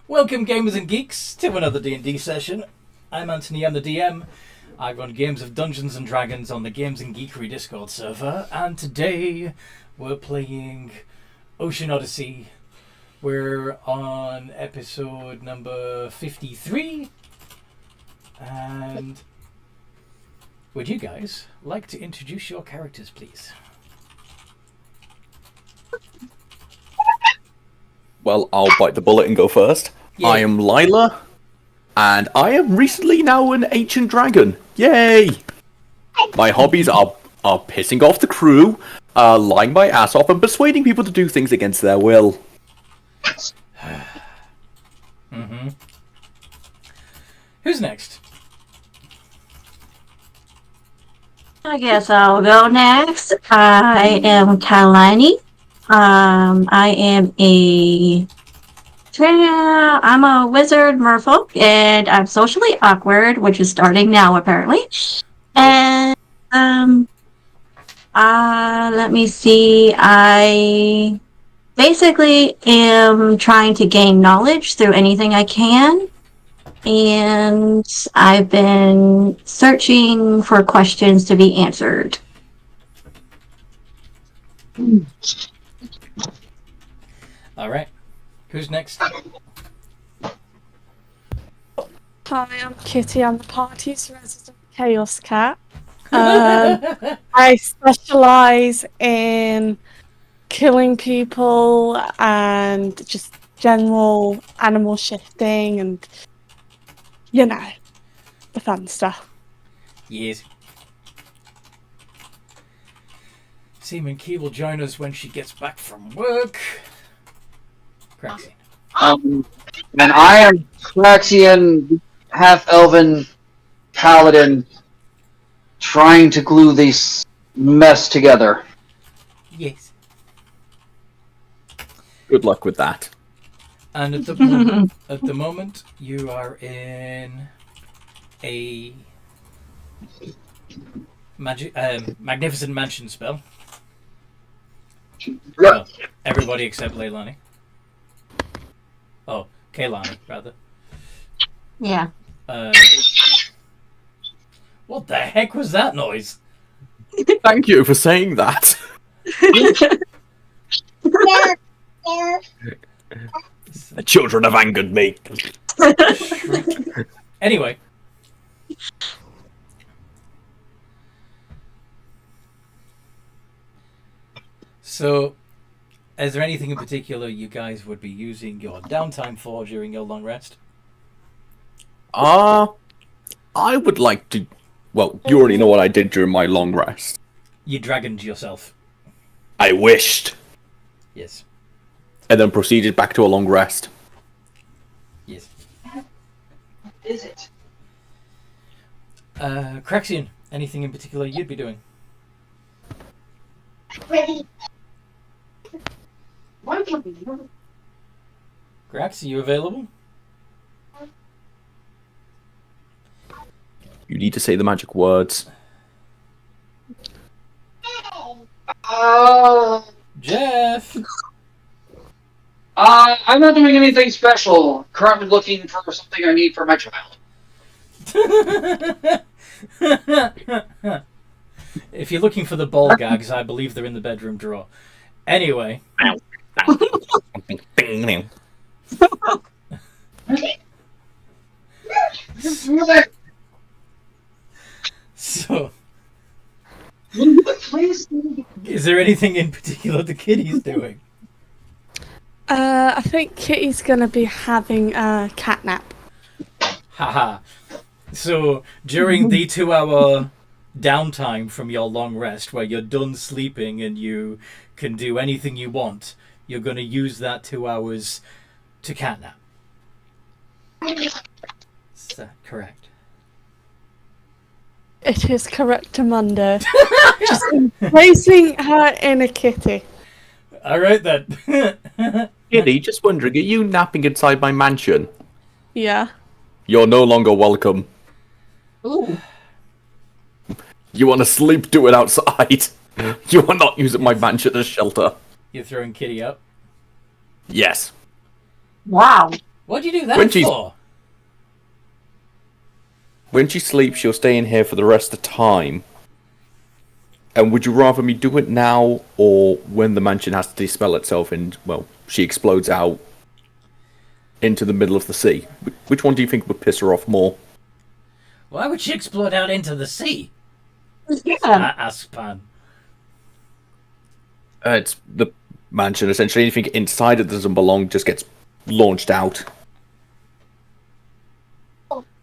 Welcome, gamers and geeks, to another D&D session. I'm Anthony, I'm the DM. I run games of Dungeons & Dragons on the Games and Geekery Discord server, and today we're playing Ocean Odyssey. We're on episode number 53, and would you guys like to introduce your characters, please? Well, I'll bite the bullet and go first. Yeah. I am Lila, and I am recently now an ancient dragon. Yay! My hobbies are pissing off the crew, lying my ass off, and persuading people to do things against their will. Mm-hmm. Who's next? I guess I'll go next. I am Kalani. I am I'm a wizard merfolk, and I'm socially awkward, which is starting now apparently. And let me see. I basically am trying to gain knowledge through anything I can, and I've been searching for questions to be answered. All right. Who's next? Hi, I'm Kitty. I'm the party's resident chaos cat. I specialise in killing people and just general animal shifting and, you know, the fun stuff. Yes. Seaman Key will join us when she gets back from work. Craxy. And I am Praxian, half-elven paladin, trying to glue this mess together. Yes. Good luck with that. And at the moment, you are in a magnificent mansion spell. Well, everybody except Leilani. Oh, Kaylani, rather. Yeah. What the heck was that noise? Thank you for saying that. The children have angered me. Anyway. So, is there anything in particular you guys would be using your downtime for during your long rest? I would like to... Well, you already know what I did during my long rest. You dragoned yourself. I wished. Yes. And then proceeded back to a long rest. Yes. Is it? Craxian, anything in particular you'd be doing? Ready. Crax, are you available? You need to say the magic words. Jeff! I'm not doing anything special. Currently looking for something I need for my child. If you're looking for the ball gags, I believe they're in the bedroom drawer. Anyway. So, is there anything in particular the kitty's doing? I think Kitty's gonna be having a cat nap. Haha. So, during the 2-hour downtime from your long rest, where you're done sleeping and you can do anything you want, you're going to use that 2 hours to catnap. Is that correct? It is correct, Amanda. Just embracing her inner Kitty. Alright then. Kitty, just wondering, are you napping inside my mansion? Yeah. You're no longer welcome. Ooh. You want to sleep? Do it outside. You are not using my mansion as shelter. You're throwing Kitty up? Yes. Wow. What'd you do that When she's- for? When she sleeps, she'll stay in here for the rest of the time. And would you rather me do it now, or when the mansion has to dispel itself and, well, she explodes out into the middle of the sea? Which one do you think would piss her off more? Why would she explode out into the sea? Yeah. Asks Pan. It's the mansion, essentially. Anything inside it doesn't belong just gets launched out.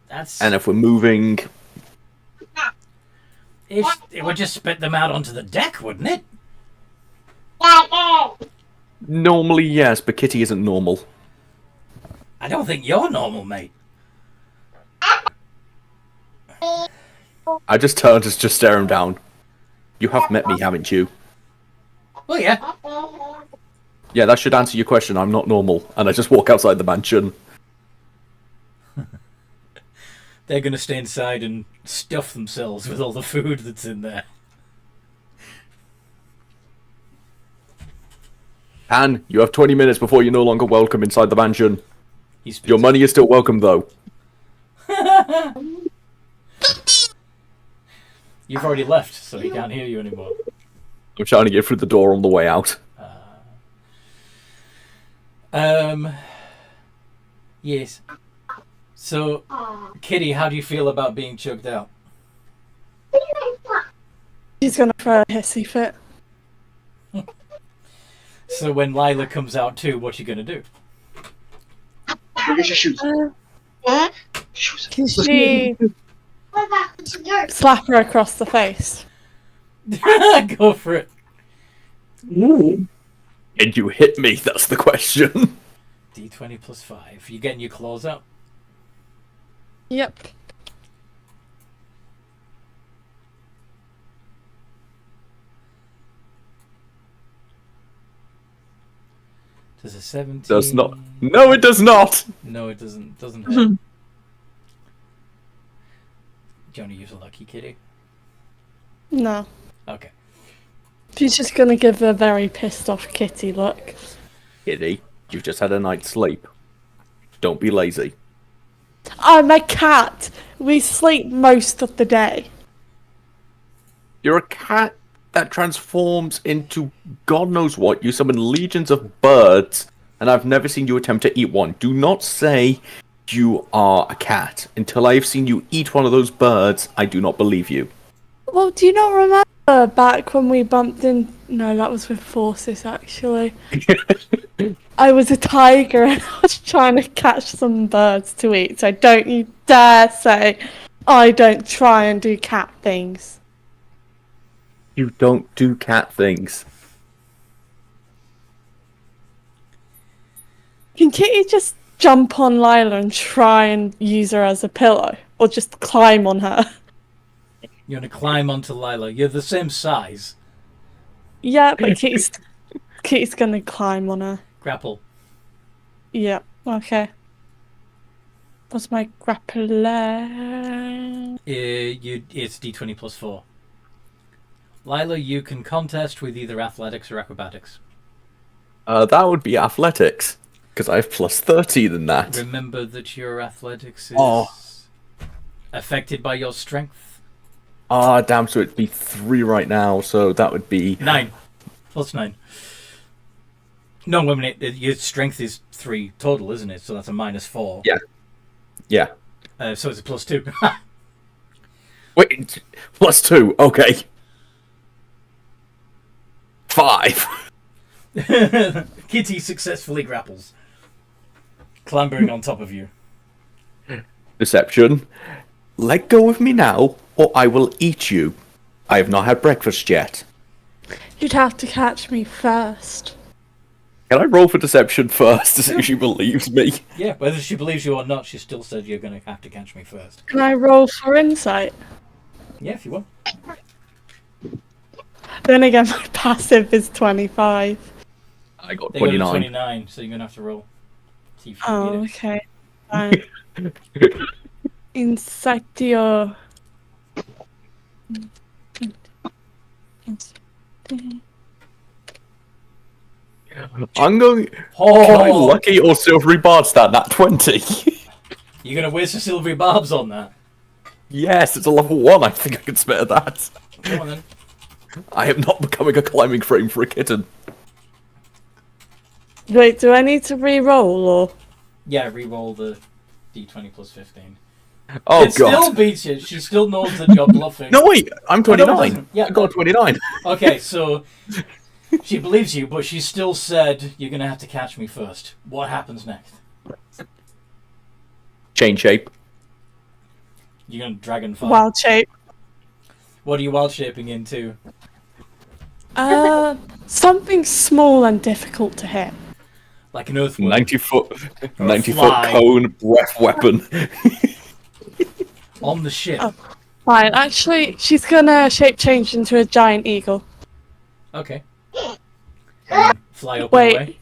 That's... And if we're moving... It would just spit them out onto the deck, wouldn't it? Normally, yes, but Kitty isn't normal. I don't think you're normal, mate. I just turned to just stare him down. You have met me, haven't you? Well, yeah. Yeah, that should answer your question. I'm not normal. And I just walk outside the mansion. They're going to stay inside and stuff themselves with all the food that's in there. Anne, you have 20 minutes before you're no longer welcome inside the mansion. Your money is still welcome, though. You've already left, so he can't hear you anymore. I'm trying to get through the door on the way out. Yes. So, Kitty, how do you feel about being choked out? She's gonna throw a hissy fit. So when Lila comes out too, what you gonna do? Where's your shoes? Shoes. Can she slap her across the face? Go for it. And you hit me, that's the question. D20 plus 5. You getting your claws out? Yep. Does a 17... Does not. No, it does not! No, it doesn't. Doesn't hurt. Do you want to use a lucky, Kitty? No. Okay. She's just gonna give a very pissed off Kitty look. Kitty, you've just had a night's sleep. Don't be lazy. I'm a cat. We sleep most of the day. You're a cat that transforms into God knows what. You summon legions of birds, and I've never seen you attempt to eat one. Do not say you are a cat. Until I have seen you eat one of those birds, I do not believe you. Well, do you not remember back when we bumped in? No, that was with Forces, actually. I was a tiger and I was trying to catch some birds to eat, so don't you dare say I don't try and do cat things. You don't do cat things. Can Kitty just jump on Lila and try and use her as a pillow? Or just climb on her? You're gonna climb onto Lila. You're the same size. Yeah, but Kitty's gonna climb on her. Grapple. Yeah, okay. What's my grappler? It's D20 plus 4. Lila, you can contest with either athletics or acrobatics. That would be athletics, because I have plus 30 than that. Remember that your athletics is affected by your strength. Ah, damn, so it'd be 3 right now, so that would be... 9. Plus 9. No, I mean, your strength is 3 total, isn't it? So that's a minus 4. Yeah. Yeah. So it's a plus 2. Wait, plus 2, okay. 5. Kitty successfully grapples, clambering on top of you. Deception. Let go of me now, or I will eat you. I have not had breakfast yet. You'd have to catch me first. Can I roll for deception first to see if she believes me? Yeah, whether she believes you or not, she still said you're going to have to catch me first. Can I roll for insight? Yeah, if you want. Then again, my passive is 25. I got They got a 29. 29, so you're going to have to roll. See if you can Oh, get it. okay. Fine. Insightio. I'm going. Oh, Can I lucky or silvery bards that? Nat 20. You're gonna waste the silvery barbs on that. Yes, it's a level 1. I think I can spare that. Come on then. I am not becoming a climbing frame for a kitten. Wait, do I need to re-roll or? Yeah, re-roll the d20 plus 15. Oh, It God. still beats you. She still knows that you're bluffing. No, wait. I'm Oh, no, it 29. doesn't. Yeah, I got 29. Okay, so she believes you, but she still said you're gonna have to catch me first. What happens next? Chain shape. You're gonna dragon fight. Wild shape. What are you wild shaping into? Something small and difficult to hit. Like an earthworm. 90 foot fly. cone breath weapon. On the ship. Oh. Fine. Actually, she's gonna shape change into a giant eagle. Okay. And fly up Wait. and away.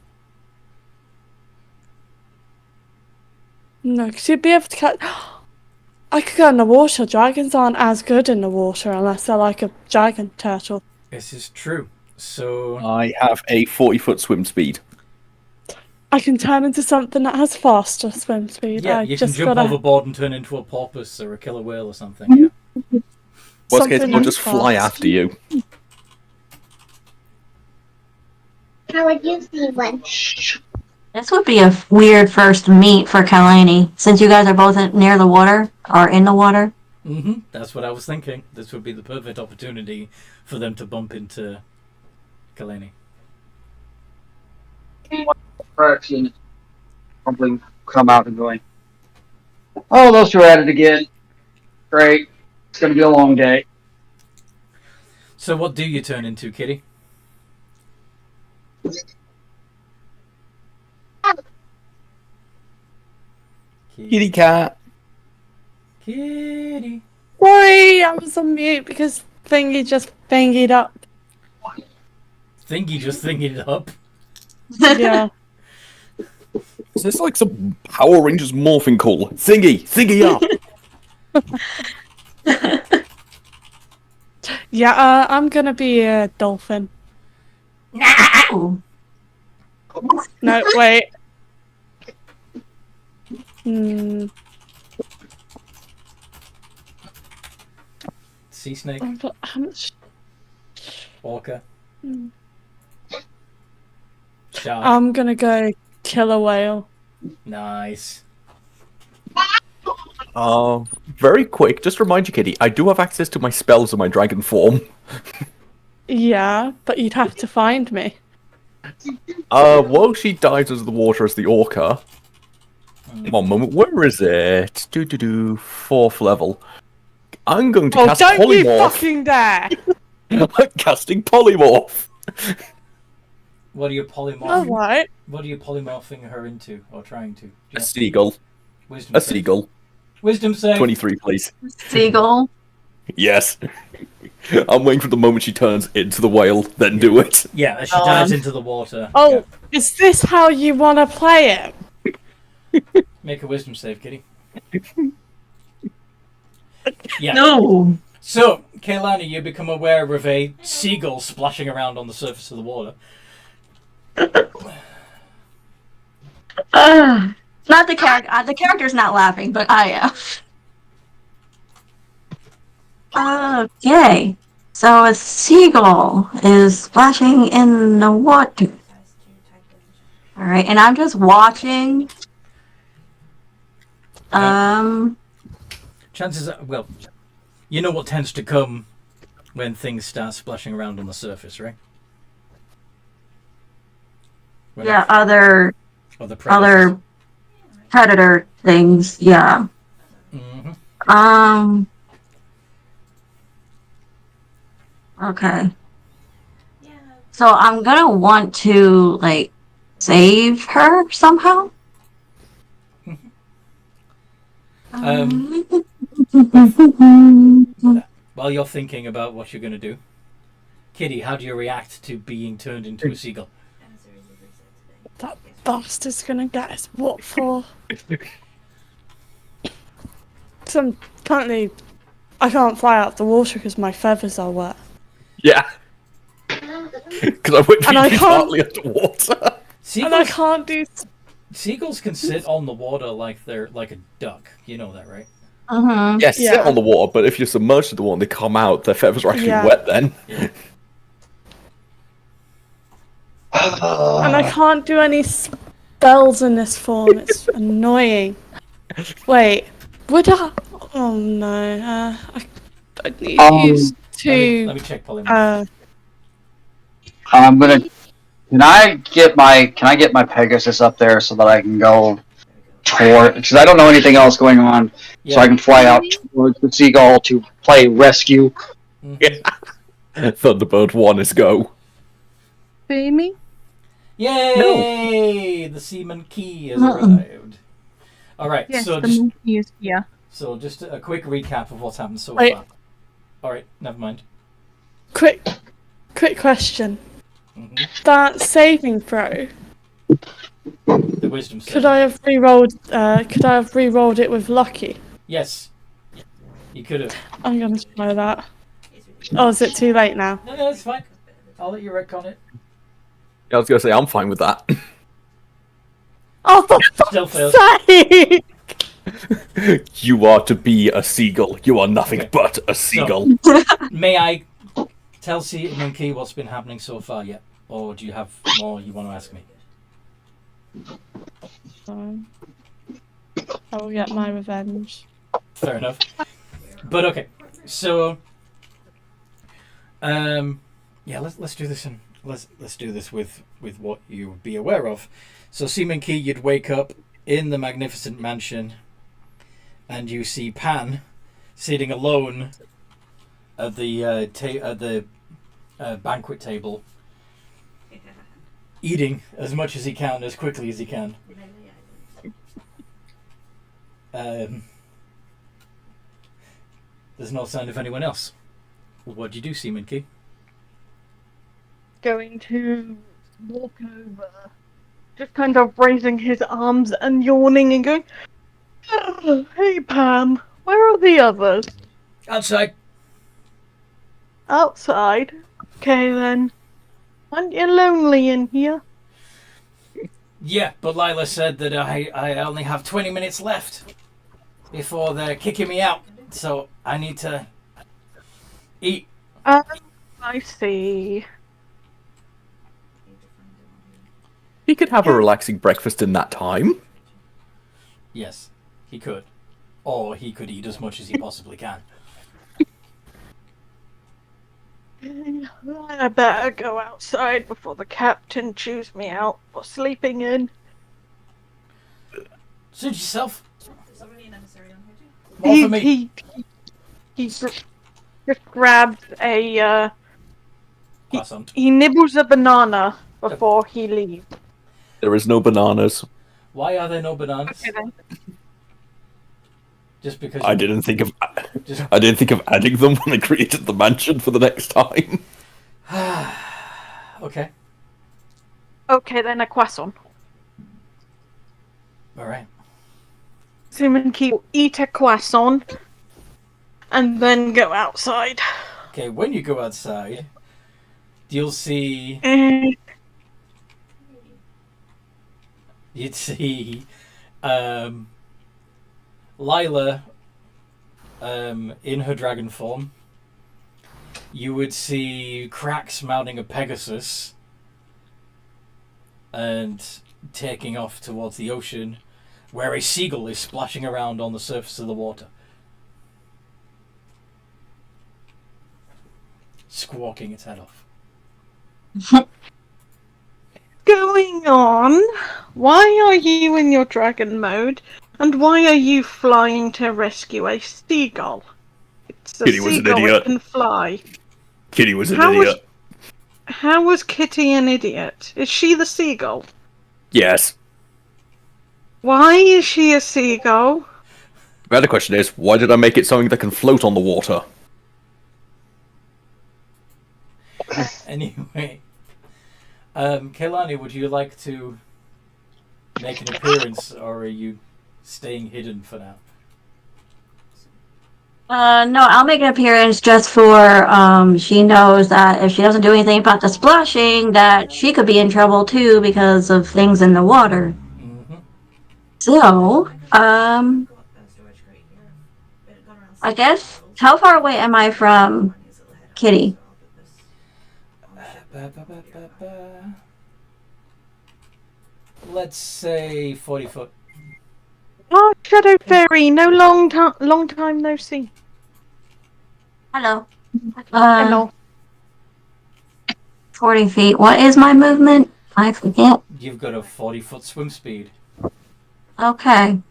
No, because you'd be able to catch. I could go in the water. Dragons aren't as good in the water unless they're like a giant turtle. This is true. So I have a 40-foot swim speed. I can turn into something that has faster swim speed. yeah, I you can just jump gotta... overboard and turn into a porpoise or a killer whale or something. Yeah. Worst case, Something I'll just that's fly fast. after you. How would you see one? This would be a weird first meet for Kalani, since you guys are both near the water, or in the water. That's what I was thinking. This would be the perfect opportunity for them to bump into Kalani. Fraction probably come out and going, oh, those two are at it again. Great. It's going to be a long day. So what do you turn into, Kitty? Kitty cat. Kitty. Sorry, I was on mute because Thingy just thingied up. Thingy just thingied it up. Yeah. Is this like some Power Rangers morphing call? Thingy up. Yeah, I'm gonna be a dolphin. No! No, wait. Hmm. Sea snake. How much? Orca. Shark. I'm gonna go kill a whale. Nice. Very quick. Just remind you, Kitty, I do have access to my spells in my dragon form. Yeah, but you'd have to find me. Well, she dives into the water as the orca. One moment, where is it? Fourth level. I'm going to Oh, cast don't you polymorph. fucking dare! I'm casting polymorph. What are you polymorphing? Alright. What are you polymorphing her into, or trying to? A seagull. Wisdom A save. seagull. Wisdom save. 23, please. Seagull. Yes. I'm waiting for the moment she turns into the whale, then do it. Yeah, as she dives into the water. Oh, is this how you want to play it? Yeah. Make a wisdom save, Kitty. Yeah. No! So, Kaylani, you become aware of a seagull splashing around on the surface of the water. Not the character. The character's not laughing, but I am. Okay. So a seagull is splashing in the water. Alright, and I'm just watching. Chances are, well, you know what tends to come when things start splashing around on the surface, right? When Yeah, other predators. predator things, yeah. Mhm. Okay. So I'm gonna want to, like, save her somehow. While you're thinking about what you're going to do, Kitty, how do you react to being turned into a seagull? That bastard's gonna get us what for? Some currently, I can't fly out of the water because my feathers are wet. Yeah. Because I went And I can't- partly underwater. And I Seagulls, can't do. seagulls can sit on the water like they're like a duck. You know that, right? Mm-hmm. Yes, sit Yeah. on the water, but if you're submerged in the water and they come out, their feathers are actually Yeah. wet then. Yeah. And I can't do any spells in this form. It's annoying. Wait, would I? Oh no. I need to use Let me check polymorph. I'm gonna. Can I get my Pegasus up there so that I can go toward? Because I don't know anything else going on, Yeah. so I can fly out towards the seagull to play rescue. Mhm. Thunderbird 1 is go. See me? Yay! The seaman key has arrived. All right, Yes, so the just monkey is here. so just a quick recap of what's happened so Wait. far. All right, never mind. Quick question. hmm That saving throw. The wisdom save. Could I have re-rolled? Could I have re-rolled it with lucky? Yes, you could have. I'm gonna try that. Oh, is it too late now? No, it's fine. I'll let you retcon it. Yeah, I was going to say, I'm fine with that. Oh, for Still fuck's fails. sake! You are to be a seagull. You are nothing Okay. but a seagull. May I tell Seaman Key what's been happening so far yet, or do you have more you want to ask me? I will get my revenge. Fair enough. But okay, so yeah, let's do this and let's do this with what you would be aware of. So Seaman Key, you'd wake up in the magnificent mansion, and you see Pan sitting alone at the banquet table, eating as much as he can, as quickly as he can. There's no sign of anyone else. What do you do, Seaman Key? Going to walk over, just kind of raising his arms and yawning and going, "Oh, hey Pam, where are the others? Outside. Outside? Okay then. Aren't you lonely in here? Yeah, but Lila said that I only have 20 minutes left before they're kicking me out, so I need to eat. I see. He could have a relaxing breakfast in that time. Yes, he could. Or he could eat as much as he possibly can. I better go outside before the captain chews me out for sleeping in. Suit yourself. More for me. He just grabs a, Croissant. he nibbles a banana before he leaves. There is no bananas. Why are there no bananas? Okay then. Just because I didn't think of Just- adding them when I created the mansion for the next time. Okay. Okay then, a croissant. Alright. Simon Key will eat a croissant and then go outside. Okay, when you go outside, you'll see you'd see Lila in her dragon form. You would see Krax mounting a Pegasus and taking off towards the ocean, where a seagull is splashing around on the surface of the water, squawking its head off. Going on? Why are you in your dragon mode? And why are you flying to rescue a seagull? It's a Kitty was an seagull idiot. that can fly. Kitty was an How was- idiot. How was Kitty an idiot? Is she the seagull? Yes. Why is she a seagull? The other question is, why did I make it something that can float on the water? Anyway, Kailani, would you like to make an appearance, or are you staying hidden for now? No, I'll make an appearance just for, she knows that if she doesn't do anything about the splashing, that she could be in trouble too because of things in the water. Mm-hmm. So, I guess, how far away am I from Kitty? Let's say 40 foot. Oh, Shadow Fairy, no long time no see. Hello. Hello. 40 feet. What is my movement? I forget. You've got a 40-foot swim speed. Okay.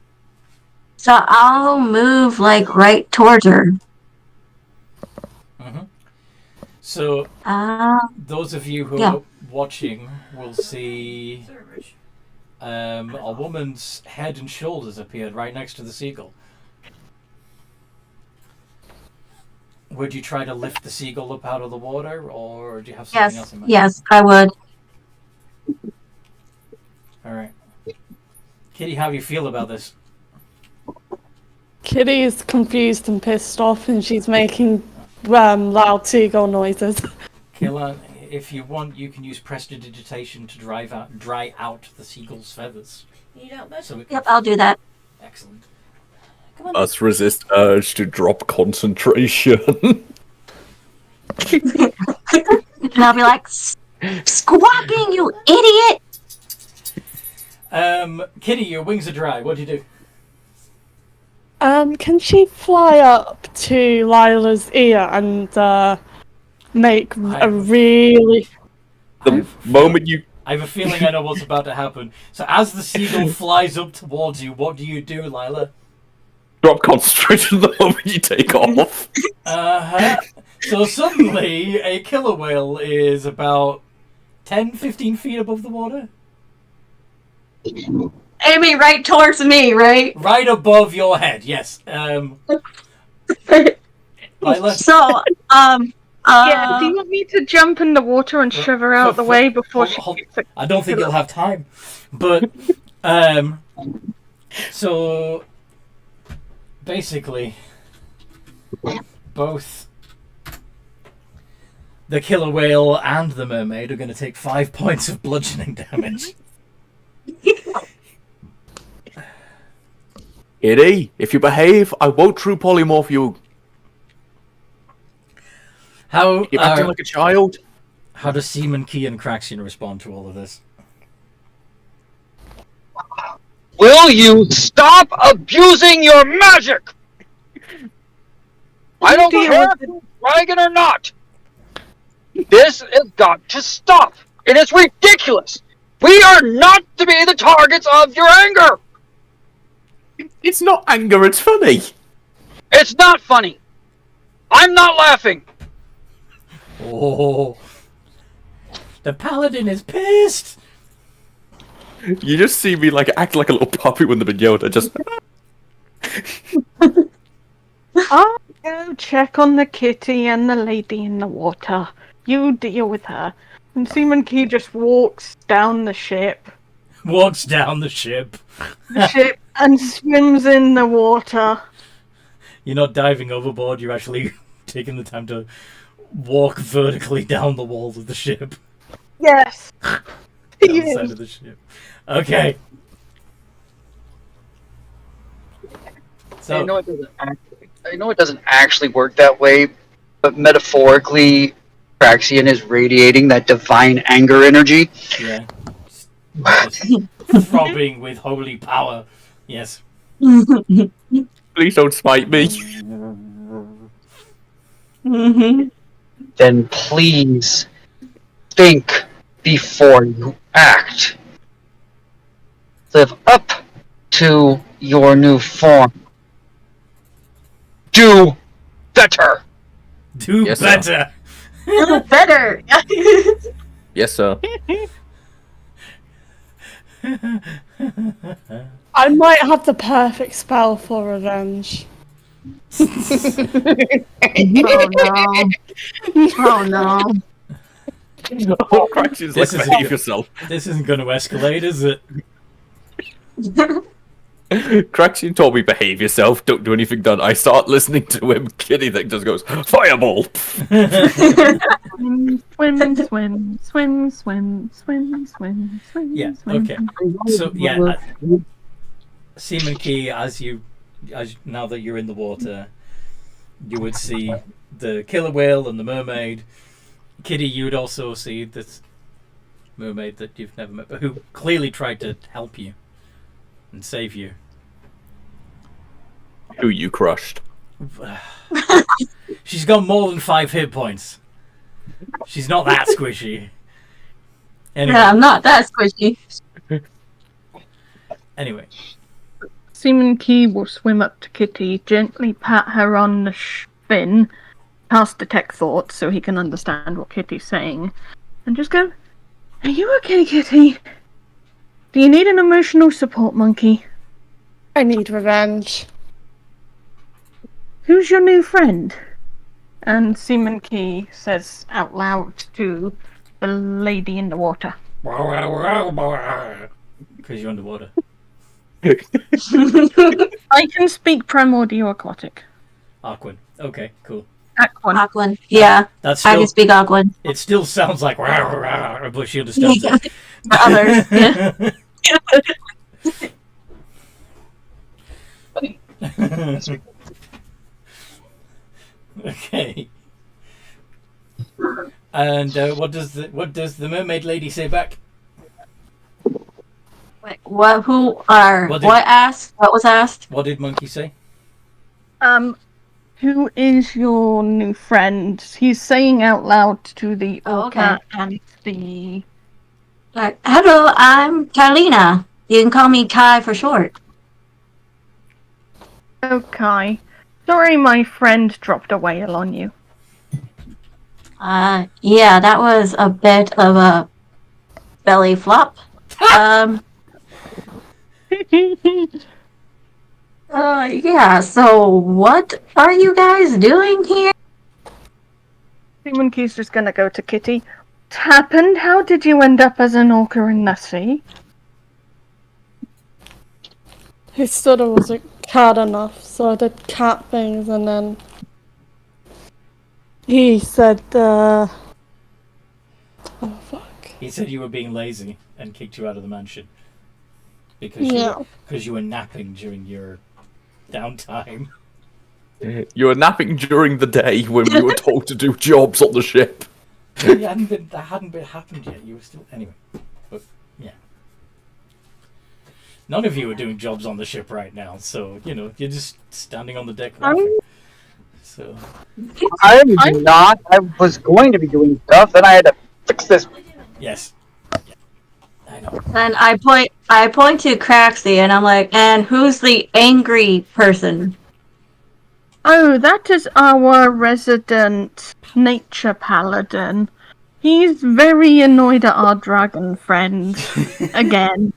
So I'll move, like, right towards her. Mm-hmm. So, those of you who are watching will see a woman's head and shoulders appeared right next to the seagull. Would you try to lift the seagull up out of the water, or do you have something else in mind? Yes, I would. Alright. Kitty, how do you feel about this? Kitty is confused and pissed off, and she's making loud seagull noises. Killa, if you want, you can use prestidigitation to dry out the seagull's feathers. Yep, I'll do that. Excellent. Must resist urge to drop concentration. And I'll be like, squawking, you idiot! Kitty, your wings are dry. What do you do? Can she fly up to Lila's ear and make a really... The moment you... I have a feeling I know what's about to happen. So as the seagull flies up towards you, what do you do, Lila? drop concentration the moment you take off. So suddenly, a killer whale is about 10-15 feet above the water. Aiming right towards me, right? Right above your head, yes. Lila? So, yeah, do you want me to jump in the water and shove her out of the way before she gets it? I don't think you'll have time. But, so, basically, both the killer whale and the mermaid are going to take 5 points of bludgeoning damage. Kitty, if you behave, I won't true polymorph you. How You're acting like a child. How does Seaman Key and Craxian respond to all of this? Will you stop abusing your magic? I don't care if you're dragon or not. This has got to stop. It is ridiculous. We are not to be the targets of your anger. It's not anger, it's funny. It's not funny. I'm not laughing. Oh, the paladin is pissed. You just see me like act like a little puppy when the Yoda just. I'll go check on the kitty and the lady in the water. You deal with her. And Seaman Key just walks down the ship. Walks down the ship. And swims in the water. You're not diving overboard, you're actually taking the time to walk vertically down the walls of the ship. Yes. Down the side of the ship. Okay. So, I know it doesn't actually work that way, but metaphorically, Craxian is radiating that divine anger energy. yeah. Just throbbing with holy power. Yes. Please don't smite me. Then please think before you act. Live up to your new form. Do better. Do Yes, better. Better. Yes, sir. I might have the perfect spell for revenge. Oh no. Oh no. Oh, Craxian's like, This is- behave yourself. This isn't going to escalate, is it? Craxian told me behave yourself, don't do anything done. I start listening to him, Kitty then just goes, fireball! Swim, swim, swim, swim, swim, swim, swim, swim. Yeah, swim. okay. So, Seaman Key, now that you're in the water, you would see the killer whale and the mermaid. Kitty, you would also see this mermaid that you've never met, but who clearly tried to help you and save you. Who you crushed. She's got more than 5 hit points. She's not that squishy. Anyway. Yeah, I'm not that squishy. Anyway. Seaman Key will swim up to Kitty, gently pat her on the fin, cast detect thoughts so he can understand what Kitty's saying, and just go, "Are you okay, Kitty? Do you need an emotional support monkey? I need revenge. Who's your new friend?" And Seaman Key says out loud to the lady in the water. Because you're underwater. I can speak primordial aquatic. Aquan. Okay, cool. Aquan. Aquan. Yeah, That's I still, can speak Aquan. it still sounds like but she understands Yeah. it. For others, yeah. Okay. And what does the mermaid lady say back? Wait, what? Who are? What What, did- asked? What was asked? What did Monkey say? Who is your new friend? He's saying out loud to the Oh, orca okay. and the... Hello, I'm Carlina. You can call me Kai for short. Okay. Sorry my friend dropped a whale on you. Yeah, that was a bit of a belly flop. Yeah, so what are you guys doing here? Seaman Key's just gonna go to Kitty. What happened? How did you end up as an orca in the sea? He sort of wasn't cat enough, so I did cat things, and then he said, oh fuck. He said you were being lazy and kicked you out of the mansion because Yeah. you were napping during your downtime. You were napping during the day when we were told to do jobs on the ship. That hadn't happened yet. You were still anyway. But yeah, none of you are doing jobs on the ship right now, so you're just standing on the deck laughing. So I'm not. I was going to be doing stuff, then I had to fix this. yes, yeah, I know. And I point to Craxy, and I'm like, and who's the angry person? Oh, that is our resident nature paladin. He's very annoyed at our dragon friend. Again.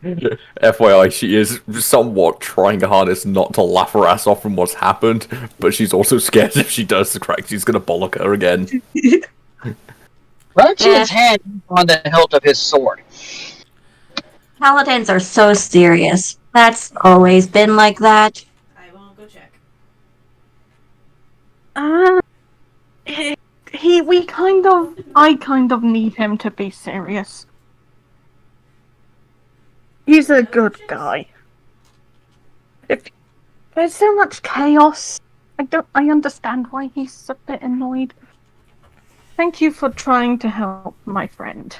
FYI, she is somewhat trying her hardest not to laugh her ass off from what's happened, but she's also scared if she does the crack, she's gonna bollock her again. Raxian's hand on the hilt of his sword. Paladins are so serious. That's always been like that. I will go check. I kind of need him to be serious. He's a good guy. If there's so much chaos, I understand why he's a bit annoyed. Thank you for trying to help my friend.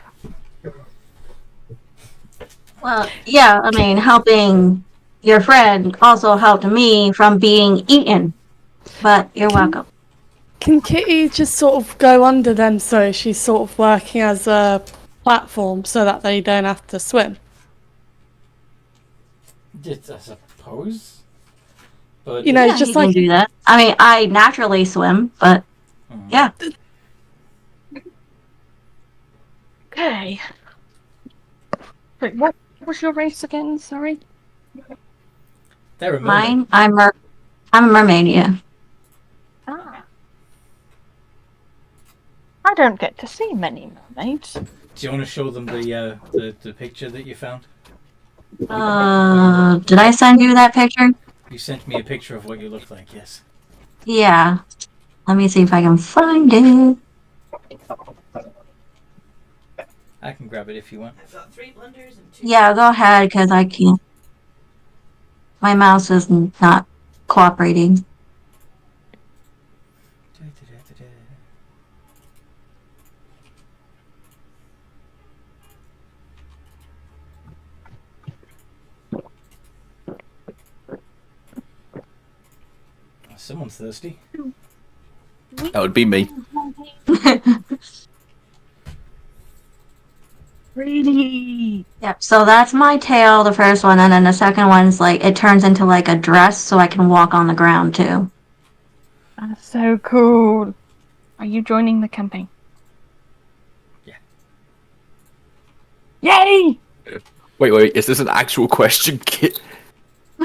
Well, yeah, I mean, helping your friend also helped me from being eaten. But you're welcome. Can Kitty just sort of go under them so she's sort of working as a platform so that they don't have to swim? I suppose. But You know, Yeah, just you like can do that. I mean, I naturally swim, but yeah. Okay. Wait, what was your race again? Sorry. they're a mermaid. Mine, I'm a mermaid, yeah. Ah. I don't get to see many mermaids. Do you want to show them the picture that you found? Did I send you that picture? You sent me a picture of what you look like, yes. Yeah. Let me see if I can find it. I can grab it if you want. Yeah, go ahead, because I can't. My mouse is not cooperating. Someone's thirsty. That would be me. Really? Yep, so that's my tail, the first one, and then the second one's like, it turns into like a dress so I can walk on the ground too. That's so cool. Are you joining the campaign? Yeah. Yay! Wait, is this an actual question, Kit?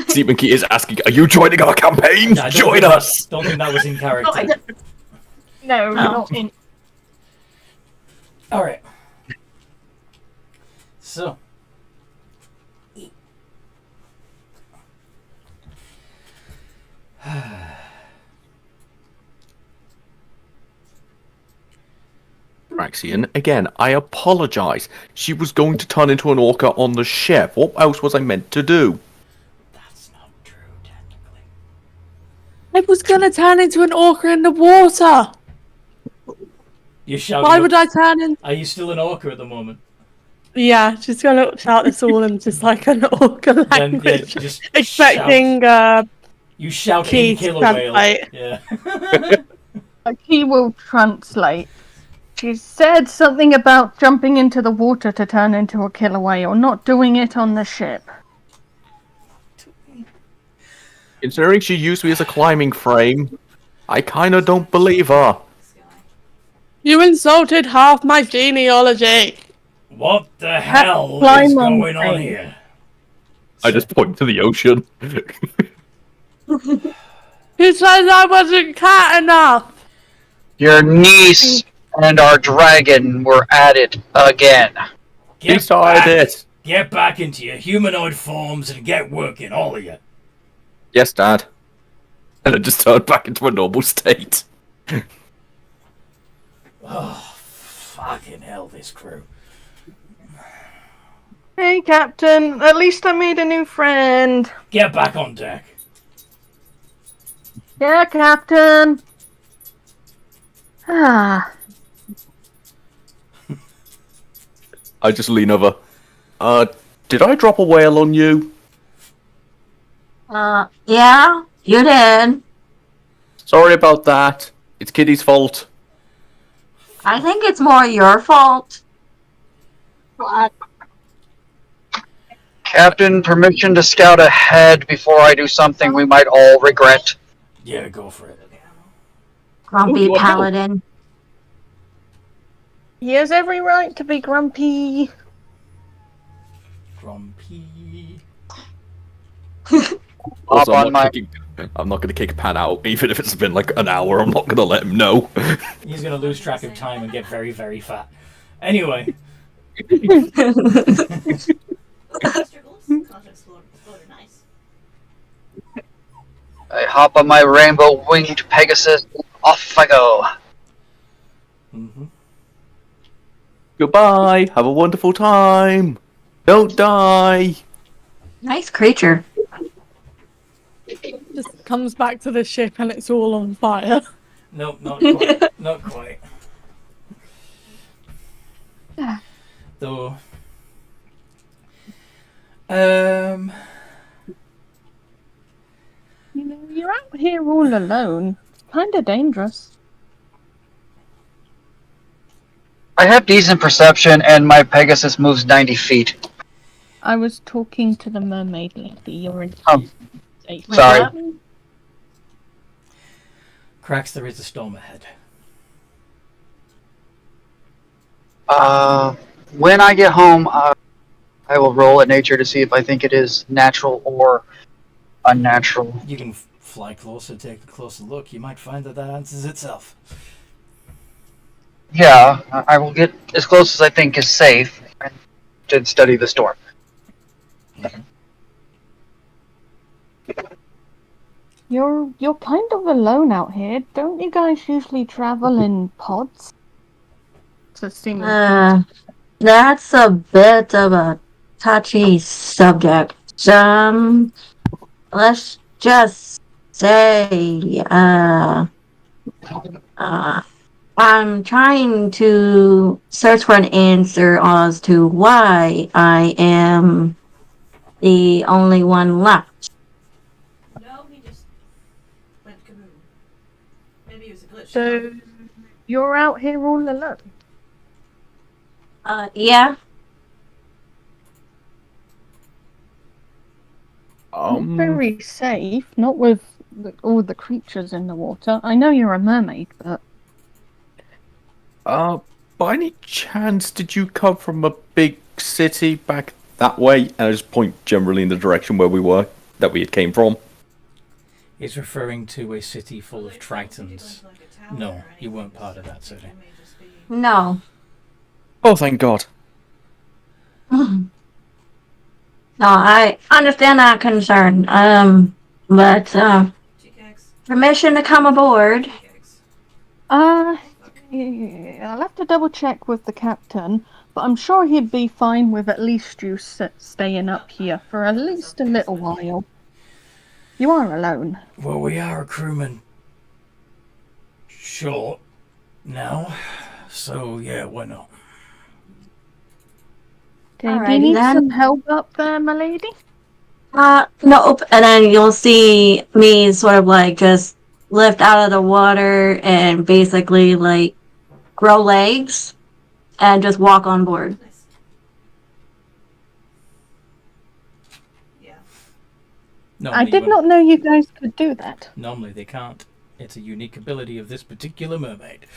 Seaman Key is asking, are you joining our campaign? I don't Join think us! Don't think that was in character. No, not in. Alright. So. Raxian, again, I apologize. She was going to turn into an orca on the ship. What else was I meant to do? That's not true, technically. I was gonna turn into an orca in the water. You shouting. Why would I turn in? Are you still an orca at the moment? Yeah, just gonna shout this all in just like an orca Then, yeah, language. just Expecting you shout Key in to killer whale. translate. Yeah. He will translate. She said something about jumping into the water to turn into a killer whale, not doing it on the ship. Considering she used me as a climbing frame, I kinda don't believe her. You insulted half my genealogy. What the hell climb is on going on thing. here? I just point to the ocean. He says I wasn't cat enough. Your niece and our dragon were at it again. Get back into your humanoid forms and get working, all of you. Yes, Dad. And I just turned back into a normal state. Oh, fucking hell, this crew. Hey, Captain. At least I made a new friend. Get back on deck. Yeah, Captain. Ah. I just lean over. Did I drop a whale on you? Yeah, you did. Sorry about that. It's Kitty's fault. I think it's more your fault. What? Captain, permission to scout ahead before I do something we might all regret. Yeah, go for it. Grumpy Ooh, what hell? paladin. He has every right to be grumpy. Grumpy. Also, Hop on my- I'm not gonna kick Pan out, even if it's been like an hour. I'm not gonna let him know. He's gonna lose track of time and get very, very fat. Anyway. I hop on my rainbow-winged Pegasus. Off I go. Mm-hmm. Goodbye. Have a wonderful time. Don't die. Nice creature. Just comes back to the ship and it's all on fire. Nope, not quite. Not quite. Though. You know, you're out here all alone. Kind of dangerous. I have decent perception, and my Pegasus moves 90 feet. I was talking to the mermaid lady. You're in. Oh, safe. sorry. Cracks, there is a storm ahead. When I get home, I will roll at nature to see if I think it is natural or unnatural. You can fly closer, take a closer look. You might find that answers itself. Yeah, I will get as close as I think is safe and study the storm. You're kind of alone out here. Don't you guys usually travel in pods? To seeming That's a bit of a touchy subject. Let's just say, I'm trying to search for an answer as to why I am the only one left. No, he just went kaboom. Maybe it was a glitch. So you're out here all alone. Yeah. Not very safe. Not with all the creatures in the water. I know you're a mermaid, but by any chance, did you come from a big city back that way? And I just point generally in the direction where that we came from. He's referring to a city full of tritons. No, you weren't part of that city. No. Oh, thank God. No, I understand that concern. But permission to come aboard. I'll have to double check with the captain, but I'm sure he'd be fine with at least you staying up here for at least a little while. You are alone. Well, we are a crewman short now, so yeah, why not? Okay, do you need some help up there, my lady? Nope. And then you'll see me sort of like just lift out of the water and basically like grow legs and just walk on board. I did not know you guys could do that. Normally they can't. It's a unique ability of this particular mermaid.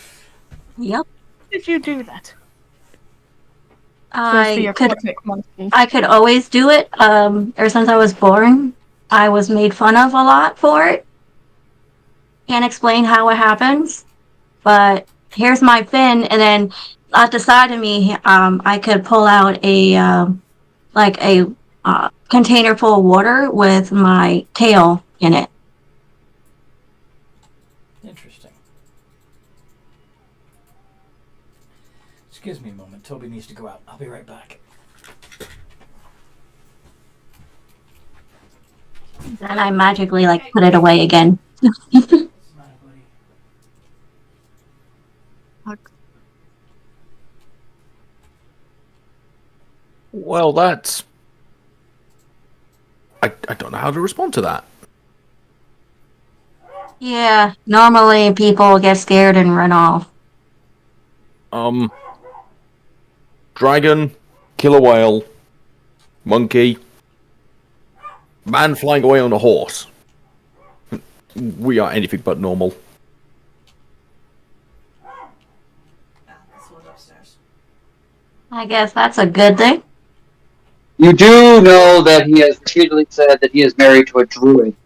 Yep. How did you do that? I could always do it. Ever since I was born, I was made fun of a lot for it. Can't explain how it happens, but here's my fin, and then at the side of me, I could pull out a container full of water with my tail in it. Interesting. Excuse me a moment. Toby needs to go out. I'll be right back. Then I magically put it away again. Well, that's... I don't know how to respond to that. Yeah, normally people get scared and run off. Dragon, killer whale, monkey, man flying away on a horse. We are anything but normal. I guess that's a good thing. You do know that he has repeatedly said that he is married to a druid.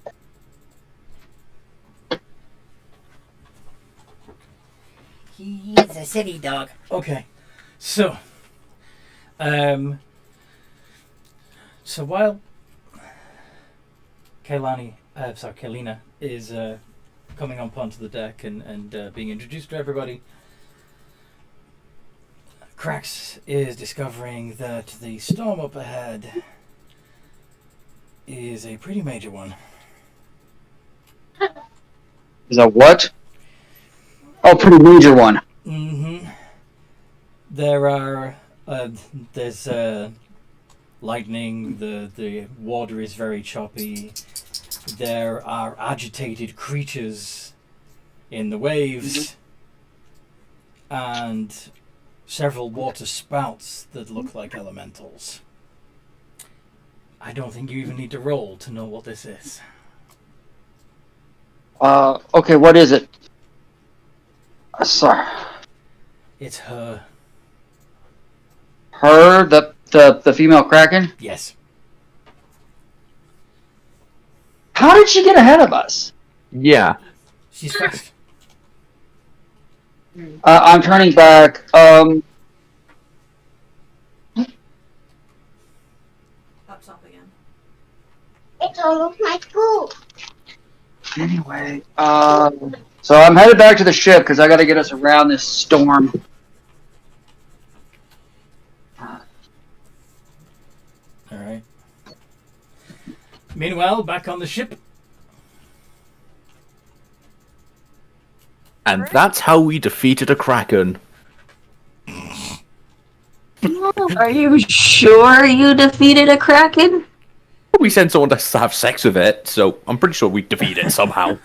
He's a city dog. Okay, so while Kaylina is coming up onto the deck and being introduced to everybody, Krax is discovering that the storm up ahead is a pretty major one. Is a what? Oh, pretty major one. Mm-hmm. There's lightning, the water is very choppy, there are agitated creatures in the waves, and several water spouts that look like elementals. I don't think you even need to roll to know what this is. Okay, what is it? Sorry. It's her. Her? The female Kraken? Yes. How did she get ahead of us? Yeah. She's fast. I'm turning back. Up top again. It's almost my school. Anyway, so I'm headed back to the ship because I got to get us around this storm. Alright. Meanwhile, back on the ship. And that's how we defeated a kraken. Are you sure you defeated a kraken? We sent someone to have sex with it, so I'm pretty sure we defeated it somehow.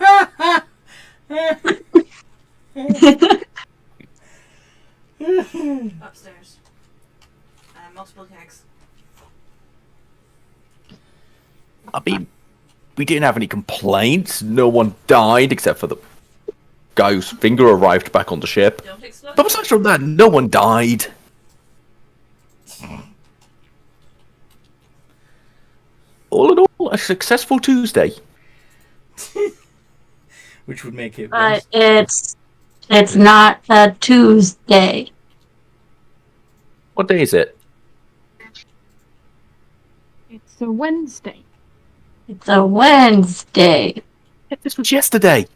Upstairs. Multiple kegs. I mean, we didn't have any complaints. No one died except for the guy whose finger arrived back on the ship. Don't explode. But aside from that, no one died. All in all, a successful Tuesday. Which would make it But worse. it's not a Tuesday. What day is it? It's a Wednesday. It's a Wednesday. This was yesterday.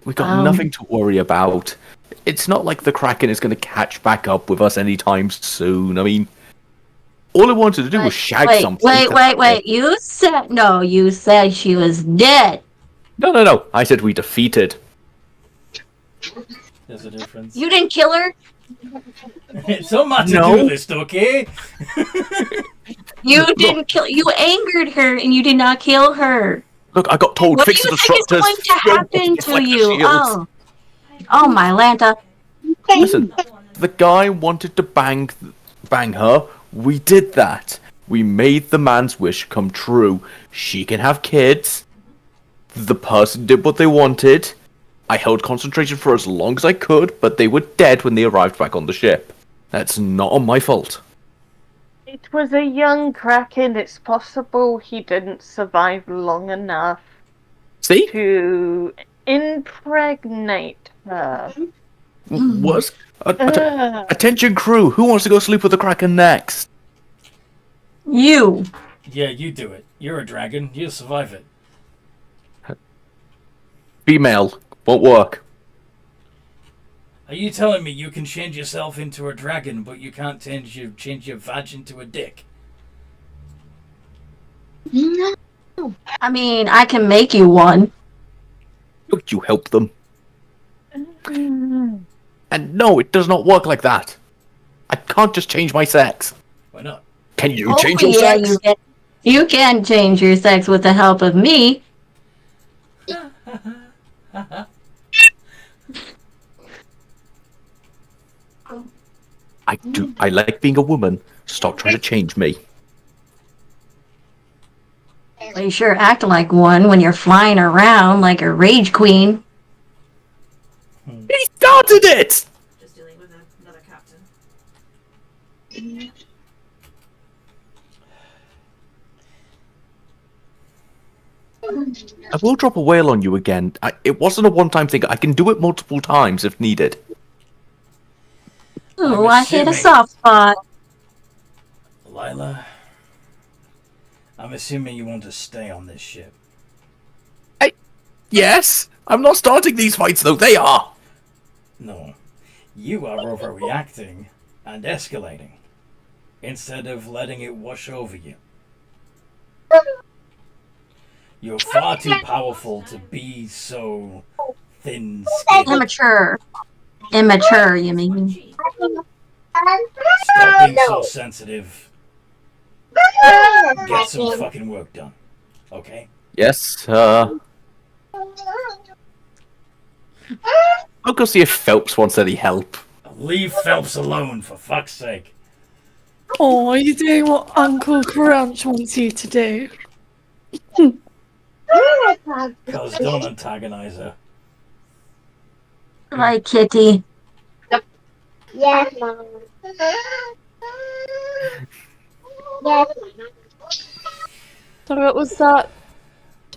We got nothing to worry about. It's not like the Kraken is going to catch back up with us anytime soon. I mean, all I wanted to do was shag something. Wait. You said she was dead. No. I said we defeated. There's a difference. You didn't kill her? It's so much No. to do this, okay? You didn't kill. You angered her, and you did not kill her. Look, I got told What do fix you the think is disruptors. going to happen to Deflect the you? shields. Oh my Lanta. Listen, the guy wanted to bang her. We did that. We made the man's wish come true. She can have kids. The person did what they wanted. I held concentration for as long as I could, but they were dead when they arrived back on the ship. That's not on my fault. It was a young Kraken. It's possible he didn't survive long enough See? to impregnate her. Was attention crew, who wants to go sleep with the Kraken next? You. Yeah, you do it. You're a dragon. You'll survive it. Female, won't work. Are you telling me you can change yourself into a dragon, but you can't change your vag into a dick? No. I mean, I can make you one. Don't you help them? And no, it does not work like that. I can't just change my sex. Why not? Can you change your yeah, sex? you can change your sex with the help of me. I like being a woman. Stop trying to change me. Well, you sure act like one when you're flying around like a rage queen. He started it! Just dealing with another captain. I will drop a whale on you again. It wasn't a one-time thing. I can do it multiple times if needed. Ooh, I'm I hit a assuming- soft spot. Lila, I'm assuming you want to stay on this ship. Yes! I'm not starting these fights, though. They are! No. You are overreacting and escalating instead of letting it wash over you. You're far too powerful to be so thin-skinned. Immature, you mean? Stop being so sensitive. Get some fucking work done. Okay? Yes, I'll go see if Phelps wants any help. Leave Phelps alone, for fuck's sake. Oh, you're doing what Uncle Crunch wants you to do. Cuz don't antagonize her. Like Kitty. Yes, Mom. Yes. So what was that?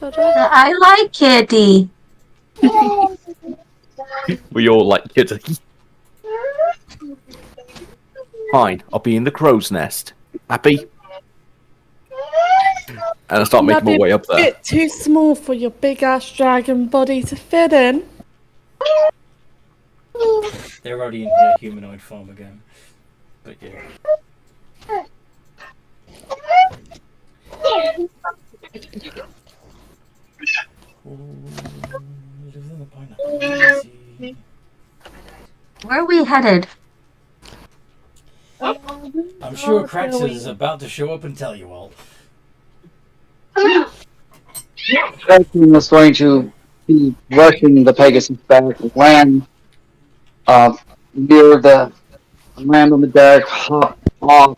I like Kitty. We all like Kitty. Fine, I'll be in the crow's nest. Happy? And I start making my way up A there. bit too small for your big ass dragon body to fit in. They're already in their humanoid form again. But yeah. Where are we headed? I'm sure Kraxus is about to show up and tell you all. Captain is going to be rushing the Pegasus back, land near the land on the deck, hop off.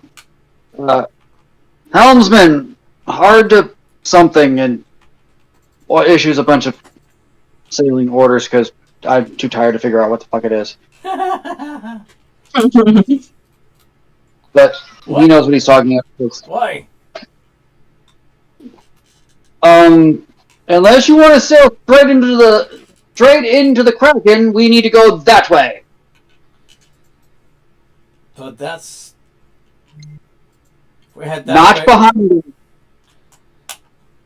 Helmsman, hard to something, and issues a bunch of sailing orders because I'm too tired to figure out what the fuck it is. But he knows what he's talking about. Why? Unless you want to sail straight into the Kraken, we need to go that way. But that's... If we head that Not way, behind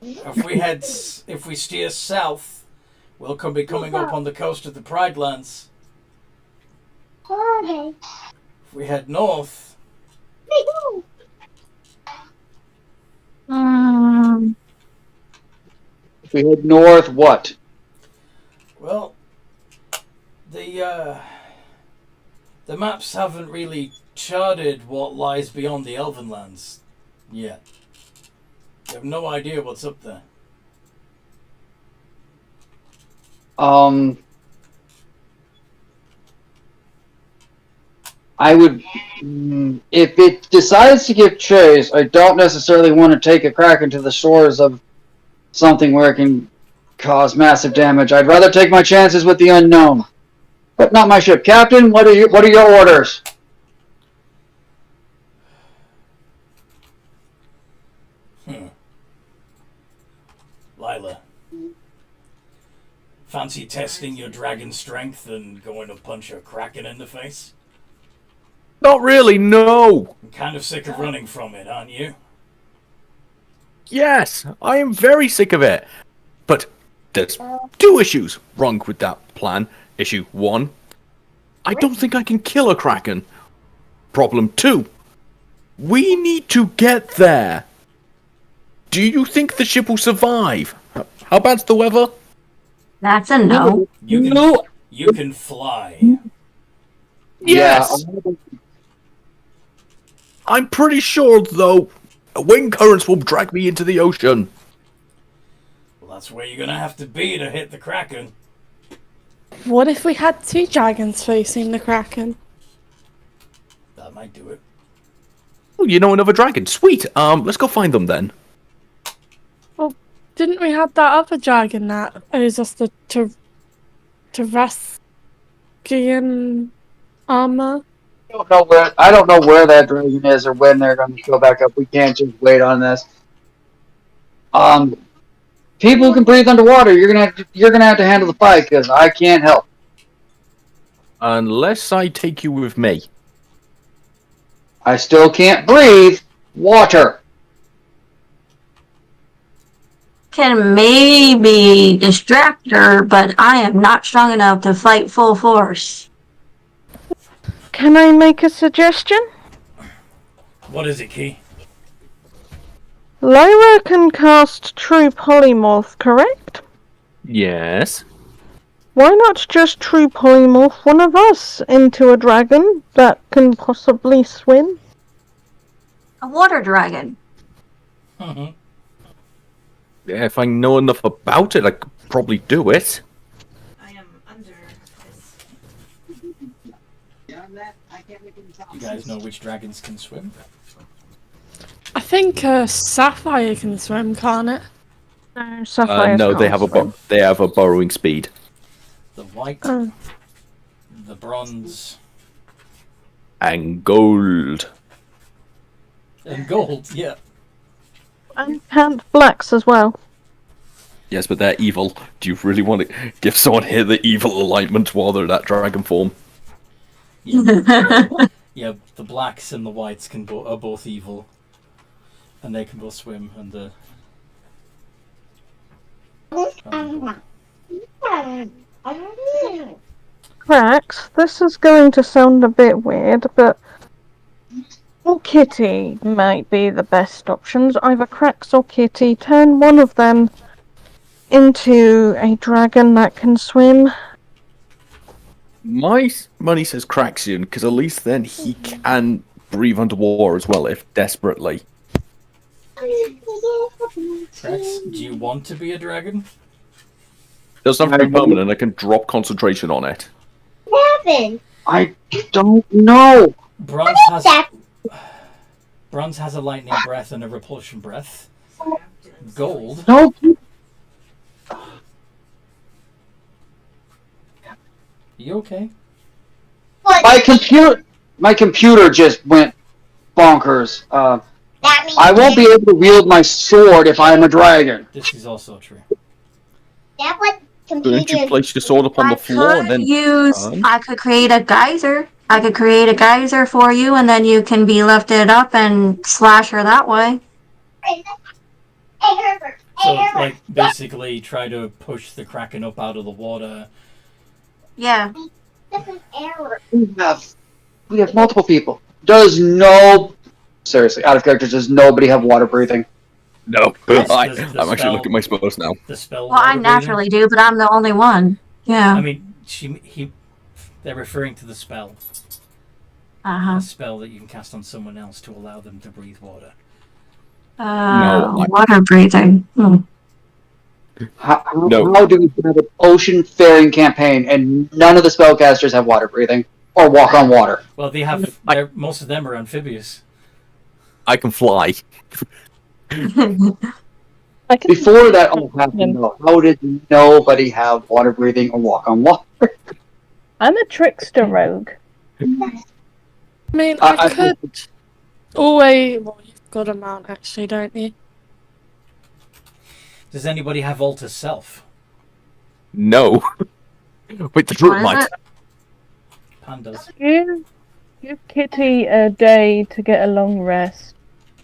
you. if we steer south, we'll be coming up on the coast of the Pride Lands. Okay. If we head north, If we head north, what? well, the maps haven't really charted what lies beyond the Elven Lands yet. We have no idea what's up there. I would, if it decides to give chase, I don't necessarily want to take a Kraken to the shores of something where it can cause massive damage. I'd rather take my chances with the unknown. But not my ship. Captain, what are your orders? Lila, fancy testing your dragon strength and going to punch a Kraken in the face? Not really, no! I'm kind of sick of running from it, aren't you? Yes, I am very sick of it. But there's two issues wrong with that plan. Issue 1, I don't think I can kill a Kraken. Problem 2, we need to get there. Do you think the ship will survive? How bad's the weather? That's a no. You can fly. Yes! Yeah, I'm pretty sure, though, wind currents will drag me into the ocean. Well, that's where you're gonna have to be to hit the Kraken. What if we had two dragons facing the Kraken? That might do it. Oh, you know another dragon. Sweet. Let's go find them then. Well, didn't we have that other dragon that owes us the Terrestrian armor? I don't know where that dragon is or when they're going to go back up. We can't just wait on this. People who can breathe underwater, you're gonna have to handle the fight because I can't help. Unless I take you with me. I still can't breathe water. Can maybe distract her, but I am not strong enough to fight full force. Can I make a suggestion? What is it, Key? Lyra can cast True Polymorph, correct? Yes. Why not just True Polymorph one of us into a dragon that can possibly swim? A water dragon. Mm-hmm. Yeah, if I know enough about it, I could probably do it. I am under this. You guys know which dragons can swim? I think Sapphire can swim, can't it? No, Sapphire No, they can't have swim. they have a burrowing speed. The white, Oh. the bronze, And gold. and gold, yeah. And Pant Blacks as well. Yes, but they're evil. Do you really want to give someone here the evil alignment while they're that dragon form? You Yeah, the blacks and the whites are both evil, and they can both swim. And the Cracks, this is going to sound a bit weird, but Kitty might be the best options. Either Cracks or Kitty. Turn one of them into a dragon that can swim. My money says Craxian, because at least then he can breathe underwater as well, if desperately. Rex, do you want to be a dragon? Doesn't have to be permanent, I can drop concentration on it. What happened? I don't know. Bronze has a lightning breath and a repulsion breath. Gold. No. You okay? My computer just went bonkers. That means I won't be able to wield my sword if I am a dragon. This is also true. that what Couldn't you place your sword upon I the floor and then I could create a geyser. I could create a geyser for you, and then you can be lifted up and slash her that way. Hey, Herbert. So, Hey, Herbert. like, basically try to push the Kraken up out of the water. Yeah. This is error. We have multiple people. Seriously, out of character, does nobody have water breathing? No. Yes, I'm the actually spell- looking at my spells now. The spell. Well, I water breathing. naturally do, but I'm the only one. Yeah. I mean, they're referring to the spell. Uh-huh. A spell that you can cast on someone else to allow them to breathe water. Water breathing. How No. do we have an ocean faring campaign and none of the spellcasters have water breathing or walk on water? Well, most of them are amphibious. I can fly. Before that all happened, though, how did nobody have water breathing or walk on water? I'm a trickster rogue. I mean, I could always. Well, you've got a mount, actually, don't you? Does anybody have alter self? No. Wait, the druid What is might. it? Pan does. Give Kitty a day to get a long rest,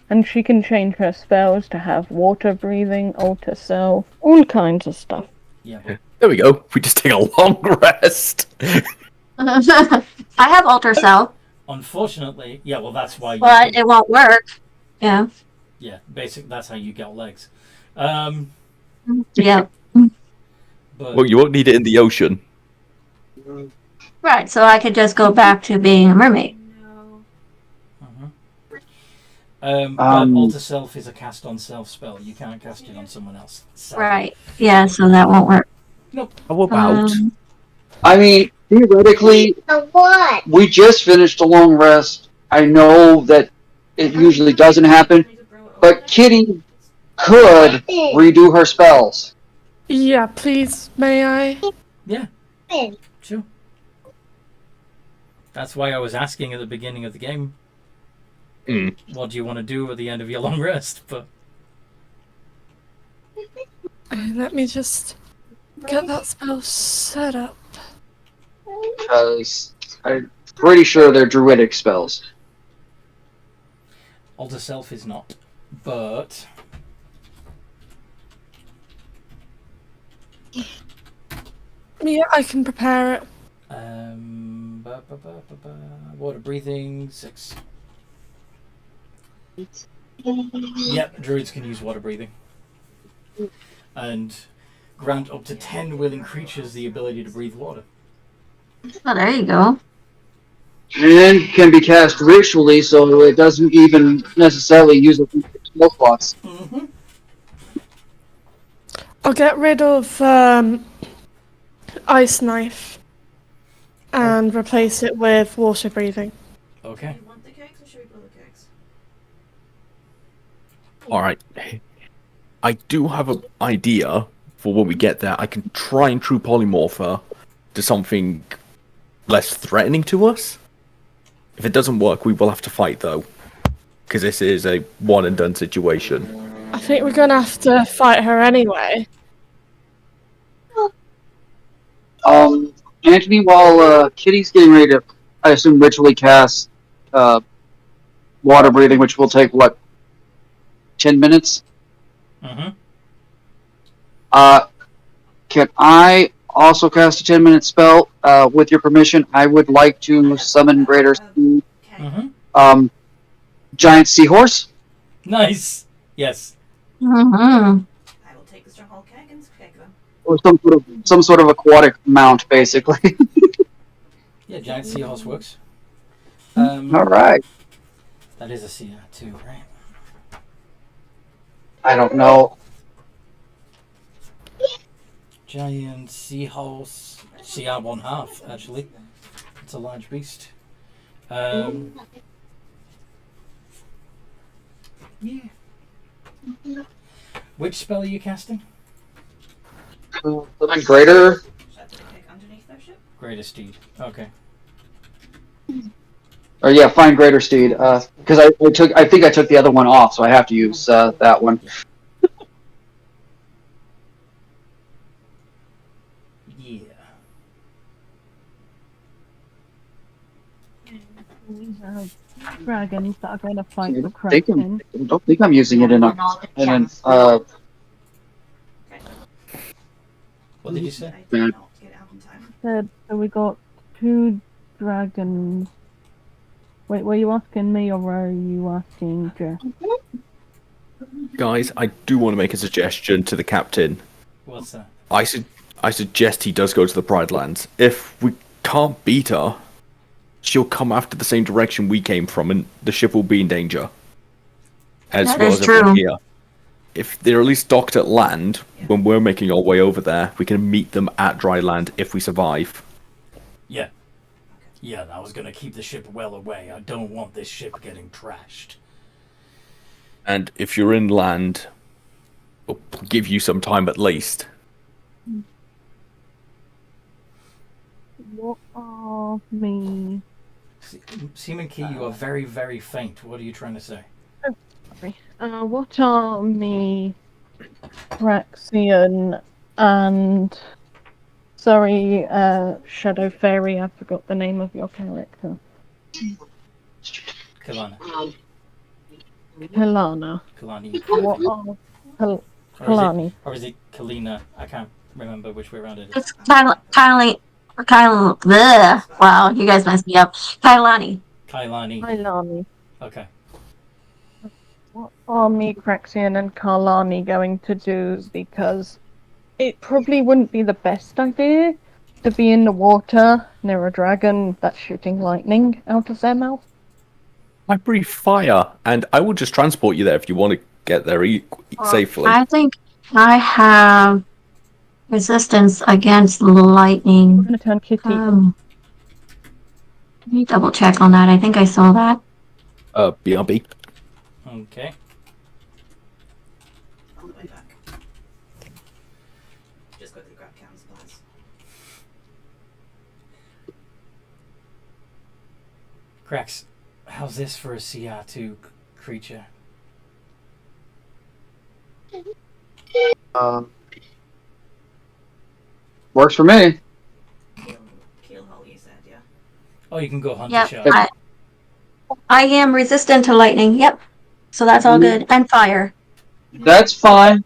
and she can change her spells to have water breathing, alter self, all kinds of stuff. Yeah. But There we go. We just take a long rest. I have alter self, unfortunately, yeah. Well, that's why. but it won't work. Yeah. Yeah. That's how you get legs. Yeah. But Well, you won't need it in the ocean. Right. So I could just go back to being a mermaid. but alter self is a cast on self spell. You can't cast it on someone else. Sadly. Right. Yeah. So that won't work. How about... I mean, theoretically, The what? we just finished a long rest. I know that it usually doesn't happen, but Kitty could redo her spells. Yeah, please, may I? Yeah. Sure. That's why I was asking at the beginning of the game. What do you want to do at the end of your long rest? But Let me just get that spell set up. Because I'm pretty sure they're druidic spells. alter self is not. But Yeah, I can prepare it. Water breathing 6. Yep, druids can use water breathing. And grant up to 10 willing creatures the ability to breathe water. Oh, there you go. And can be cast ritually, so it doesn't even necessarily use a spell slots. Mm-hmm. I'll get rid of ice knife and replace it with water breathing. Okay. Do you want the cakes or should we pull the cakes? Alright. I do have an idea for when we get there. I can try and true polymorph her to something less threatening to us. If it doesn't work, we will have to fight, though. Because this is a one-and-done situation. I think we're gonna have to fight her anyway. Anthony, while Kitty's getting ready to, I assume, ritually cast water breathing, which will take, 10 minutes? Mm-hmm. Can I also cast a 10-minute spell? With your permission, I would like to summon Greater Sea, Mm-hmm. Giant Seahorse. Nice. Yes. Mm-hmm. I will take the stronghold keg and keg them. Or some sort of aquatic mount, basically. Yeah, giant seahorse works. All right. That is a CR too, right? I don't know. Giant seahorse. CR 1/2, actually. It's a large beast. Yeah. Which spell are you casting? Something greater. Should I put the keg underneath their ship? Greater Steed. Okay. Or yeah, find Greater Steed. Because I think I took the other one off, so I have to use that one. Yeah. Dragons that are going to fight the I don't think I'm using it in a. What did you say? I did not get it out in time. So we got 2 dragons. Wait, were you asking me or were you asking Jeff? Guys, I do want to make a suggestion to the captain. What's that? I suggest he does go to the Pride Lands. If we can't beat her, she'll come after the same direction we came from, and the ship will be in danger. As That well is as everyone true. here. If they're at least docked at land, when we're making our way over there, we can meet them at dry land if we survive. Yeah. Yeah, I was going to keep the ship well away. I don't want this ship getting trashed. And if you're in land, we'll give you some time at least. What are me? Seaman Key, you are very, very faint. What are you trying to say? What are me, Praxian, and sorry, Shadow Fairy, I forgot the name of your character. Kalana. Kalana. Kalani. What are Kalani? Or is it Kalina? I can't remember which way around it is. It's wow, you guys messed me up. Kailani. Kailani. Kalani. Okay. What are me, Praxian, and Kalani going to do? Because it probably wouldn't be the best idea to be in the water near a dragon that's shooting lightning out of their mouth. I breathe fire, and I will just transport you there if you want to get there safely. I think I have resistance against We're lightning. going to turn Kitty. Let me double check on that. I think I saw that. BRB. Okay. On the way back. Just go to the grab can supplies. Cracks, how's this for a CR2 creature? Works for me. Keelhole, you said, yeah. Oh, you can go hunt a Yep. shark. I am resistant to lightning. Yep. So that's all good. And fire. That's fine.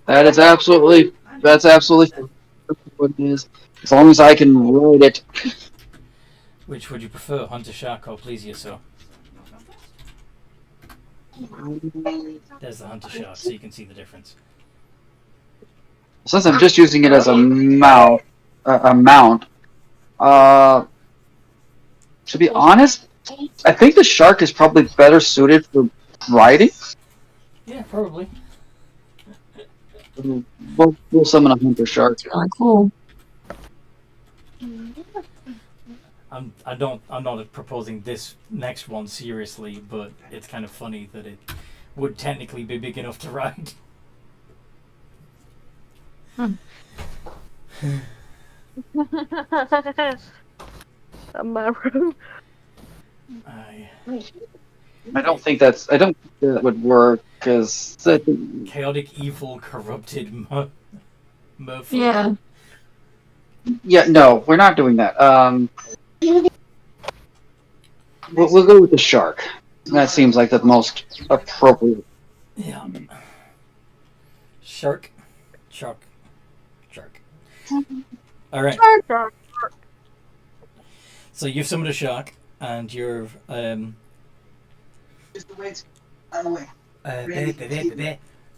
That's absolutely what it is. As long as I can ride it. Which would you prefer, hunt a shark or please yourself? There's the hunter shark, so you can see the difference. Since I'm just using it as a mount, to be honest, I think the shark is probably better suited for riding. Yeah, probably. We'll summon a hunter shark. It's really cool. I'm not proposing this next one seriously, but it's kind of funny that it would technically be big enough to ride. Amaru. I don't think that would work because Chaotic, evil, corrupted merfolk. Yeah. yeah, no, we're not doing that. We'll go with the shark. That seems like the most appropriate. Yeah. Shark. Shark. Shark. Alright. So you've summoned a shark, and you're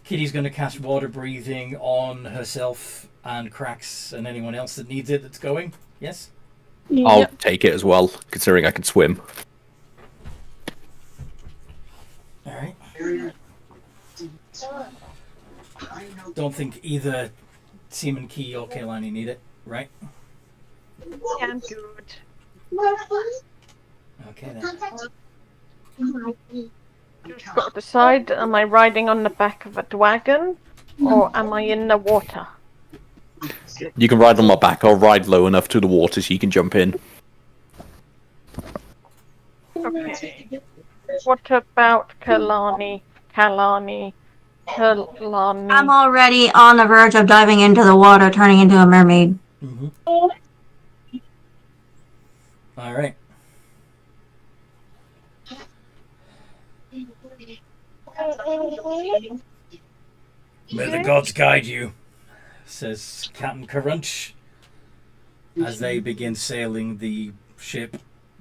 Kitty's going to cast water breathing on herself and Cracks and anyone else that needs it that's going. Yes? I'll take it as well, considering I can swim. Alright. Don't think either Seaman Key or Kaylani need it, right? Yeah, I'm good. Okay then. Just got to decide, am I riding on the back of a dragon, or am I in the water? You can ride on my back. I'll ride low enough to the water so you can jump in. Okay. What about Kalani? Kalani? I'm already on the verge of diving into the water, turning into a mermaid. Mm-hmm. Alright. May the gods guide you, says Captain Crunch, as they begin sailing the ship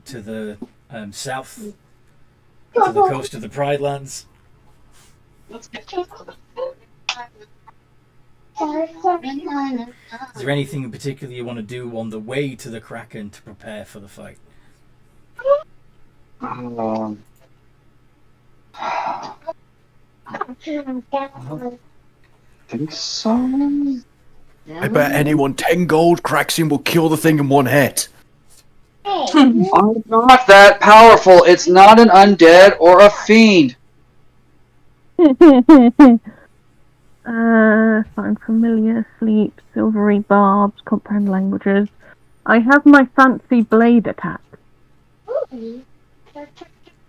to the south, to the coast of the Pride Lands. Is there anything in particular you want to do on the way to the Kraken to prepare for the fight? I think so. I bet anyone 10 gold cracks in will kill the thing in one hit. I'm not that powerful. It's not an undead or a fiend. Find familiar, sleep, silvery barbs, comprehend languages. I have my fancy blade attack. That's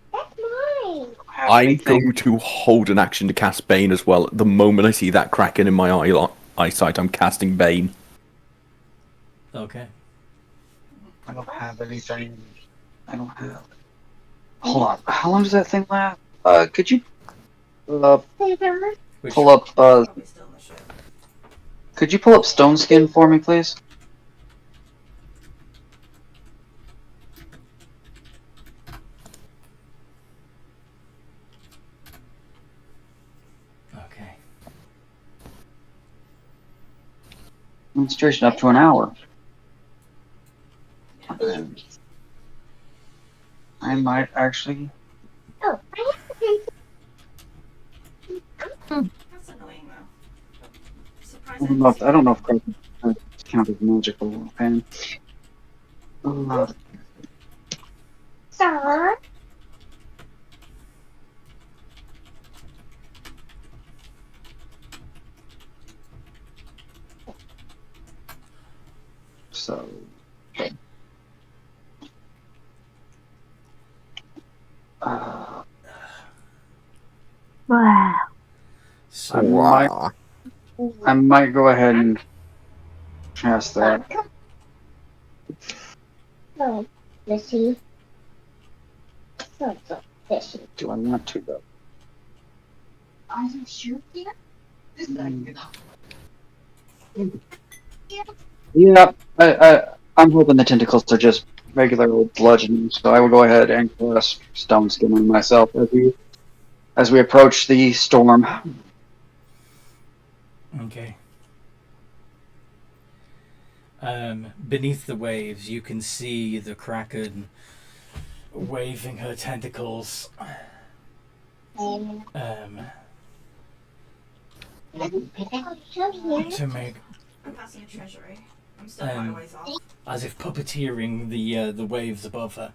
mine. I'm going to hold an action to cast Bane as well. The moment I see that Kraken in my eyesight, I'm casting Bane. Okay. I don't have anything. I don't have. Hold on. How long does that thing last? Could you Which, pull up? Probably still in the ship. Could you pull up Stone Skin for me, please? okay. Demonstration up to an hour. I might actually. Oh, I have That's annoying though. I Surprising. don't know if Kraken count as magical. Okay. Sir. So. Wow. So, I might go ahead and cast that. Oh, fishy. So fishy. Do I want to though? Are you sure? Yeah, I'm hoping the tentacles are just regular old bludgeoning, so I will go ahead and cast Stone Skin on myself as we approach the storm. okay. Beneath the waves, you can see the Kraken waving her tentacles. To make I'm passing a treasury. I'm still quite a ways off. as if puppeteering the waves above her.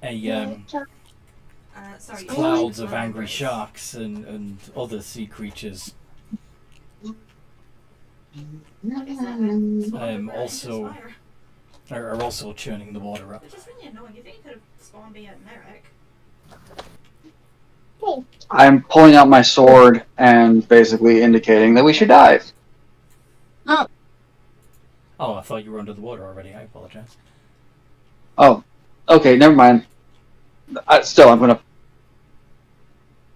Sorry. Clouds of angry sharks and other sea creatures also are also churning the water up. It's just really annoying. You think you could have spawned me at Merrick? I'm pulling out my sword and basically indicating that we should dive. Oh, I thought you were under the water already. I apologize. Oh, Okay, never mind. Still, I'm gonna.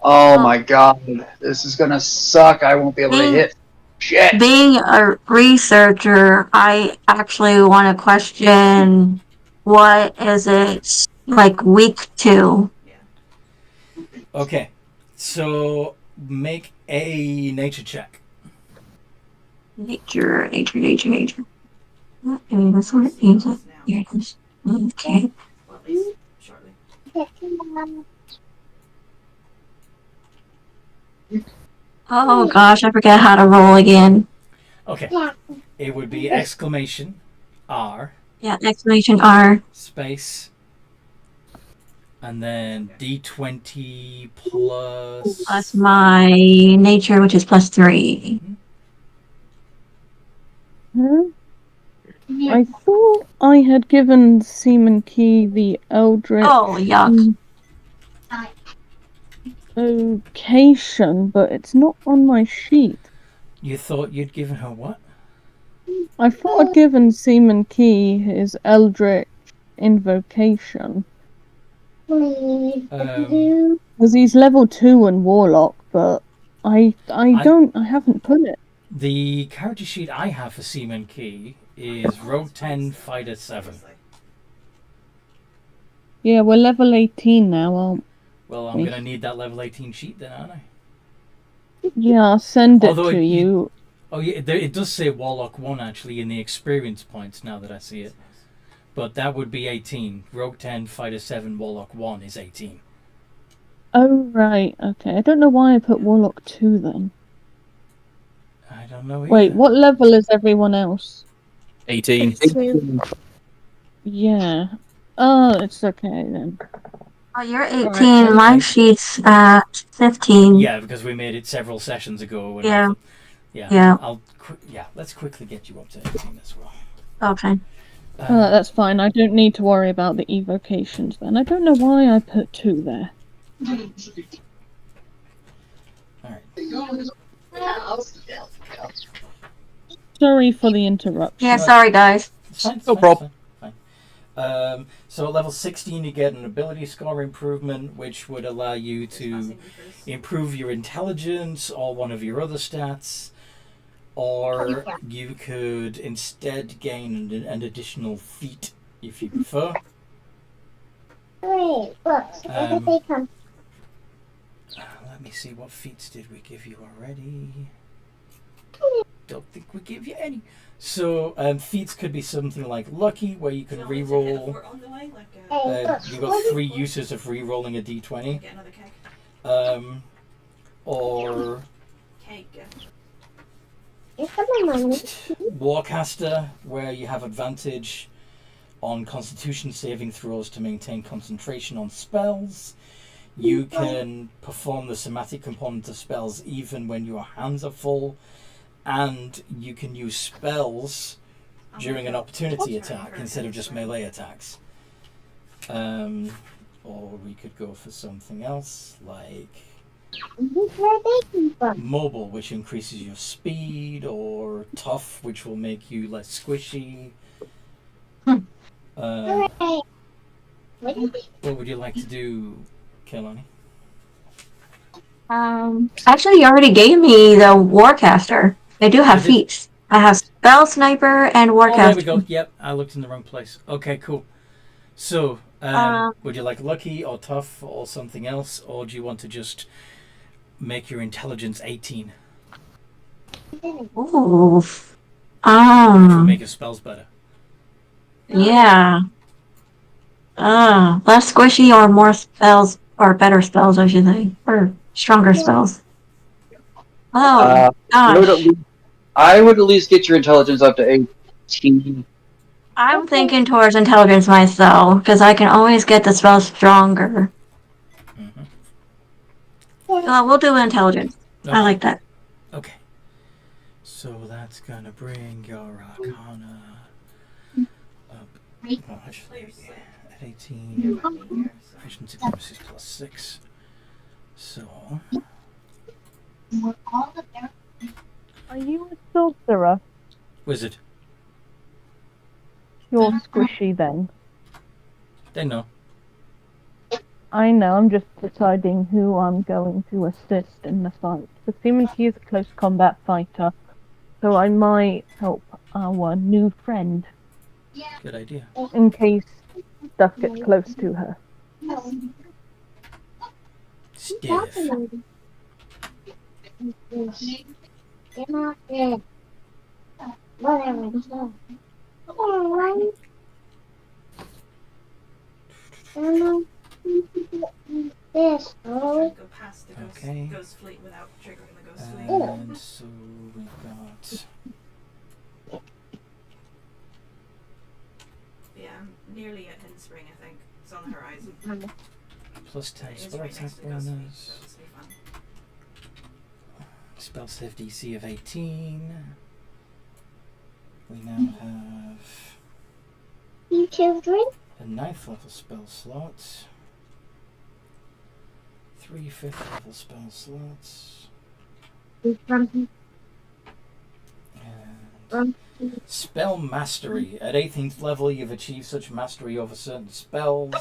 Oh my god, this is gonna suck. I won't be able to hit. Shit. Being a researcher, I actually want to question what is it like weak to? Okay, so make a nature check. Nature. Okay, that's what it means. Here it is. Okay. Well, at least shortly. Oh gosh, I forget how to roll again. Okay, it would be exclamation R Yeah, exclamation R. space and then D20 plus Plus my nature, which is +3. I thought I had given Seaman Key the Eldritch Oh, yuck. location, but it's not on my sheet. You thought you'd given her what? I thought I'd given Seaman Key his Eldritch invocation. Because he's level 2 in Warlock, but I haven't put it. The character sheet I have for Seaman Key is Rogue 10, Fighter 7. Yeah, we're level 18 now, aren't Well, I'm going to need that level 18 sheet then, aren't I? Yeah, I'll send it Although to you. Oh, yeah, it does say Warlock 1 actually in the experience points now that I see it. But that would be 18. Rogue 10, Fighter 7, Warlock 1 is 18. Oh, right, okay. I don't know why I put Warlock 2 then. I don't know either. Wait, what level is everyone else? 18. Yeah. Oh, it's okay then. Oh, you're 18. Right, My okay. sheet's at 15. Yeah, because we made it several sessions ago. And Yeah. Yeah. Let's quickly get you up to 18 as well. Okay. That's fine. I don't need to worry about the evocations then. I don't know why I put 2 there. Alright. Sorry for the interruption. Yeah, sorry, guys. No problem. Fine. So at level 16 you get an ability score improvement, which would allow you to improve your intelligence or one of your other stats, or you could instead gain an additional feat if you prefer. Wait, look. Let me see, what feats did we give you already? Don't think we give you any. So feats could be something like lucky, where you can re-roll. You've got 3 uses of re-rolling a d20. Get another cake. Or Cake. Warcaster, where you have advantage on Constitution saving throws to maintain concentration on spells. You can perform the somatic component of spells even when your hands are full, and you can use spells during an opportunity attack instead of just melee attacks. Or we could go for something else like mobile, which increases your speed, or tough, which will make you less squishy. What would you like to do, Kelani? Actually, you already gave me the Warcaster. They do have feats. I have Spell Sniper and Warcaster. Oh, there we go. Yep, I looked in the wrong place. Okay, cool. So, would you like lucky or tough or something else, or do you want to just make your intelligence 18? Ooh. Which will make your spells better. Yeah. Less squishy or more spells, or better spells, I should say. Or stronger spells. Oh, gosh. I would at least get your intelligence up to 18. I'm thinking towards intelligence myself, because I can always get the spells stronger. We'll do intelligence. Okay. I like that. Okay. So that's gonna bring your Arcana up. Oh, actually, at 18. Action supremacy plus 6. So. Are you a sorcerer? Wizard. You're squishy then. They know. I know, I'm just deciding who I'm going to assist in the fight. Because Seaman Key is a close combat fighter, so I might help our new friend Good idea. in case stuff gets close to her. Stiff. This. Trying to go past the Okay. ghost fleet without triggering the ghost fleet. And so we've got Yeah, I'm nearly at Hidden Spring, I think. It's on the horizon. plus 10 It is spell right attack next to the ghost fleet, bonus. so this will be fun. Spell save DC of 18. We now have You children? a 9th level spell slot. 3 5th level spell slots. From And spell mastery. At 18th level, you've achieved such mastery over certain spells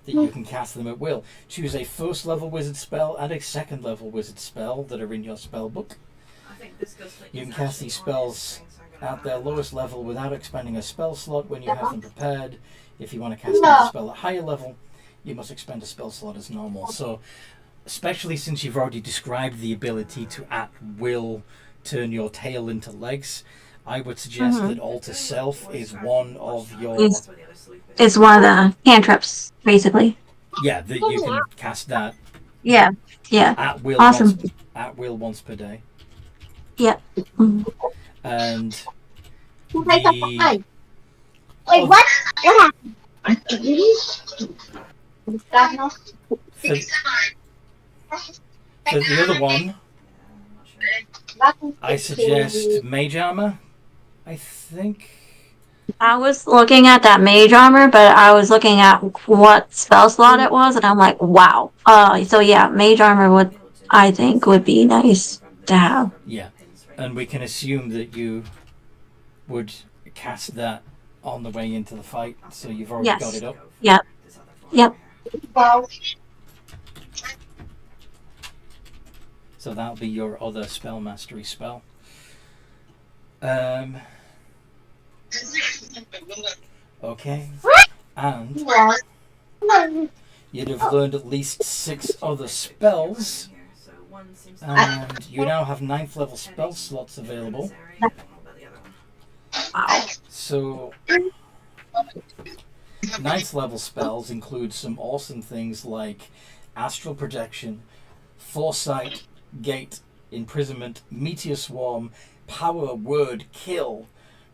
that you can cast them at will. Choose a first level wizard spell and a second level wizard spell that are in your spell book. I think this ghost fleet You is can cast actually these on spells Hidden Spring, so I'm gonna at their have that. lowest level without expending a spell slot when you have them prepared. If you want to cast a spell at higher level, you must expend a spell slot as normal. So, especially since you've already described the ability to at will turn your tail into legs, I would suggest that Alter Self is one of your... Is- Where the other sloop is. It's one of the cantrips, basically. Yeah, that you can cast that Yeah, yeah. at will, Awesome. once per day. Yeah. Mhm. And Wait, the... Wait, what? What happened? For, for the other one, I'm not sure. I suggest Mage Armor, I think. I was looking at that mage armor, but I was looking at what spell slot it was, and I'm like, wow. So yeah, mage armor would, I think, would be nice to have. Yeah, and we can assume that you would cast that on the way into the fight, so you've already Yes. got it up. Yep. This other floor Yep. over here. So that'll be your other spell mastery spell. Okay. And you'd have learned at least 6 other spells, Here, so one seems to and you now have 9th level spell slots available. I don't know about the other one. So 9th level spells include some awesome things like Astral Projection, Foresight, Gate, Imprisonment, Meteor Swarm, Power, Word, Kill,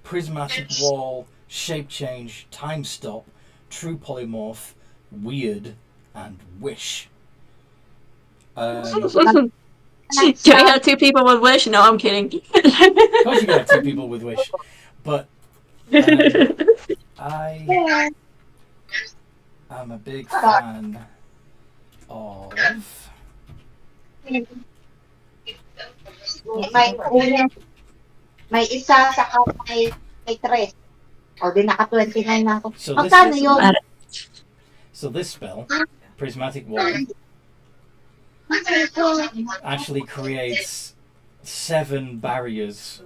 Prismatic Wall, Shape Change, Time Stop, True Polymorph, Weird, and Wish. Do we have 2 people with wish? No, I'm kidding. Of course you can have 2 people with Wish, but I am a big fan of... May isa sa may 3. O, di naka 29 na ako. So Magkano this, yun? so this spell, Prismatic Wall, actually creates 7 barriers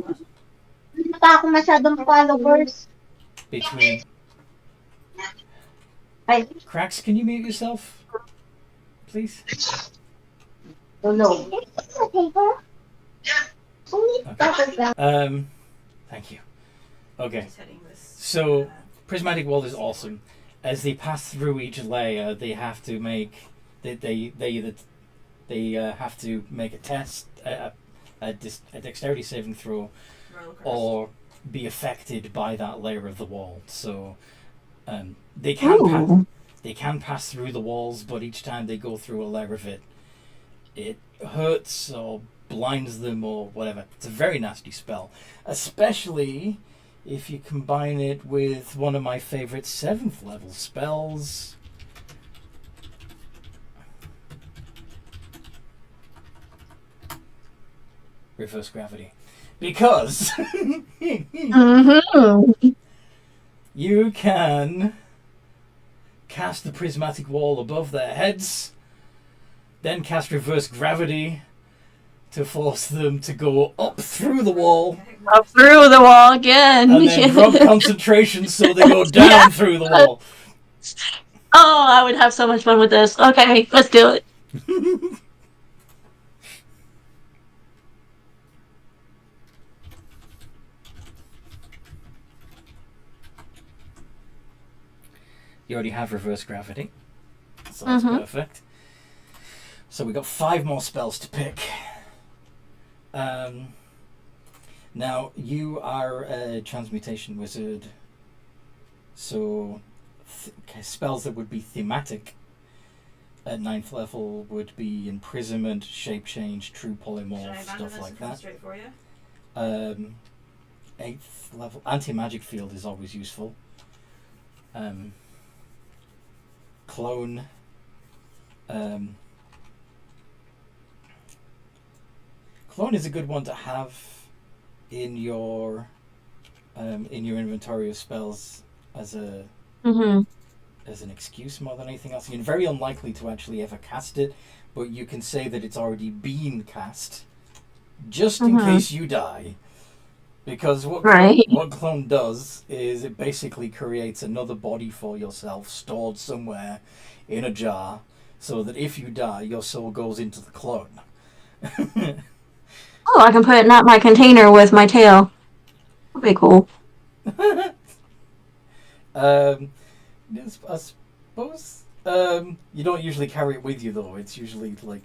Hindi pa ako masyadong followers. between... Ay, Cracks, can you mute yourself? Please? tulog. Thank you. Okay. Just heading this. So, Prismatic Wall is awesome. As they pass through each layer, they have to make they have to make a test, a dexterity saving throw, roller coaster. or be affected by that layer of the wall. So, they can pass through the walls, but each time they go through a layer of it, it hurts or blinds them or whatever. It's a very nasty spell, especially if you combine it with one of my favorite 7th level spells. Reverse gravity. Because Mm-hmm. you can cast past the prismatic wall above their heads, then cast reverse gravity to force them to go up through the wall, Up through the wall again. and then drop concentration so they go down Yeah. through the wall. Oh, I would have so much fun with this. Okay, let's do it. You already have reverse gravity, so that's perfect. So we got 5 more spells to pick. Now, you are a transmutation wizard, so spells that would be thematic at 9th level would be imprisonment, shape change, true polymorph, stuff like that. Straight for you? 8th level, anti-magic field is always useful. Clone. Clone is a good one to have in your inventory of spells as a as an excuse more than anything else. You're very unlikely to actually ever cast it, but you can say that it's already been cast, just in case you die. Because what Clone does is it basically creates another body for yourself stored somewhere in a jar, so that if you die, your soul goes into the clone. Oh, I can put it in my container with my tail. That'd be cool. Yes, I suppose you don't usually carry it with you though. It's usually like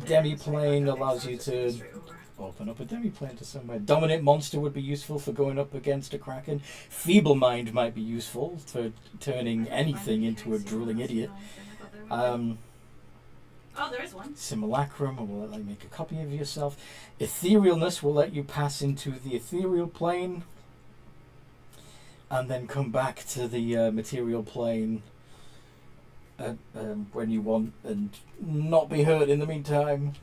demiplane allows you to open up a demiplane to somewhere. Dominant monster would be useful for going up against a kraken. Feeble mind might be useful for turning anything into a drooling idiot. Oh, there is one. Simulacrum will let you make a copy of yourself. Etherealness will let you pass into the ethereal plane and then come back to the material plane when you want and not be hurt in the meantime.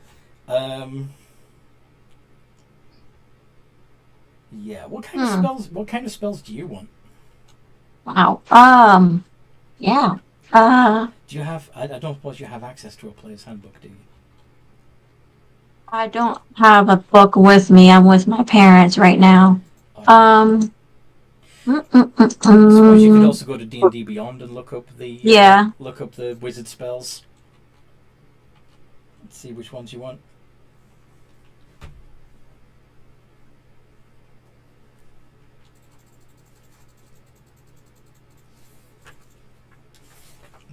Yeah, what kind of spells? What kind of spells do you want? Wow. Yeah. Do you have? I don't suppose you have access to a player's handbook, do you? I don't have a book with me. I'm with my parents right now. I suppose you could also go to D&D Beyond and look up the look up the wizard spells. Let's see which ones you want.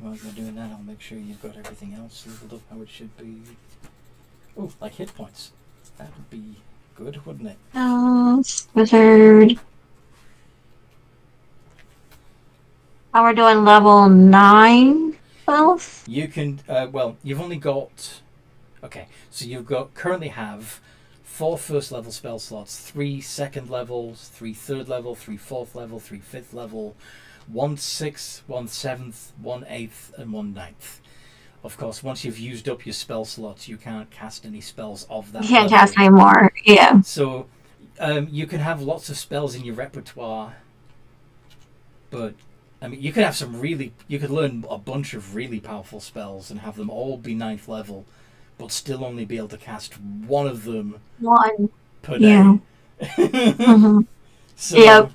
While you're doing that, I'll make sure you've got everything else leveled up how it should be. Oh, like hit points. That would be good, wouldn't it? Wizard. How we're doing level 9 spells? You can, well, you've only got... Okay, so you've got currently have 4 first level spell slots, 3 second levels, 3 third level, 3 fourth level, 3 fifth level, 1 6th, 1 7th, 1 8th, and 1 9th. Of course, once you've used up your spell slots, you can't cast any spells of that You can't level. cast any more, yeah. So, you can have lots of spells in your repertoire, but, I mean, you could have some really... You could learn a bunch of really powerful spells and have them all be 9th level, but still only be able to cast one of them per day. So, yep.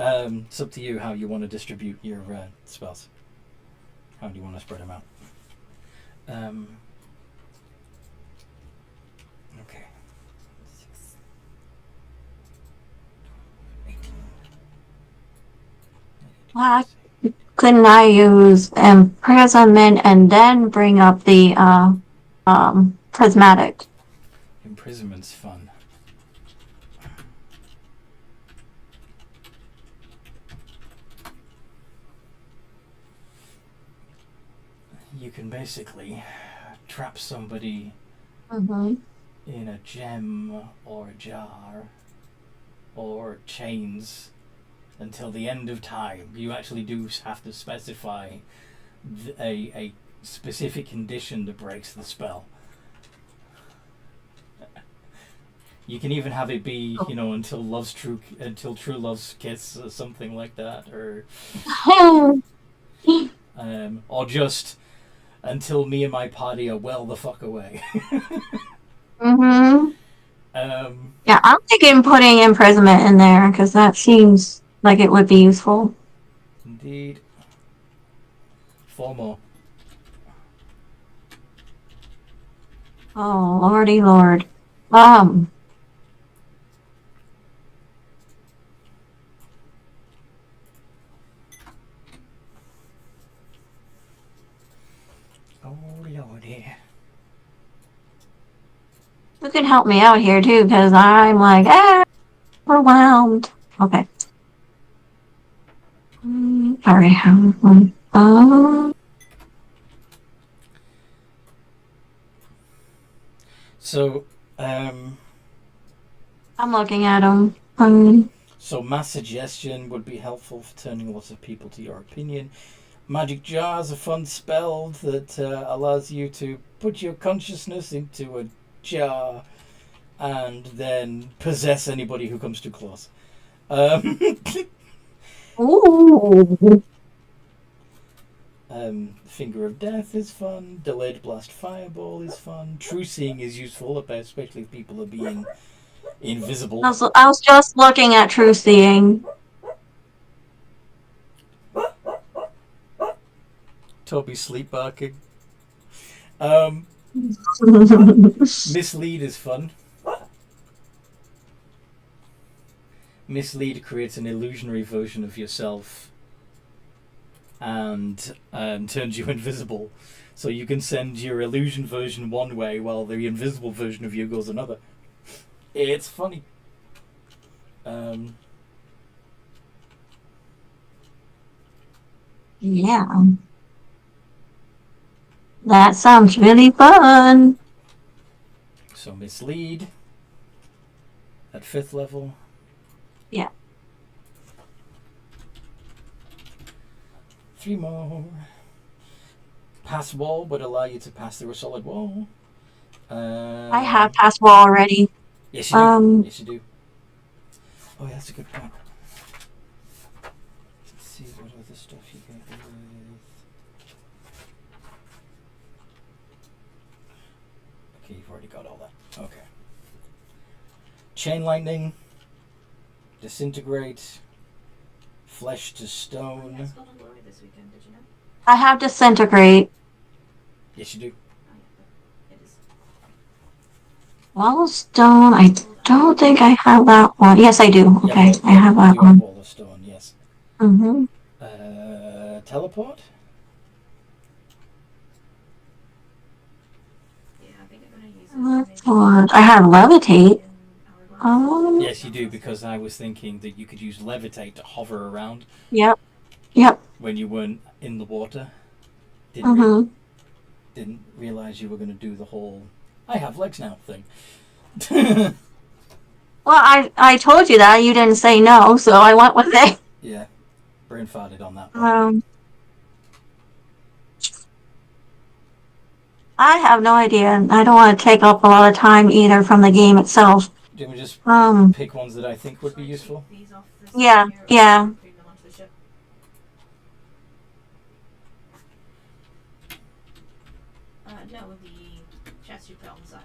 It's up to you how you want to distribute your spells. How do you want to spread them out? Okay. 18. Couldn't I use imprisonment and then bring up the prismatic? Imprisonment's fun. You can basically trap somebody in a gem or a jar or chains until the end of time. You actually do have to specify a specific condition that breaks the spell. You can even have it be, until true love's kiss or something like that, or just until me and my party are well the fuck away. Mm-hmm. um, Yeah, I'm thinking putting imprisonment in there because that seems like it would be useful. Indeed. 4 more. Oh, lordy lord. Oh lordy. You can help me out here too because I'm like, overwhelmed. Okay. Alright. So, I'm looking at them. so mass suggestion would be helpful for turning lots of people to your opinion. Magic jar is a fun spell that allows you to put your consciousness into a jar and then possess anybody who comes too close. Ooh. Finger of Death is fun. Delayed Blast Fireball is fun. True Seeing is useful, especially if people are being invisible. I was just looking at True Seeing. Toby sleep barking. Mislead is fun. Mislead creates an illusionary version of yourself and turns you invisible. So you can send your illusion version one way while the invisible version of you goes another. It's funny. Yeah. That sounds really fun. So Mislead at 5th level. Yeah. 3 more. Pass wall would allow you to pass through a solid wall. I have passed wall already. Yes, you do. Yes, you do. Oh, yeah, that's a good point. Let's see what other stuff you get with. Okay, you've already got all that. Okay. Chain lightning. Disintegrate. Flesh to stone. Yes, Golden Glory this weekend, did you know? I have Disintegrate. Yes, you do. Oh, yeah, it is. Wall of Stone, I don't think I have that one. Yes, I do. Okay, I have that you one. have Wall of Stone, yes. Mm-hmm. Teleport? Yeah, I think I'm gonna use it. Teleport. I have Levitate. Yes, you do, because I was thinking that you could use Levitate to hover around Yep. when you weren't in the water. Mm-hmm. Didn't realize you were going to do the whole I have legs now thing. Well, I told you that. You didn't say no, so I went with it. Yeah, brain farted on that one. I have no idea. I don't want to take up a lot of time either from the game itself. Do we just Um. pick ones that I think would be useful? These off this Yeah. here, Yeah. bring them onto the ship. No, the chest you put on the side.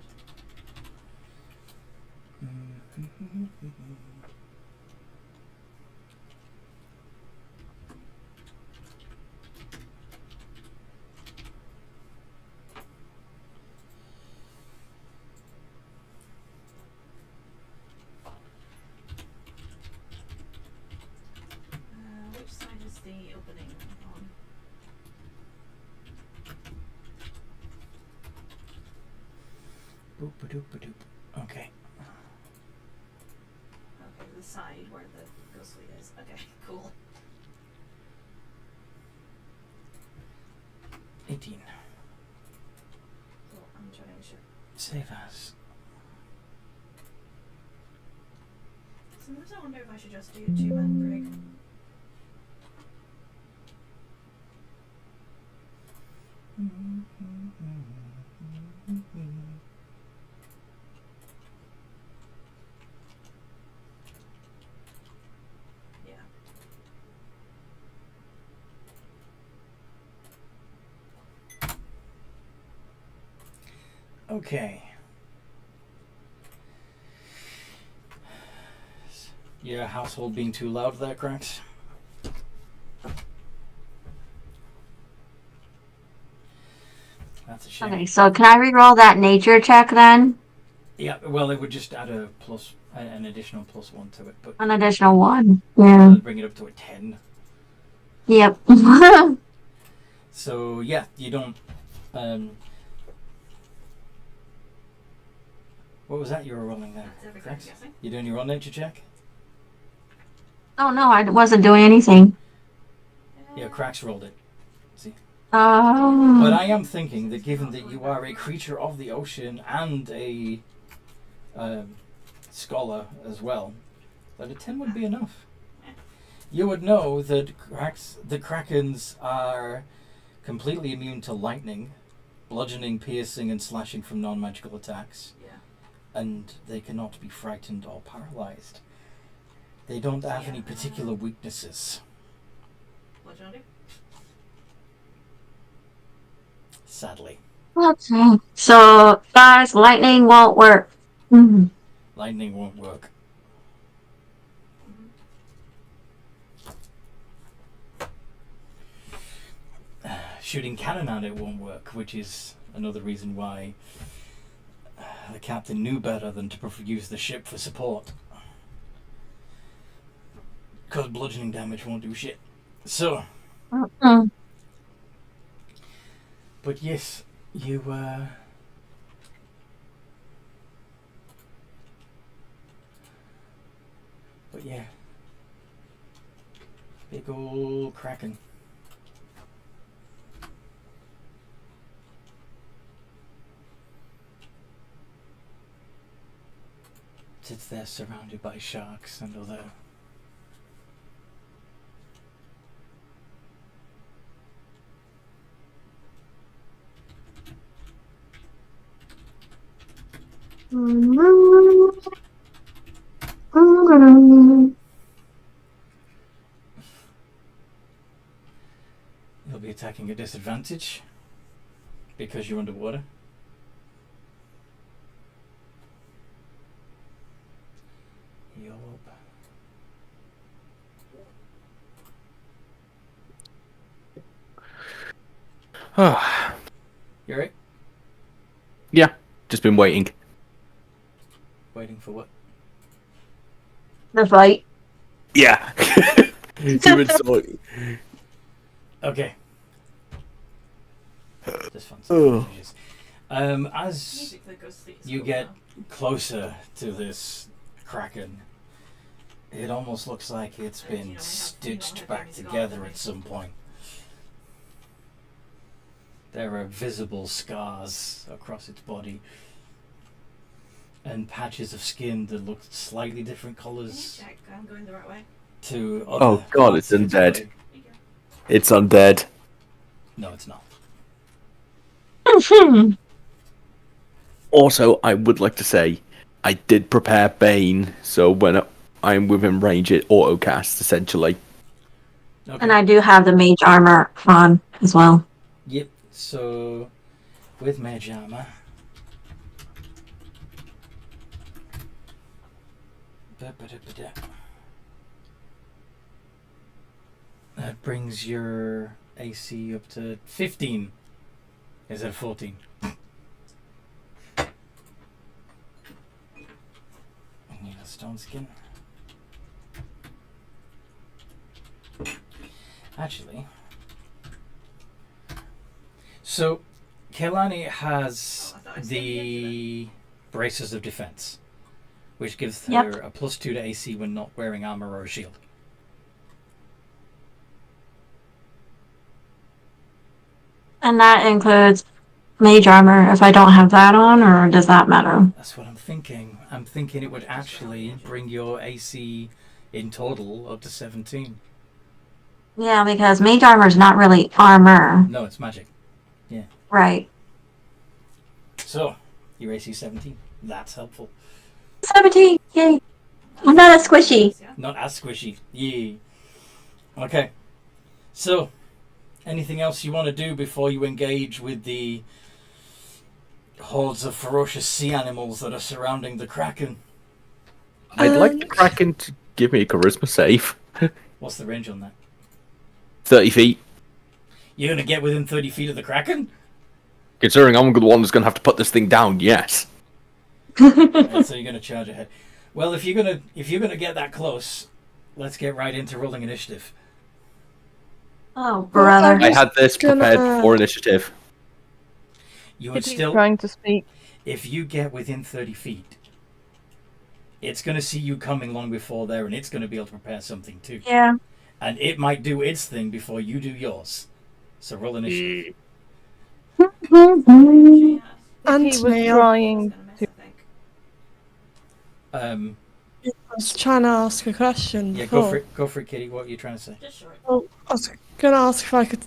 Which side is the opening on? Boop-a-doop-a-doop. Okay. Okay, the side where the ghostly is. Okay, cool. 18. Cool, I'm trying to ship. Save as. Sometimes I wonder if I should just do 2-man brig. Okay. Your household being too loud there, Cracks? That's a shame. Okay, so can I reroll that nature check then? Yeah, well, it would just add an additional +1 to it, but An additional 1. Yeah. that'd bring it up to a 10. Yep. So yeah, you don't. What was that you were rolling there? That's everything, Cracks? I'm guessing. You doing your own nature check? Oh no, I wasn't doing anything. Yeah, Cracks rolled it. Oh. But I am thinking that given that you are a creature of the ocean and a scholar as well, that a 10 would be enough. You would know that the krakens are completely immune to lightning, bludgeoning, piercing, and slashing from non-magical attacks, Yeah. and they cannot be frightened or paralyzed. They don't have any particular weaknesses. What do you want to do? Sadly. Okay. So, guys, lightning won't work. Mhm. Lightning won't work. Shooting cannon at it won't work, which is another reason why the captain knew better than to use the ship for support. Because bludgeoning damage won't do shit. So, Mhm. but yes, you but yeah. Big ol' kraken. Sits there surrounded by sharks and other You'll be attacking at disadvantage because you're underwater. Yup. You right? Yeah, just been waiting. Waiting for what? The fight. Yeah. Human soul. Okay. Just fun Ugh. stuff. As Music that goes sleep is you cool get now. closer to this kraken, it almost looks like it's Do you know been I have stitched the back music together on? at some point. There are visible scars across its body and patches of skin that look slightly different Can you colours check I'm going the right way? to Oh, other God, it's parts of its undead. body. There you go. It's undead. No, it's not. Also, I would like to say, I did prepare Bane, so when I'm within range, it auto-casts, essentially. Okay. And I do have the mage armor on as well. Yep, so with mage armor. That brings your AC up to 15 instead of 14. I need a stone skin. Actually, so Kehlani has Oh, I thought I said the braces of defense, which gives her Yep. a +2 to AC when not wearing armor or a shield. And that includes mage armor if I don't have that on, or does that matter? That's what I'm thinking. I'm thinking it would actually bring your AC in total up to 17. Yeah, because mage armor is not really armor. No, it's magic. Right. So, your AC 17. That's helpful. 17! Yay! I'm not as squishy. Yeah. Not as squishy. Yee. Okay. So, anything else you want to do before you engage with the hordes of ferocious sea animals that are surrounding the Kraken. I'd like the Kraken to give me a charisma save. What's the range on that? 30 feet. You're going to get within 30 feet of the Kraken? Considering I'm the one who's going to have to put this thing down, yes. And so you're going to charge ahead. Well, if you're gonna get that close, let's get right into rolling initiative. Oh, brother. I had this prepared for initiative. You would Kitty's still, trying to speak. if you get within 30 feet, it's going to see you coming long before there, and it's going to be able to prepare something too. Yeah. And it might do its thing before you do yours. So roll initiative. He was Anthony, I trying to. was trying to ask a question. Yeah, before. go for it, Kitty. What are you trying to say? Just short. Well, I was going to ask if I could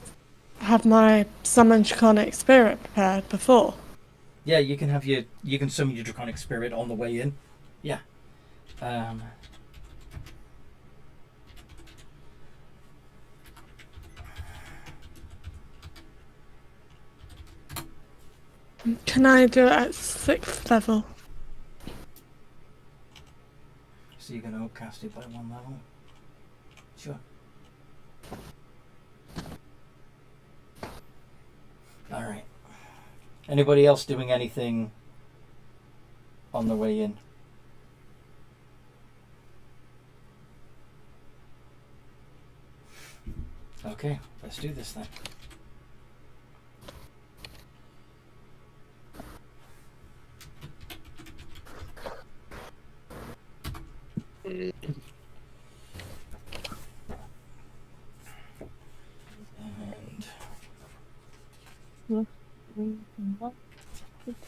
have my summon draconic spirit prepared before. Yeah, you can summon your draconic spirit on the way in. Yeah. Can I do it at 6th level? So you're going to upcast it by 1 level. Sure. All right. Anybody else doing anything on the way in? Okay, let's do this then.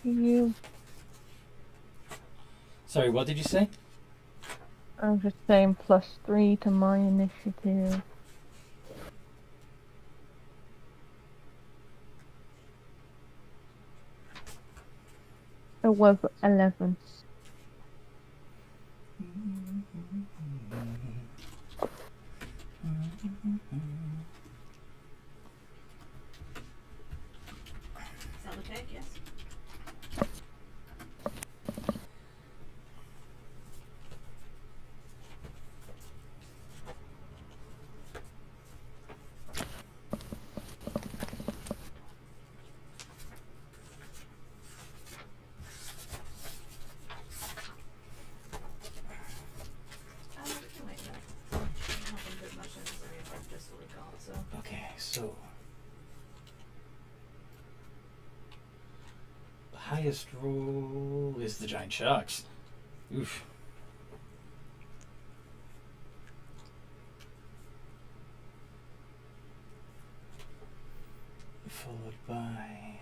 You. Sorry, what did you say? I was just saying +3 to my initiative. It was 11. Sound okay? Yes. Okay, so the highest roll is the giant sharks. Oof. Followed by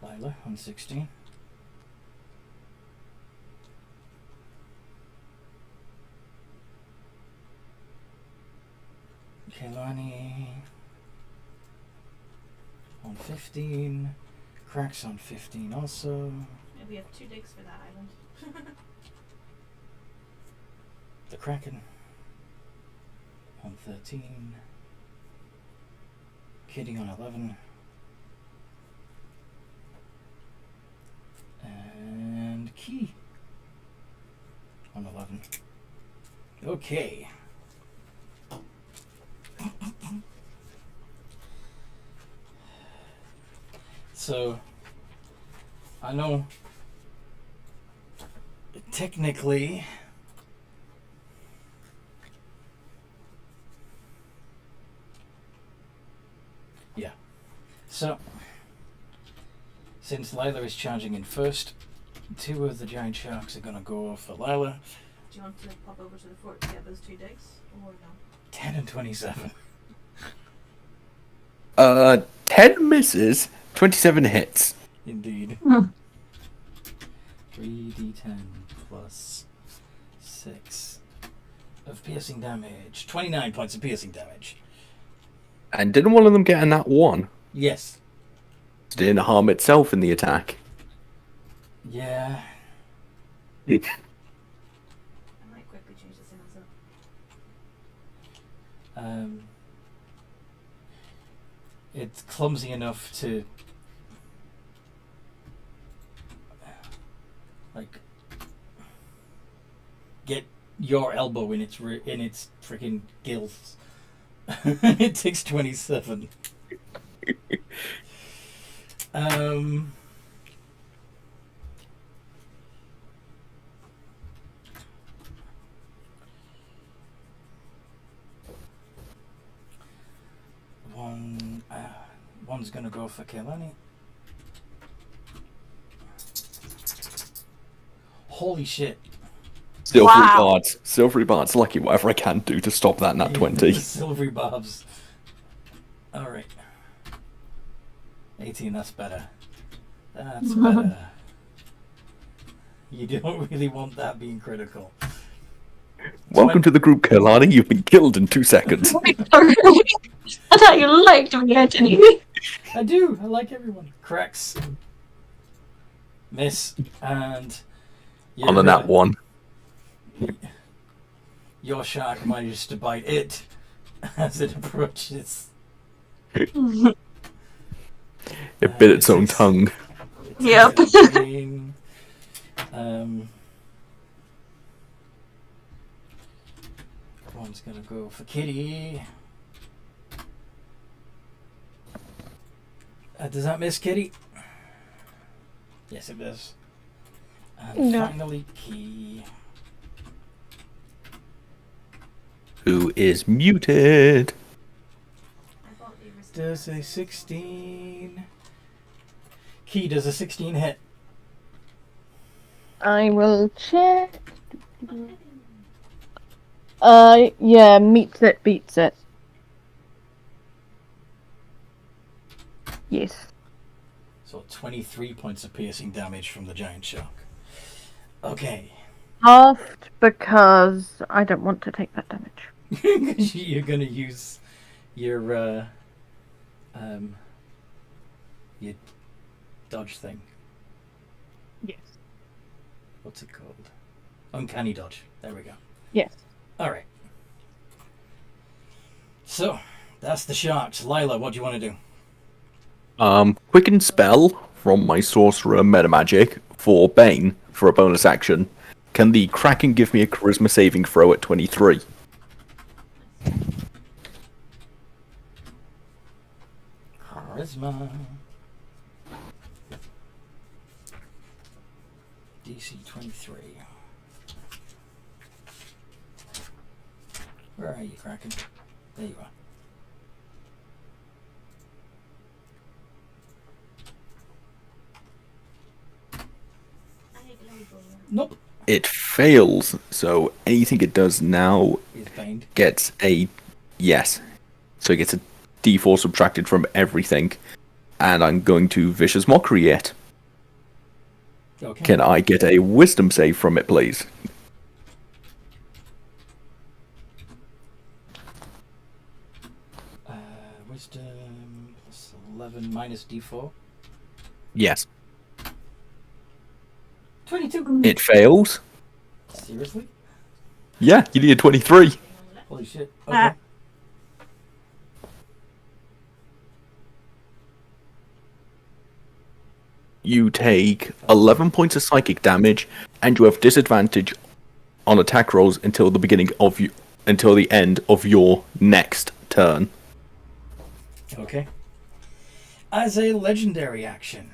Lila on 16. Kaylani on 15. Cracks on 15 also. Yeah, we have 2 digs for that island. The Kraken on 13. Kitty on 11. And Key on 11. Okay. So, I know technically yeah. So, since Lila is charging in first, 2 of the giant sharks are going to go for Lila. Do you want to pop over to the fort to get those 2 digs? Or no? 10 and 27. 10 misses, 27 hits. Indeed. 3d10 plus 6 of piercing damage. 29 points of piercing damage. And didn't one of them get a nat 1? Yes. It didn't harm itself in the attack. Yeah. I might quickly change this in as well. It's clumsy enough to Like, get your elbow in its freaking gills. It takes 27. One's gonna go for Kelani. Holy shit. Silvery bards, lucky whatever I can do to stop that nat 20. Silvery barbs. Alright. 18, that's better. That's better. You don't really want that being critical. Welcome to the group, Kelani. You've been killed in 2 seconds. I thought you liked me, Anthony. I do. I like everyone. Cracks. Miss. And... On the nat 1. Your shark manages to bite it as it approaches. It bit its own tongue. Yep. One's gonna go for Kitty. Does that miss, Kitty? Yes, it does. And No. finally, Key. Who is muted? Does a 16... Key, does a 16 hit? I will check. Yeah, meets it, beats it. Yes. So 23 points of piercing damage from the giant shark. Okay. Halved because I don't want to take that damage. You're gonna use your dodge thing. Yes. What's it called? Uncanny dodge. There we go. Yes. Alright. So, that's the sharks. Lila, what do you want to do? Quicken spell from my sorcerer metamagic for Bane for a bonus action. Can the Kraken give me a charisma saving throw at 23? Charisma. DC 23. Where are you, Kraken? There you are. Nope. It fails, so anything it does now He's pained. gets a yes. So it gets a d4 subtracted from everything. And I'm going to Vicious Mockery it. Okay. Can I get a wisdom save from it, please? Wisdom plus 11 minus d4. Yes. 22. It fails. Seriously? Yeah, you need a 23. Holy shit. Okay. You take 11 points of psychic damage, and you have disadvantage on attack rolls until the end of your next turn. Okay. As a legendary action,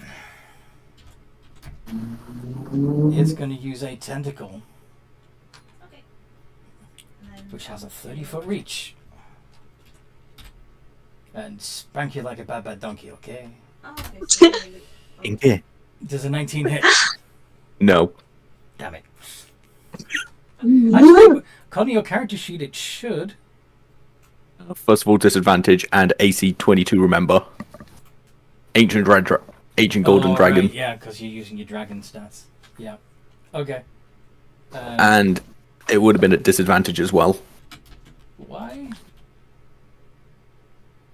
it's going to use a tentacle, which has a 30-foot reach, and spank you like a bad donkey. Okay. In here. Does a 19 hit? No. Damn it. Actually, according to your character sheet, it should. First of all, disadvantage and AC 22. Remember, ancient golden dragon, Right, yeah, because you're using your dragon stats. Yeah. Okay. and it would have been at disadvantage as well. Why?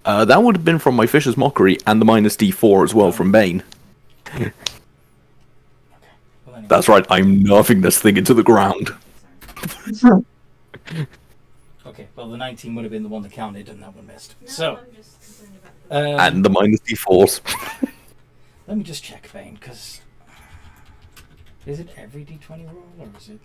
That would have been from my Fisher's Mockery and the minus D4 as well from Bane. Well, anyway. That's right, I'm nerfing this thing into the ground. Okay, well, the 19 would have been the one that counted, and that one missed. So, I'm just concerned about And the minus D4s. let me just check, Bane, because Is it every d20 roll, or is it?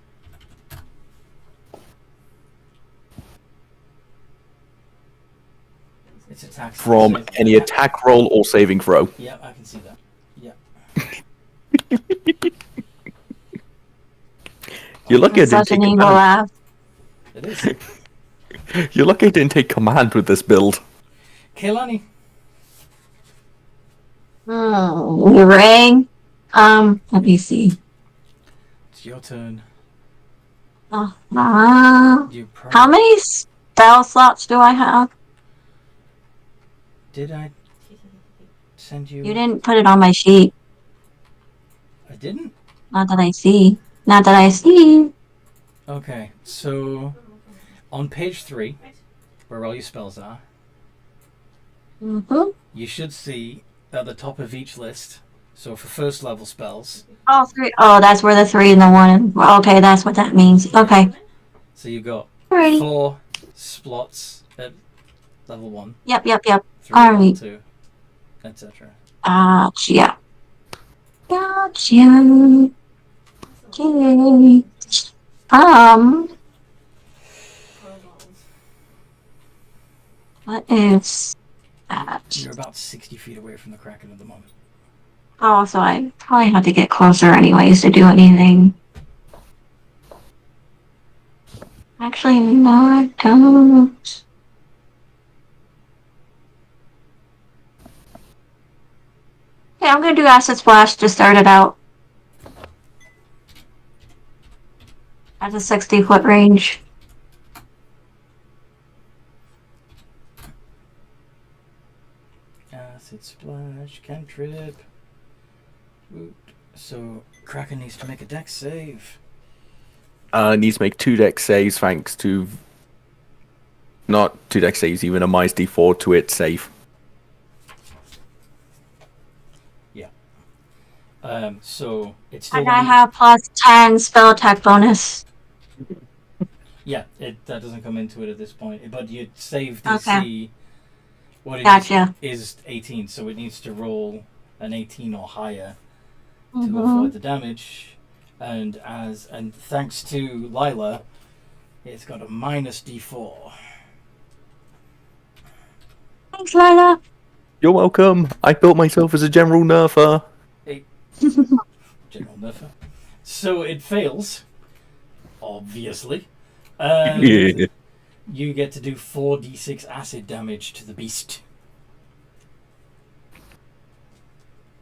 It's attack. From any attack roll or saving throw. Yeah, I can see that. Yeah. You're lucky I didn't Such take an evil command. laugh. It is. You're lucky I didn't take command with this build. Kaylani. You rang. Let me see. It's your turn. How You many spell slots do I have? Did I send you? You didn't put it on my sheet. I didn't? Not that I see. Not that I see. Okay, so on page 3, where all your spells are, you should see at the top of each list, so for first level spells, Oh, 3. Oh, that's where the 3 and the 1. Okay, that's what that means. Okay. so you got Alrighty. 4 slots at level 1, Yep. 3 at level Alright. 2, etc. Gotcha. Okay. What is that? You're about 60 feet away from the Kraken at the moment. Oh, so I probably have to get closer anyways to do anything. Actually, no, I don't. Yeah, I'm gonna do Acid Splash to start it out. At a 60-foot range. Acid Splash, cantrip. Woot. So, Kraken needs to make a dex save. Needs to make 2 dex saves thanks to... Not 2 dex saves, even a minus d4 to its save. So it's still. And I have plus 10 spell attack bonus. Yeah, that doesn't come into it at this point. But you save Okay. DC. What it Gotcha. is 18, so it needs to roll an 18 or higher to Mhm. avoid the damage. And thanks to Lila, it's got a minus D4. Thanks, Lila. You're welcome. I built myself as a general nerfer. General Nerfer. So it fails, obviously. And Yeah. you get to do 4d6 acid damage to the beast.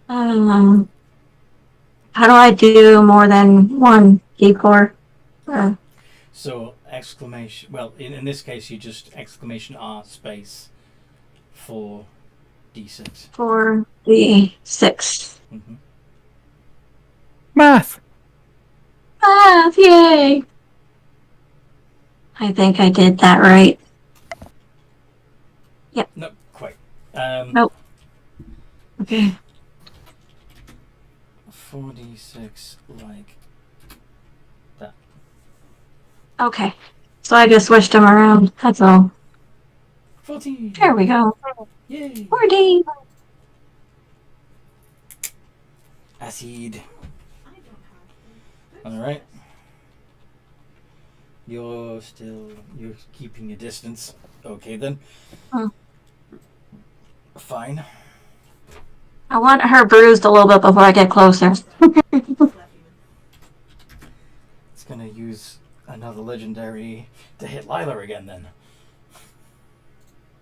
How do I do more than one D4? So exclamation. Well, in this case, you just exclamation R space 4d6. 4d6. Mm-hmm. Math! Math, yay! I think I did that right. Not quite. Nope. Okay. 4d6 like that. Okay. So I just switched them around. That's all. 14. There we go. Yay. 40. Acid. Alright. You're keeping your distance. Okay then. Fine. I want her bruised a little bit before I get closer. It's gonna use another legendary to hit Lila again then.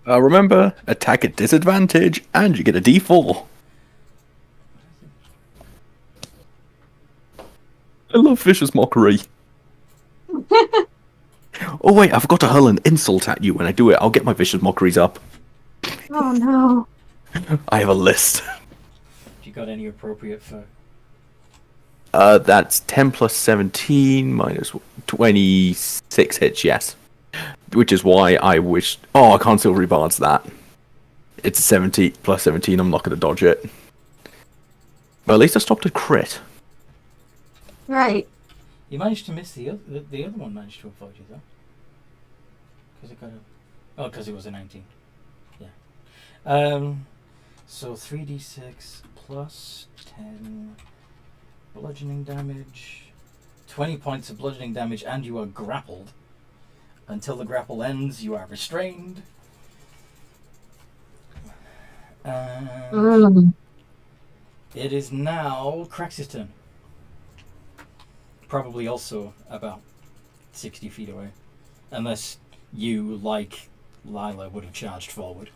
Remember, attack at disadvantage, and you get a d4. I love Vicious Mockery. Oh wait, I forgot to hurl an insult at you. When I do it, I'll get my Vicious Mockeries up. Oh no. I have a list. You got any appropriate for? That's 10 plus 17 minus 26 hits, yes. Which is why I wish... Oh, I can't silvery bards that. It's 70 plus 17, I'm not going to dodge it. But at least I stopped a crit. Right. You managed to miss the other one managed to avoid you though. Because it got a... Oh, because it was a 19. Yeah. So 3d6 plus 10 Bludgeoning damage. 20 points of bludgeoning damage, and you are grappled. Until the grapple ends, you are restrained. And it is now Krax's turn. Probably also about 60 feet away. Unless you, like Lila, would have charged forward.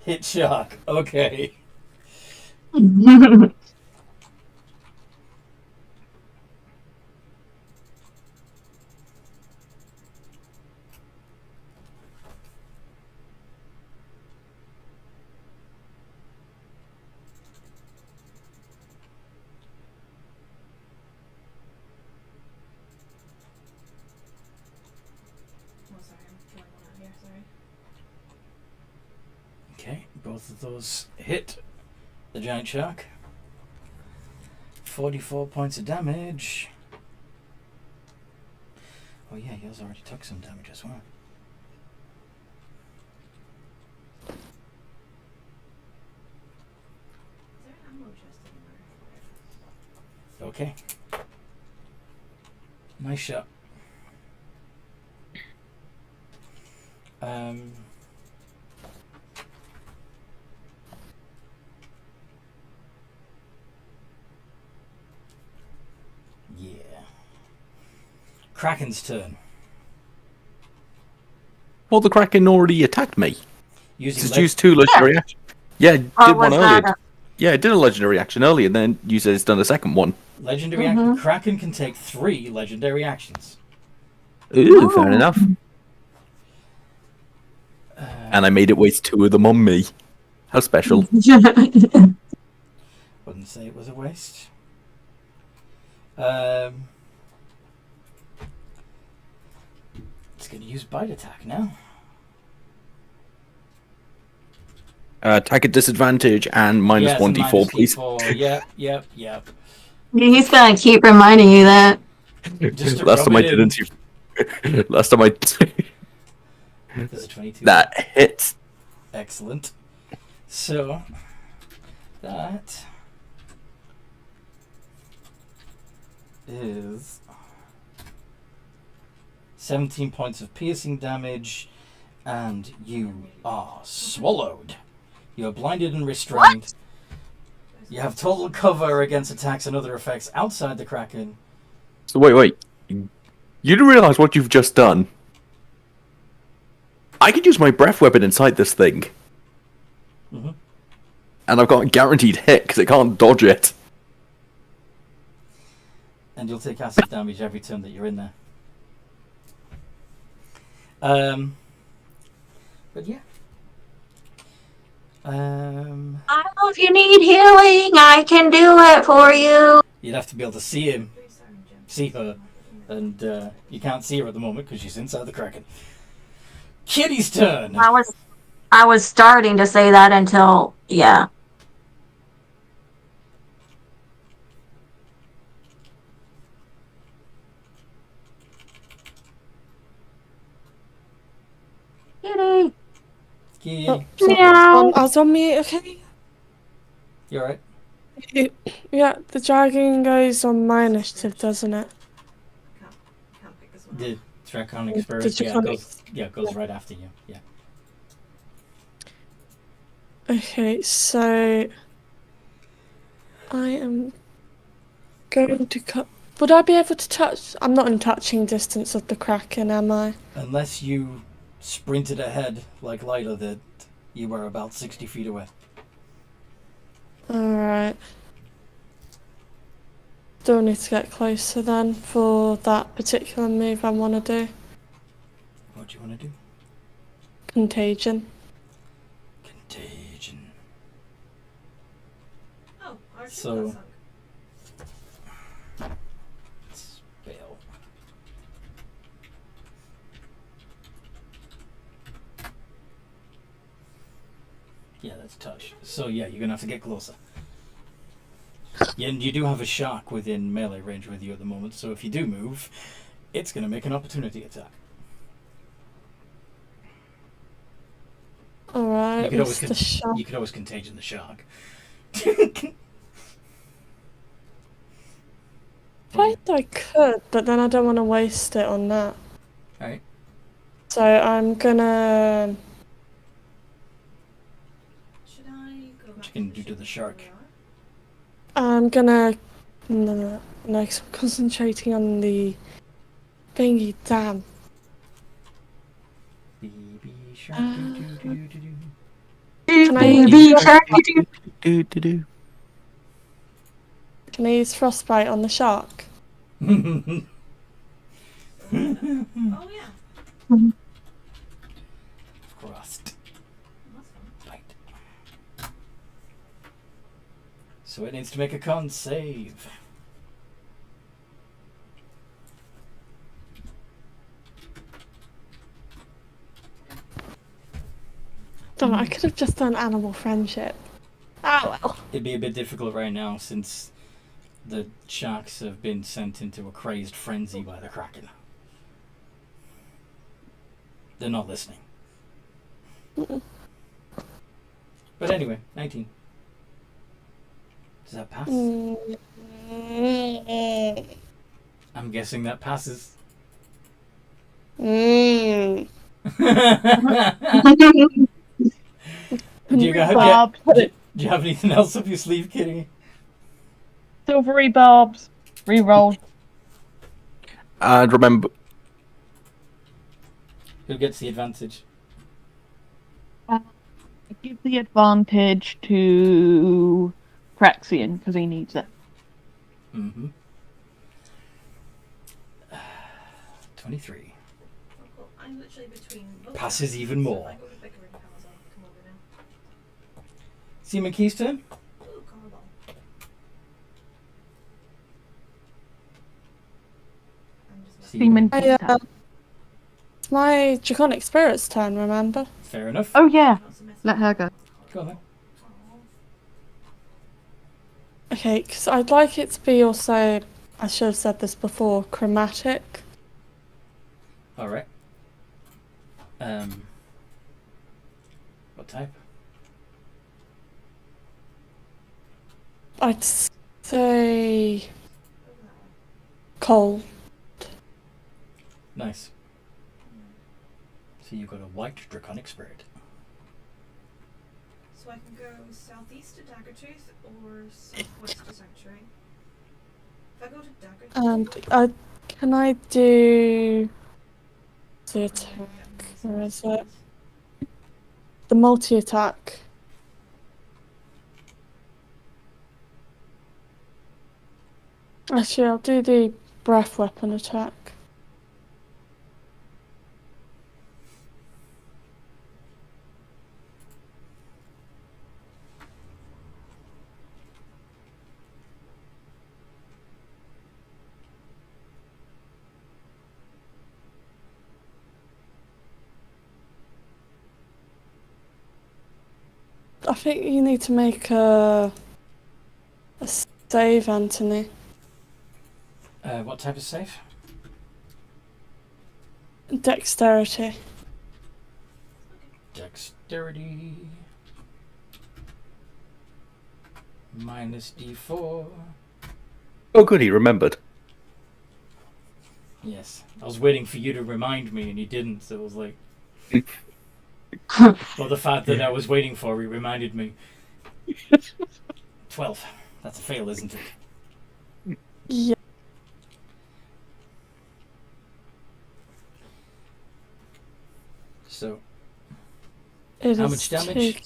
Hit shark. Okay. Okay, both of those hit the giant shark. 44 points of damage. Oh yeah, he has already took some damage as well. Okay. Nice shot. Yeah. Kraken's turn. Well, the Kraken already attacked me. Using Just used 2 legendary actions. Yeah, did one earlier. Yeah, it did a legendary action earlier, and then you said it's done a second one. legendary action. Kraken can take 3 legendary actions. Ooh, fair enough. And I made it waste 2 of them on me. How special. Wouldn't say it was a waste. It's going to use bite attack now. Attack at disadvantage and minus Yes, 1d4, minus please. D4. Yep. He's gonna keep reminding you that. Just to Last rub time I it in. didn't. Last time I. There's a 22. That hits. Excellent. So, that is 17 points of piercing damage, and you are swallowed. You are blinded and restrained. What? You have total cover against attacks and other effects outside the Kraken. So wait. You do realize what you've just done? I could use my breath weapon inside this thing. Mm-hmm. And I've got a guaranteed hit because it can't dodge it. And you'll take acid damage every turn that you're in there. But yeah. I don't know if you need healing. I can do it for you. You'd have to be able to see her, and you can't see her at the moment because she's inside the Kraken. Kitty's turn. I was starting to say that until yeah. Kitty. Kitty, Oh, Meow. I was on mute, okay? you alright? Yeah, the dragon goes on my initiative, doesn't it? Can't pick this one. The Draconic Spirit, The Draconic- goes right after you. Yeah. Okay, so I am going to cut. Would I be able to touch? I'm not in touching distance of the Kraken, am I? Unless you sprinted ahead like Lila did, you were about 60 feet away. Alright. Still need to get closer then for that particular move I want to do. What do you want to do? Contagion. Contagion. Oh, our ship So- got sunk. Spell. Yeah, that's touch. So yeah, you're gonna have to get closer. Yeah, and you do have a shark within melee range with you at the moment, so if you do move, it's gonna make an opportunity attack. Alright, You could always Mr. Shark. you could always contagion the shark. I could, but then I don't want to waste it on that. Alright. So I'm gonna. Should I go back you can to do to the ship shark? where we are? I'm gonna. No, 'cause I'm concentrating on the thingy. Damn. Baby shark. Do. Can I use frostbite on the shark? Oh yeah. Frost. That's fun. Bite. So it needs to make a con save. Damn, I could have just done animal friendship. Oh well. It'd be a bit difficult right now since the sharks have been sent into a crazed frenzy by the Kraken. They're not listening. But anyway, 19. Does that pass? I'm guessing that passes. Mm. Do you have anything else up your sleeve, Kitty? Silvery barbs. Reroll. And remember, Who gets the advantage? Give the advantage to Praxian because he needs it. Mm-hmm. 23. Oh, cool. I'm literally between both Passes of them, even so more. if I go to bickering powers, I'll come over now. Seaman Key's turn? Ooh, Corball. I'm just Seaman I, Key's turn. It's my draconic spirit's turn, remember? Fair enough. Oh yeah. Not so messy. Let her go. Go on then. Aw. Okay, because I'd like it to be also, I should have said this before, chromatic. Alright. What type? I'd say cold. Nice. So you've got a white draconic spirit. So I can go southeast to Daggertooth or southwest to Sanctuary. If I go to Daggertooth, And can I do the attack? Or is it the multi-attack? Actually, I'll do the breath weapon attack. I think you need to make a save, Anthony. What type of save? Dexterity. Dexterity. Minus D4. oh good, he remembered. Yes. I was waiting for you to remind me and you didn't, so I was like... Well, the fact that I was waiting for he reminded me. 12. That's a fail, isn't it? Yeah. So, It how is much damage?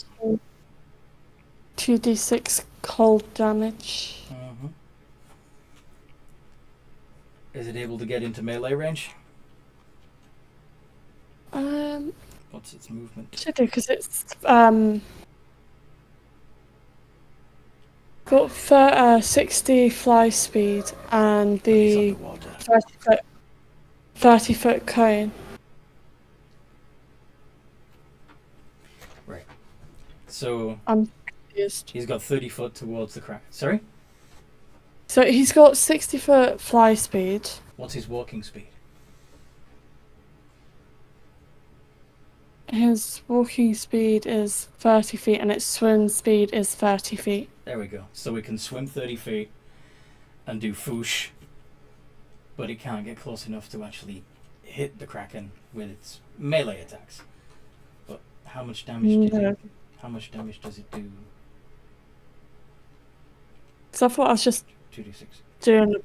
2d6 cold damage. Is it able to get into melee range? What's its movement? Should do, because it's got 60 fly speed and But he's the underwater. 30-foot cone. Right. So I'm confused. he's got 30 foot towards the crack. Sorry? So he's got 60-foot fly speed. What's his walking speed? His walking speed is 30 feet and its swim speed is 30 feet. There we go. So it can swim 30 feet and do foosh, but it can't get close enough to actually hit the Kraken with its melee attacks. But how much damage how much damage does it do? So I thought I was just 2d6. doing a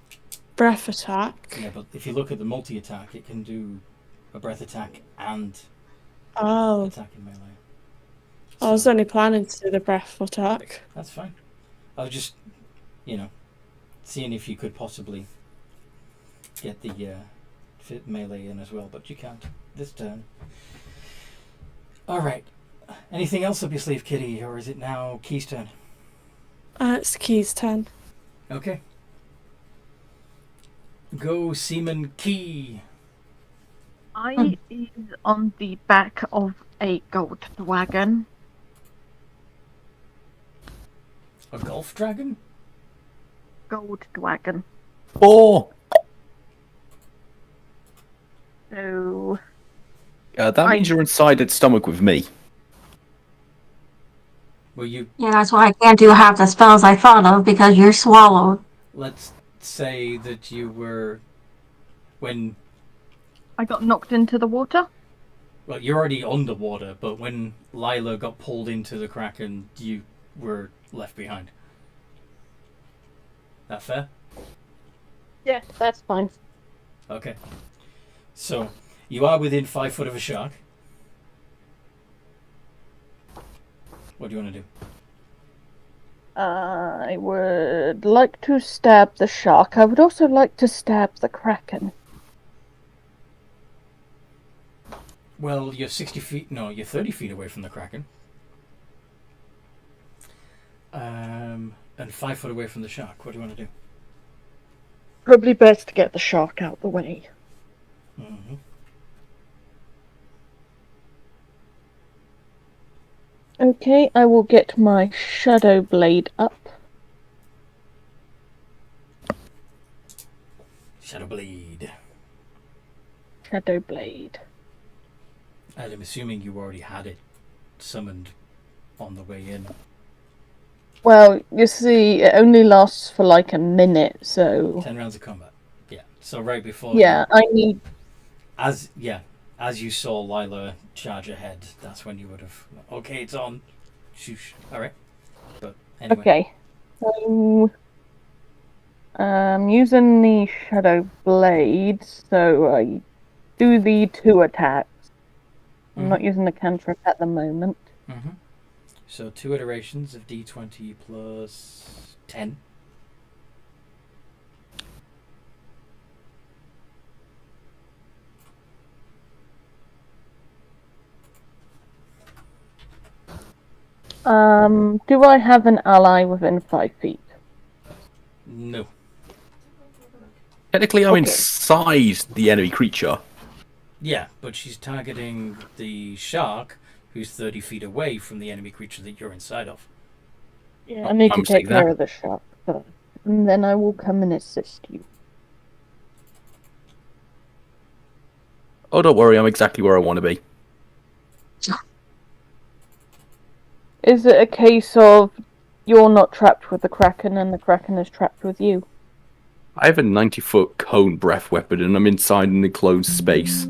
breath attack. Yeah, but if you look at the multi-attack, it can do a breath attack and Oh, attack in melee. I was So, only planning to do the breath attack. that's fine. I was just, seeing if you could possibly get the fit melee in as well, but you can't this turn. Alright. Anything else up your sleeve, Kitty, or is it now Key's turn? It's Key's turn. Okay. Go, Seaman Key. I is on the back of a gold wagon. A golf dragon? Gold wagon. Oh! So That means you're inside its stomach with me. Well, you, Yeah, that's why I can't do half the spells I thought of because you're swallowed. let's say that you were, when, I got knocked into the water. well, you're already underwater, but when Lila got pulled into the Kraken, you were left behind. That fair? Yeah, that's fine. Okay. So, you are within 5 foot of a shark. What do you want to do? I would like to stab the shark. I would also like to stab the Kraken. Well, you're 60 feet... No, you're 30 feet away from the Kraken. And 5 foot away from the shark. What do you want to do? Probably best to get the shark out the way. Mm-hmm. Okay, I will get my shadow blade up. Shadow Blade. Shadow blade. And I'm assuming you already had it summoned on the way in. Well, you see, it only lasts for like a minute, so 10 rounds of combat. Yeah. So right before... yeah, I need. As you saw Lila charge ahead, that's when you would have... Okay, it's on. Shoosh. Alright. But anyway. Okay. So, using the shadow blade, so I do the 2 attacks. I'm not using the cantrip at the moment. Mm-hmm. So 2 iterations of D20 plus 10. Do I have an ally within 5 feet? No. Technically, I'm Okay. inside the enemy creature. Yeah, but she's targeting the shark, who's 30 feet away from the enemy creature that you're inside of. Yeah, I need to I'm take saying care that. of the shark first, and then I will come and assist you. Oh, don't worry, I'm exactly where I want to be. Is it a case of you're not trapped with the Kraken and the Kraken is trapped with you? I have a 90-foot cone breath weapon, and I'm inside an enclosed space.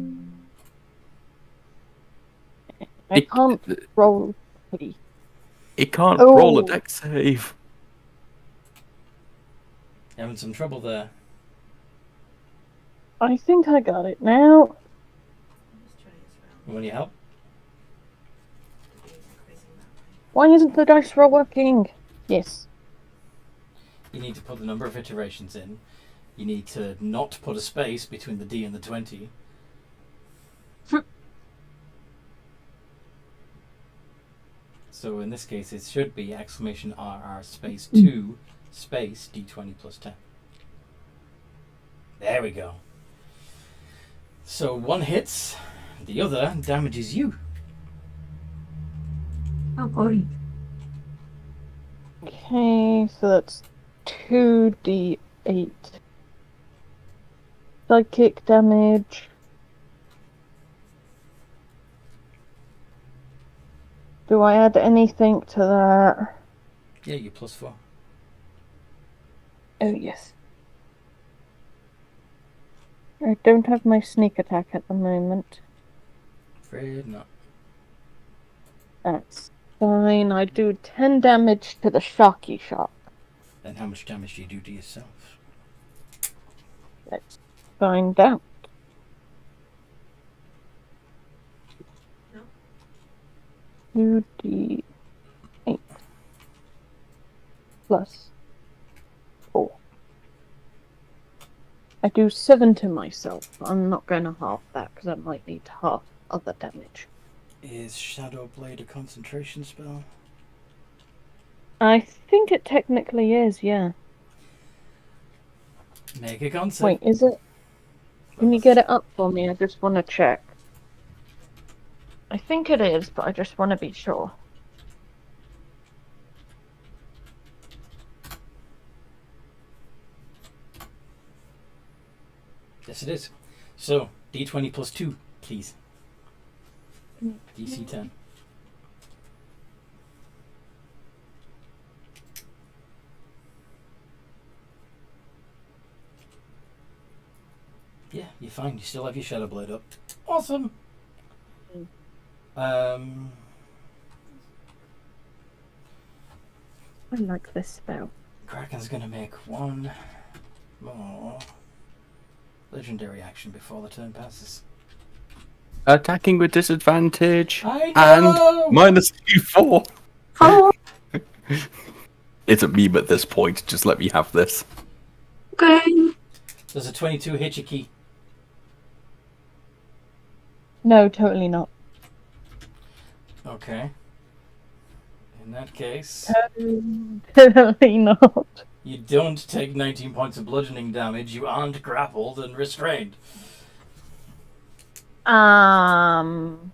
I can't roll. It can't Oh. roll a dex save. Having some trouble there. I think I got it now. I'm just trying as well. Want your help? It's increasing that way. Why isn't the dice roll working? Yes. You need to put the number of iterations in. You need to not put a space between the D and the 20. So in this case, it should be exclamation RR space 2 space D20 plus 10. There we go. So one hits, the other damages you. Oh boy. Okay, so that's 2d8. Psychic damage. Do I add anything to that? Yeah, you +4. Oh, yes. I don't have my sneak attack at the moment. Afraid not. That's fine. I do 10 damage to the Sharky Shark. Then how much damage do you do to yourself? Let's find out. No. 2d8 plus 4. I do 7 to myself. I'm not going to half that because I might need half other damage. Is Shadow Blade a concentration spell? I think it technically is, yeah. Make a concept. Wait, is it? Can you get it up for me? I just want to check. I think it is, but I just want to be sure. Yes, it is. So, d20 plus 2, please. DC 10. Yeah, you're fine. You still have your Shadow Blade up. Awesome! I like this spell. Kraken's gonna make one more legendary action before the turn passes. Attacking with disadvantage. I know! And -2/4. Oh, It's a meme at this point. Just let me have this. okay. Does a 22 hit your key? No, totally not. Okay. In that case, Totally not. you don't take 19 points of bludgeoning damage. You aren't grappled and restrained. Can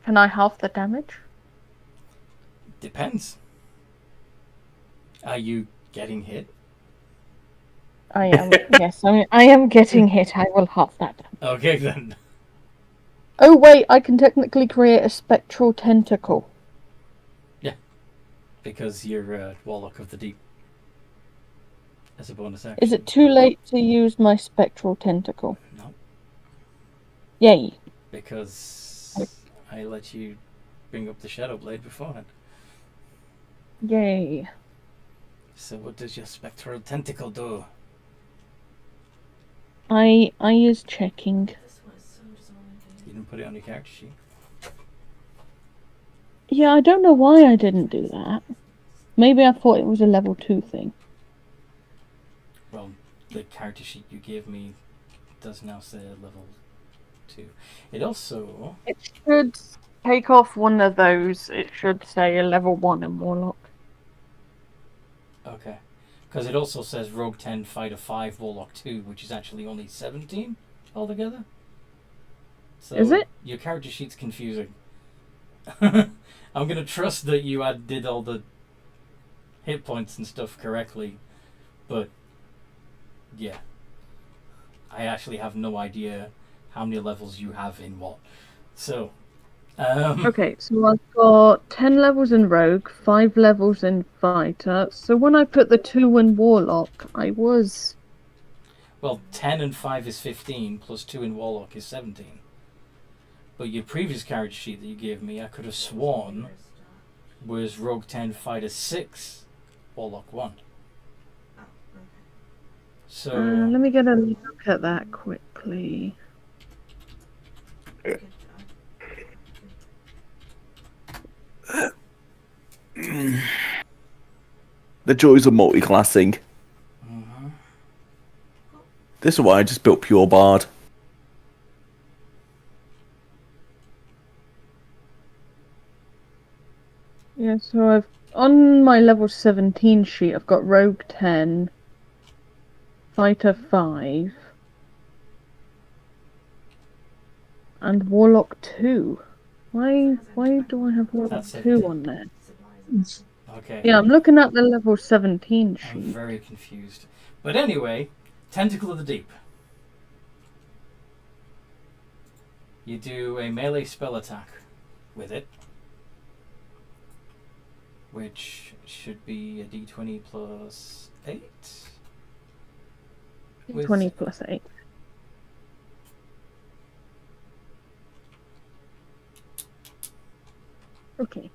I half the damage? Depends. Are you getting hit? I am. Yes, I am getting hit. I will half that. Okay then. Oh wait, I can technically create a spectral tentacle. Because you're Warlock of the Deep. As a bonus action. Is it too late to use my spectral tentacle? No. Yay. Because I let you bring up the Shadow Blade beforehand. Yay. So what does your Spectral Tentacle do? I is checking. This one is so disorienting. You didn't put it on your character sheet. Yeah, I don't know why I didn't do that. Maybe I thought it was a level 2 thing. Well, the character sheet you gave me does now say level 2. It also... It should take off one of those. It should say a level 1 in Warlock. Okay. Because it also says Rogue 10, Fighter 5, Warlock 2, which is actually only 17 altogether. So Is it? Your character sheet's confusing. I'm going to trust that you did all the hit points and stuff correctly, but yeah. I actually have no idea how many levels you have in what. So, Okay, so I've got 10 levels in Rogue, 5 levels in Fighter. So when I put the 2 in Warlock, I was... well, 10 and 5 is 15, plus 2 in Warlock is 17. But your previous character sheet that you gave me, I could have sworn was Rogue 10, Fighter 6, Warlock 1. Oh, okay. So, let me get a look at that quickly. Good job. The joys of multiclassing. mhm. This is why I just built Pure Bard. Yeah, so I've on my level 17 sheet, I've got Rogue 10, Fighter 5, and Warlock 2. Why do I have Warlock That's it. 2 on there? Supplies. Okay. Yeah, I'm looking at the level 17 I'm sheet. very confused. But anyway, Tentacle of the Deep. You do a melee spell attack with it, which should be a d20 plus 8. 20 plus 8. Okay.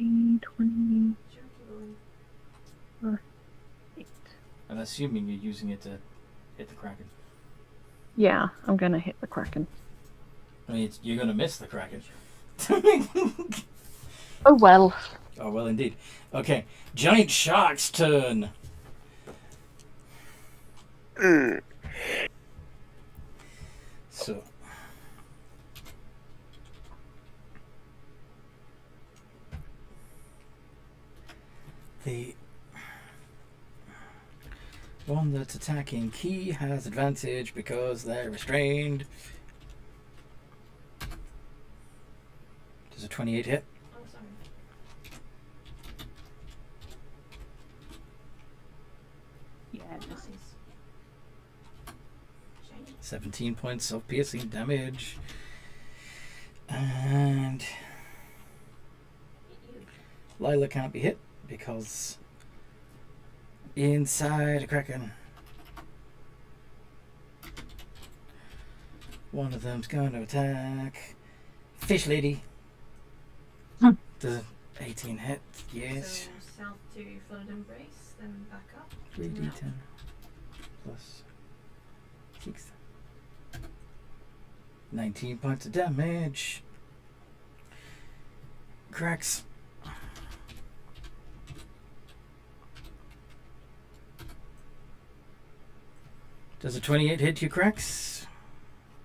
D20 plus 8. I'm assuming you're using it to hit the Kraken. Yeah, I'm gonna hit the Kraken. I mean, you're going to miss the Kraken. Oh well. Oh, well, indeed. Okay, Giant Shark's turn. So. The one that's attacking Key has advantage because they're restrained. Does a 28 hit? Oh, sorry. Yeah. Nice. Shiny. 17 points of piercing damage. And Lila can't be hit because inside a Kraken. One of them's going to attack Fish Lady. Does 18 hit? Yes. So south to Flooded Embrace, then back up. 3d10 plus 6. 19 points of damage. Cracks. Does a 28 hit you, Cracks?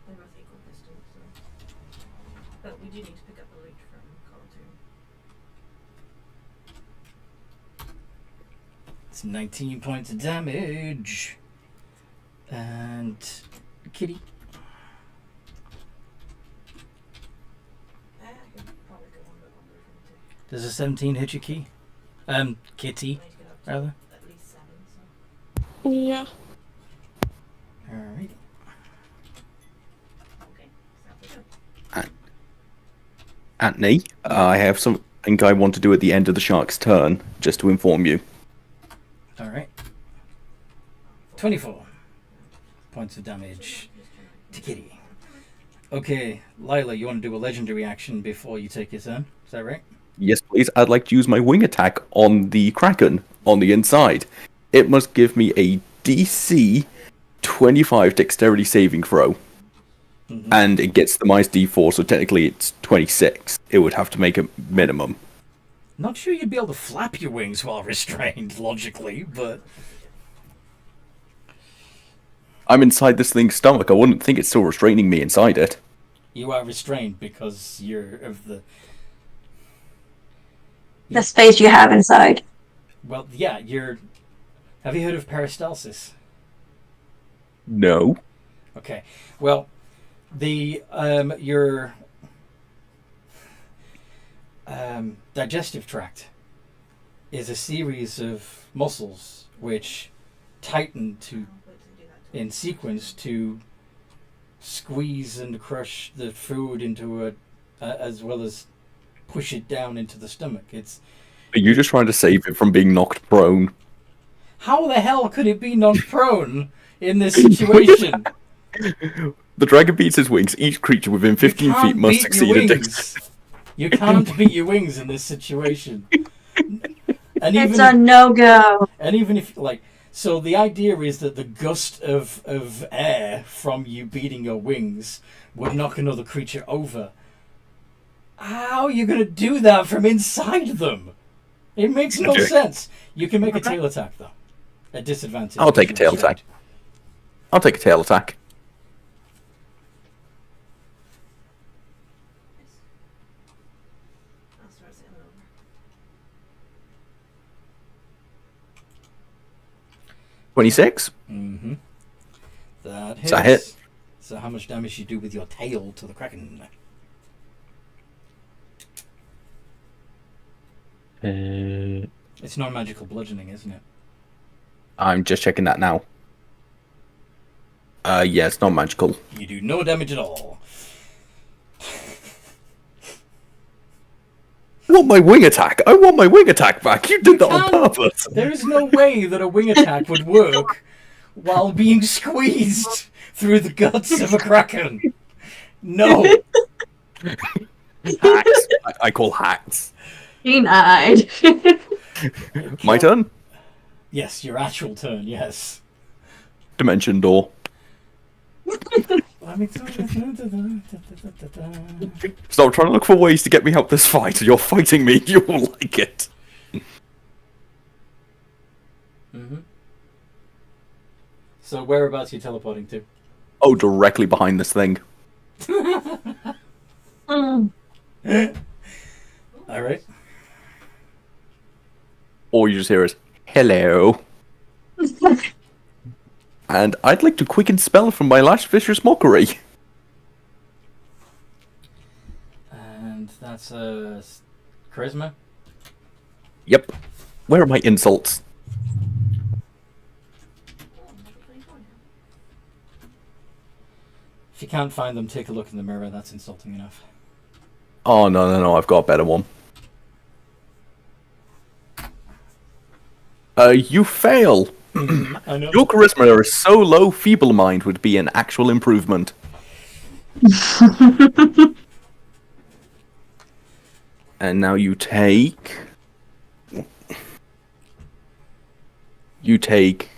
They're both equal distance, so. But we do need to pick up the loot from Coral Tomb. It's 19 points of damage. And Kitty. I could probably go on a bit longer if we need to. Does a 17 hit you, Kitty? Kitty, I need to get up to rather. at least 7, so. Yeah. Alright. Okay, south we go. Anthony, I have something I want to do at the end of the shark's turn, just to inform you. Alright. 24 points of damage to Kitty. Okay, Lila, you want to do a legendary action before you take your turn? Is that right? Yes, please. I'd like to use my wing attack on the Kraken on the inside. It must give me a DC 25 dexterity saving throw. Mm-hmm. And it gets the minus D4, so technically it's 26. It would have to make a minimum. Not sure you'd be able to flap your wings while restrained, logically, but... I'm inside this thing's stomach. I wouldn't think it's still restraining me inside it. You are restrained because you're of the... The space you have inside. Well, yeah, you're... Have you heard of peristalsis? No. Okay, well, the your digestive tract is a series of muscles which tighten to in sequence to squeeze and crush the food into a as well as push it down into the stomach. It's Are you just trying to save it from being knocked prone? how the hell could it be non-prone in this situation? The dragon beats his wings. Each creature within 15 feet must succeed in dex. You can't beat your wings in this situation. And It's a no-go. And even if, like, so the idea is that the gust of air from you beating your wings would knock another creature over. How are you going to do that from inside them? It makes no sense. You can make a tail attack, though. At disadvantage. I'll take a tail attack. I'll take a tail attack. I'll start sailing over. 26. Mm-hmm. That hits. Does that hit? So how much damage you do with your tail to the Kraken? It's non-magical bludgeoning, isn't it? I'm just checking that now. Yeah, it's not magical. You do no damage at all. I want my wing attack! I want my wing attack back! You did that on can't. purpose! There is no way that a wing attack would work while being squeezed through the guts of a kraken. No. Hacks. I call hacks. Denied. My turn? Yes, your actual turn, yes. Dimension door. Stop trying to look for ways to get me out this fight. You're fighting me. You will like it. So whereabouts are you teleporting to? Oh, directly behind this thing. Alright. All you just hear is, hello. And I'd like to quicken spell from my last vicious mockery. And that's charisma. Yep. Where are my insults? If you can't find them, take a look in the mirror. That's insulting enough. Oh, no, I've got a better one. You fail. I know. Your charisma is so low, Feeble Mind would be an actual improvement. And now you take... You take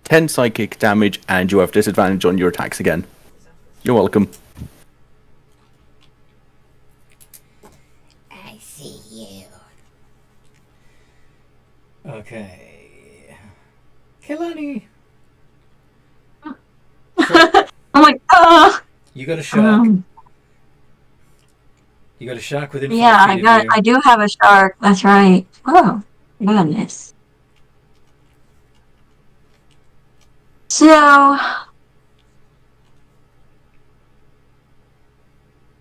10 psychic damage, and you have disadvantage on your attacks again. You're welcome. I see you. Okay. Kelani. I'm like, oh. You got a shark. You got a shark within 5 Yeah, feet of you. I do have a shark. That's right. Oh, goodness. So,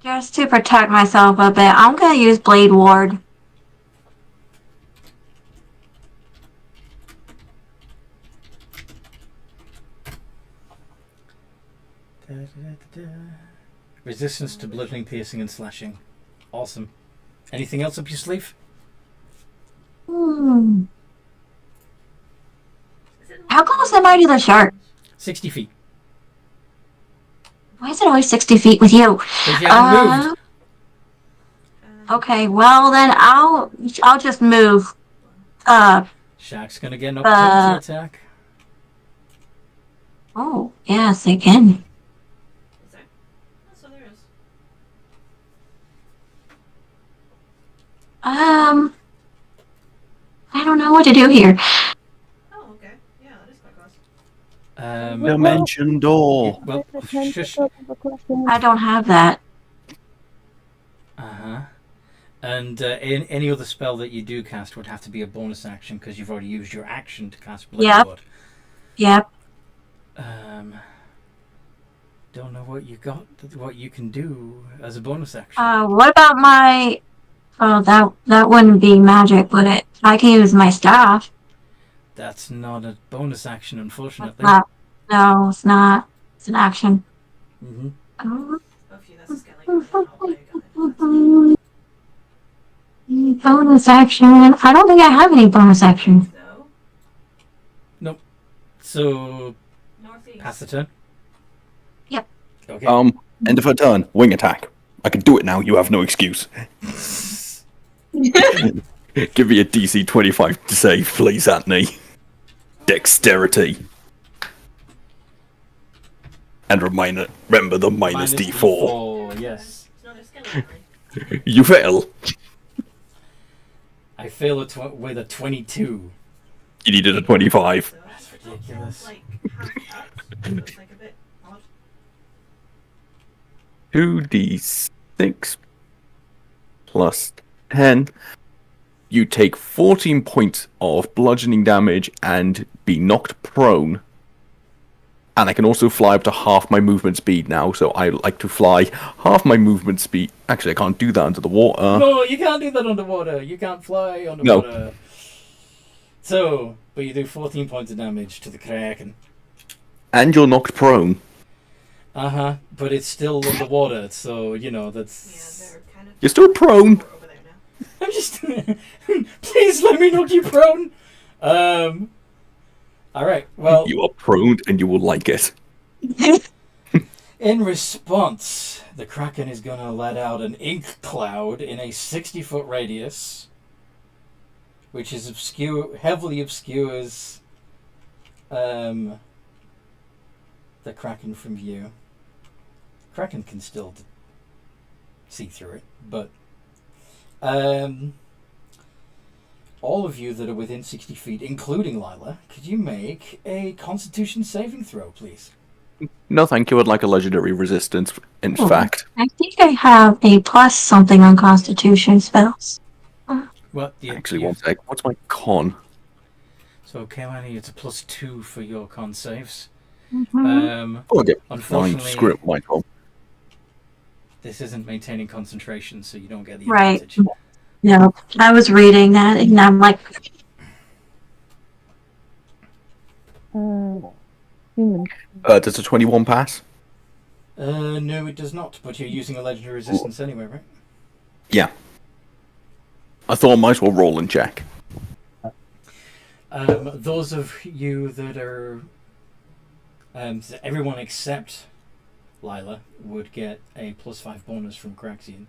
just to protect myself a bit, I'm gonna use Blade Ward. Resistance to bludgeoning, piercing, and slashing. Awesome. Anything else up your sleeve? How close am I to the shark? 60 feet. Why is it always 60 feet with you? If you haven't moved. Okay, well then I'll just move. Shark's gonna get an opportunity attack. Oh, yes, they can. Is there? Oh, so there is. I don't know what to do here. Oh, okay. Yeah, that is quite close. Dimension door. Well, shush. I don't have that. Uh-huh. And any other spell that you do cast would have to be a bonus action because you've already used your action to cast Blade Ward. Yep. Don't know what you got, what you can do as a bonus action. What about my... Oh, that wouldn't be magic, would it? I can use my staff. That's not a bonus action, unfortunately. No, it's not. It's an action. Mm-hmm. Oh, phew, that's a skeleton. Bonus action. I don't think I have any bonus action. No. Nope. So, Northeast. pass the turn. Yep. Okay. End of her turn. Wing attack. I can do it now. You have no excuse. Give me a DC 25 to save, please, Anthony. Dexterity. And remember the minus D4. Yes. It's not a skeleton. You fail. I fail with a 22. You needed a 25. That's ridiculous. Like, half up. It's like a bit odd. 2d6 plus 10. You take 14 points of bludgeoning damage and be knocked prone. And I can also fly up to half my movement speed now, so I like to fly half my movement speed. Actually, I can't do that under the water. No, you can't do that underwater. You can't fly underwater. So, but you do 14 points of damage to the Kraken. And you're knocked prone. But it's still underwater, so, you know, that's... Yeah, they're kind of. You're still prone. Over there now. I'm just... Please let me knock you prone! Alright, well... You are prone and you will like it. In response, the Kraken is going to let out an ink cloud in a 60-foot radius, which is heavily obscures the Kraken from view. Kraken can still see through it, but all of you that are within 60 feet, including Lila, could you make a Constitution saving throw, please? No, thank you. I'd like a legendary resistance, in fact. I think I have a plus something on Constitution spells. Well, Actually, one sec. What's my con? So, Kaylani, it's a +2 for your con saves. Mm-hmm. Oh, I get 9. Unfortunately, Screw it, my con. this isn't maintaining concentration, so you don't get the Right. advantage. No, I was reading that and I'm like, Does a 21 pass? No, it does not, but you're using a legendary resistance anyway, right? Yeah. I thought I might as well roll and check. Those of you that are... everyone except Lila would get a +5 bonus from Craxian.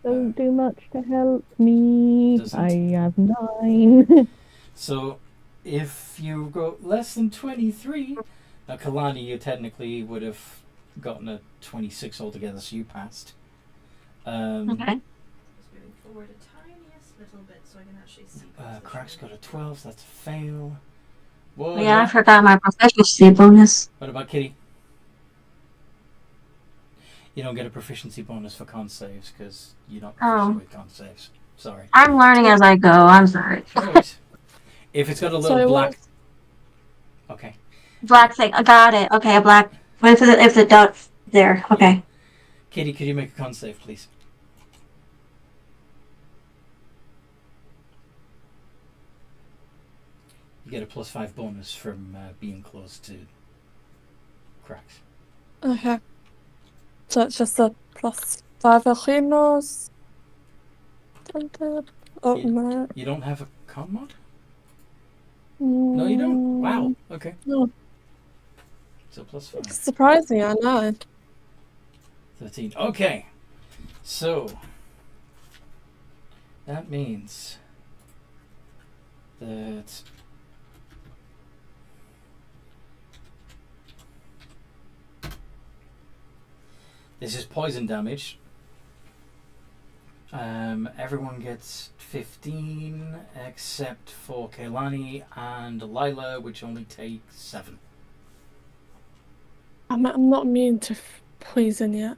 Don't do much to help me. Doesn't. I have 9. So, if you go less than 23, now Kalani, you technically would have gotten a 26 altogether, so you passed. okay. Just moving forward a tiniest little bit so I can actually see. Crack's got a 12, so that's a fail. Whoa, Yeah, I forgot my proficiency bonus. What about Kitty? You don't get a proficiency bonus for con saves because you're not proficient with con saves. Sorry. I'm learning as I go. I'm sorry. No worries. If it's got a little Sorry, black... what? Okay. Black thing. I got it. Okay, a black. What if the dot there? Okay. Kitty, could you make a con save, please? You get a +5 bonus from being close to cracks. Okay. So it's just a +5 arenas. Oh, Yeah. no. You don't have a con mod? No, you don't? Wow. Okay. No. So +5. Surprising, I know. 13. Okay. So that means that this is poison damage. Everyone gets 15 except for Kaylani and Lila, which only take 7. I'm not immune to poison yet.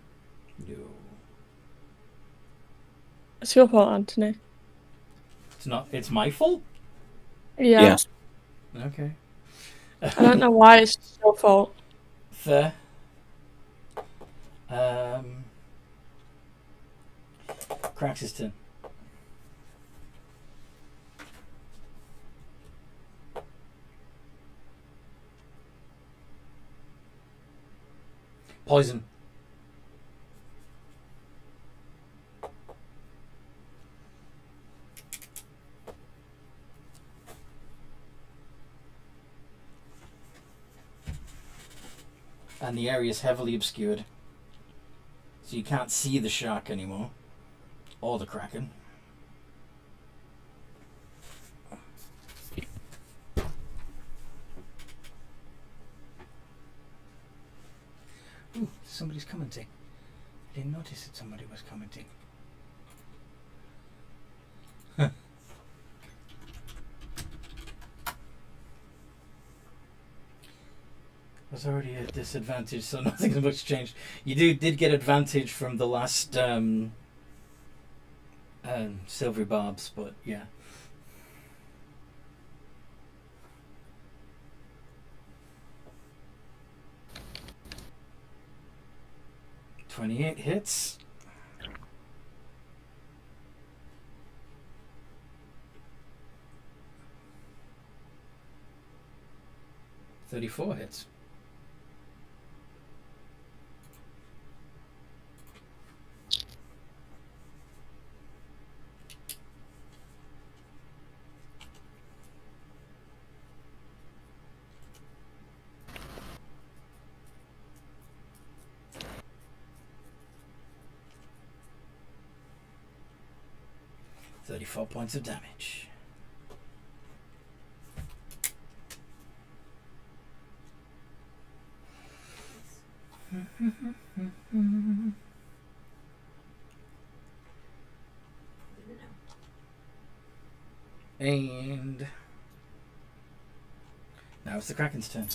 No. It's your fault, Anthony. It's not. It's my fault? Yeah. Yes. Okay. I don't know why it's your fault. Fair. Cracks' turn. Poison. And the area is heavily obscured, so you can't see the shark anymore, or the kraken. Ooh, somebody's commenting. I didn't notice that somebody was commenting. Was already at disadvantage, so nothing's much changed. You did get advantage from the last silvery barbs, but yeah. .28 hits. 34 hits. .34 points of damage. And now it's the Kraken's turn.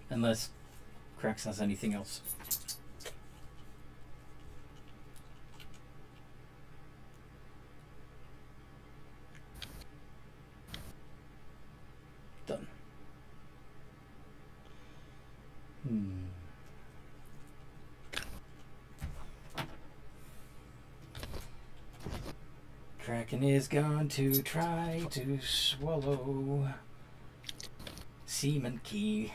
Unless Krax has anything else. Done. Kraken is going to try to swallow Seaman Key.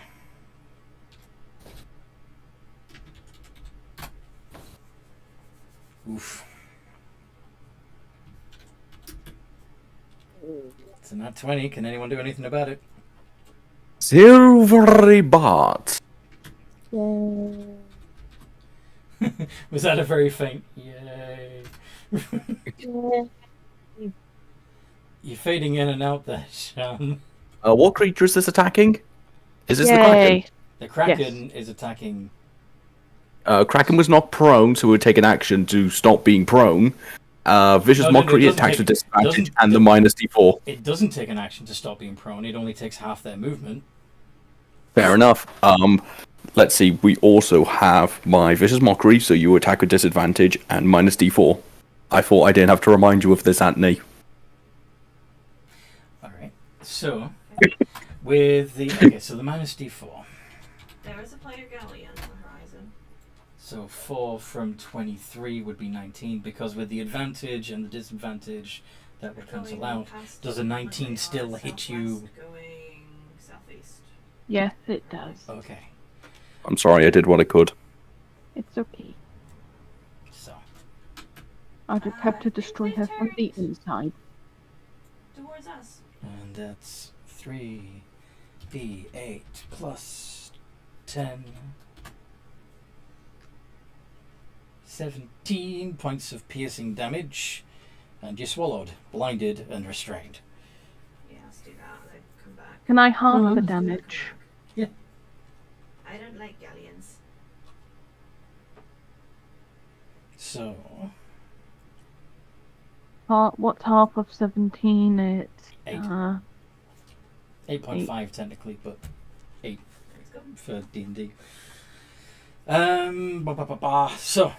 Oof. It's a nat 20. Can anyone do anything about it? Silvery Bart. Yeah. Was that a very faint yay? You're fading in and out there, Sean. What creature is this attacking? Is this the Kraken? The Kraken is attacking. Kraken was not prone, so it would take an action to stop being prone. Vicious Mockery attacks with disadvantage and the minus D4. It doesn't take an action to stop being prone. It only takes half their movement. Fair enough. Let's see. We also have my Vicious Mockery, so you attack with disadvantage and minus D4. I thought I didn't have to remind you of this, Anthony. Alright. So, with the... Okay, so the minus D4. There is a player galleon on the horizon. So 4 from 23 would be 19, because with the advantage and the disadvantage that would cancel out, does a 19 still hit you? Going southeast. Yes, it does. Okay. I'm sorry, I did what I could. It's okay. So. I just have to destroy her from the inside. Towards us. And that's 3d8 plus 10. 17 points of piercing damage. And you're swallowed, blinded, and restrained. Yeah, let's do that. Then come back. Can I halve the damage? Yeah. I don't like galleons. So. What's half of 17? It's 8. 8.5 technically, but 8 for D&D. So,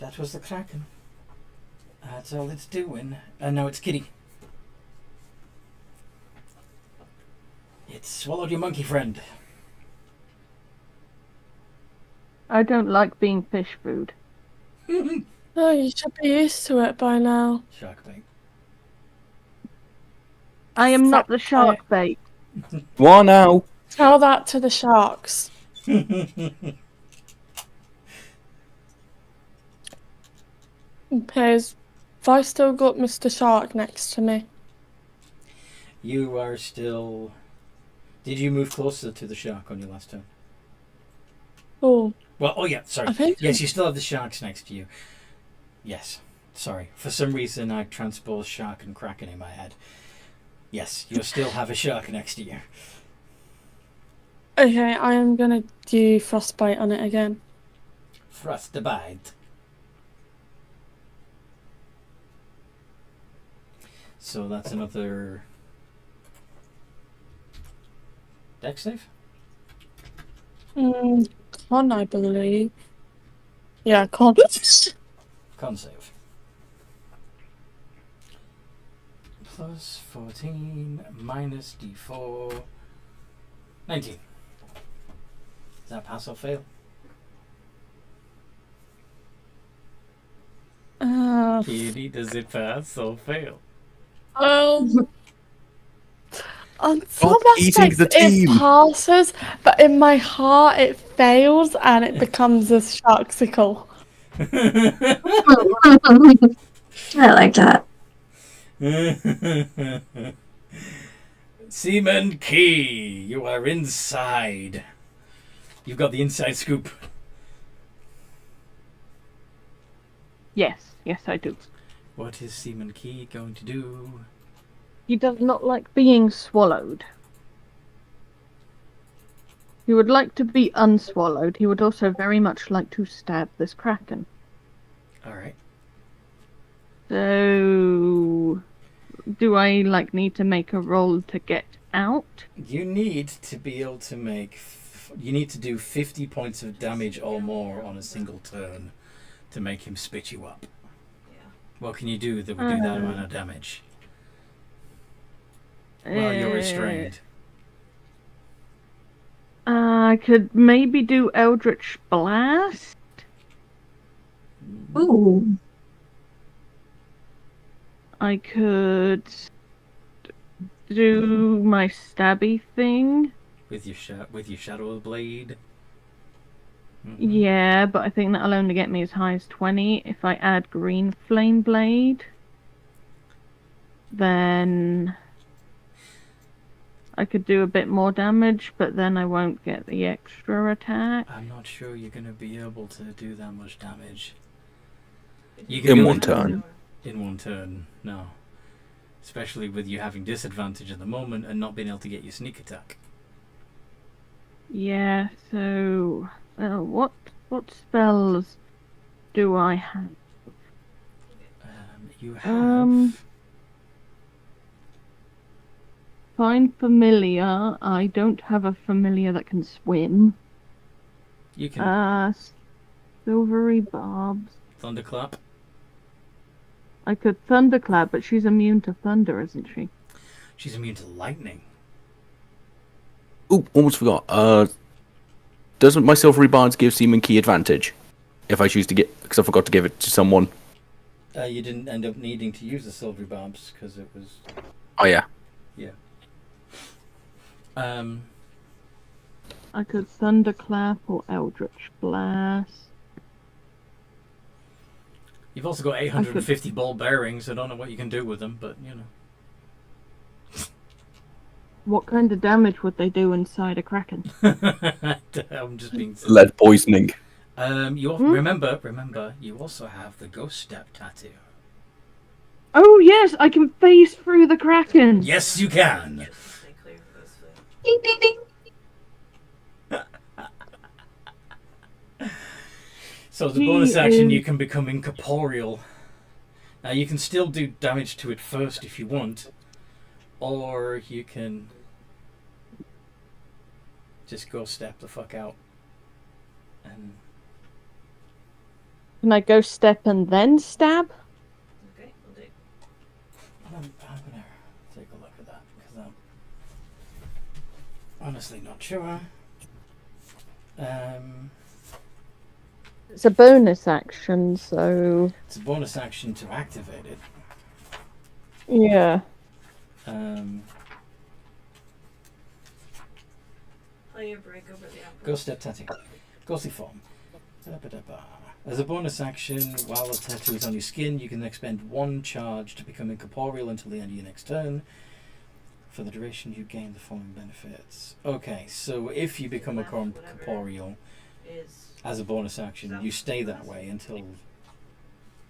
that was the Kraken. That's all it's doing. And now it's Kitty. It's swallowed your monkey friend. I don't like being fish food. Oh, you should be used to it by now. Shark bait. I am not the shark bait. What now? Tell that to the sharks. Piers, have I still got Mr. Shark next to me? You are still... Did you move closer to the shark on your last turn? Oh. Well, oh yeah, sorry. I think Yes, you still have the sharks next to you. Yes, sorry. For some reason, I transposed shark and kraken in my head. Yes, you still have a shark next to you. Okay, I am gonna do frostbite on it again. Frostbite. So that's another dex save? Con, I believe. Yeah, con. Con save. Plus 14 minus d4. 19. Does that pass or fail? Katie, does it pass or fail? On some eating aspects, the team. it passes, but in my heart, it fails and it becomes a sharksicle. I like that. Seaman Key, you are inside. You've got the inside scoop. Yes, I do. What is Seaman Key going to do? He does not like being swallowed. He would like to be unswallowed. He would also very much like to stab this kraken. Alright. So, do I need to make a roll to get out? You need to be able to make... You need to do 50 points of damage or more on a single turn to make him spit you up. What can you do that would do that amount of damage? Well, you're restrained. I could maybe do Eldritch Blast. Ooh. I could do my stabby thing. With your shadow blade. Yeah, but I think that'll only get me as high as 20. If I add green flame blade, then I could do a bit more damage, but then I won't get the extra attack. I'm not sure you're going to be able to do that much damage. In one turn. In one turn, no. Especially with you having disadvantage at the moment and not being able to get your sneak attack. Yeah, so what spells do I have? You have... Find familiar. I don't have a familiar that can swim. You can... Silvery barbs. Thunderclap. I could thunderclap, but she's immune to thunder, isn't she? She's immune to lightning. Ooh, almost forgot. Doesn't my silvery bards give Seaman Key advantage? If I choose to get... Because I forgot to give it to someone. You didn't end up needing to use the silvery barbs because it was... Oh, yeah. Yeah. I could thunderclap or eldritch blast. You've also got 850 ball bearings. I don't know what you can do with them, but, you know. What kind of damage would they do inside a kraken? I'm just being silly. Lead poisoning. Remember, you also have the ghost step tattoo. Oh yes, I can phase through the kraken. Yes, you can. Ding, ding, ding. So as a bonus action, you can become incorporeal. Now you can still do damage to it first if you want, or you can just go step the fuck out. And can I go step and then stab? Okay, we'll do. I'm gonna take a look at that because I'm honestly not sure. It's a bonus action, so... It's a bonus action to activate it. Yeah. Play your break over the apple. Ghost step tattoo. Ghostly form. As a bonus action, while the tattoo is on your skin, you can expend 1 charge to become incorporeal until the end of your next turn. For the duration, you gain the following benefits. Okay, so if you become a corporeal as a bonus action, you stay that way until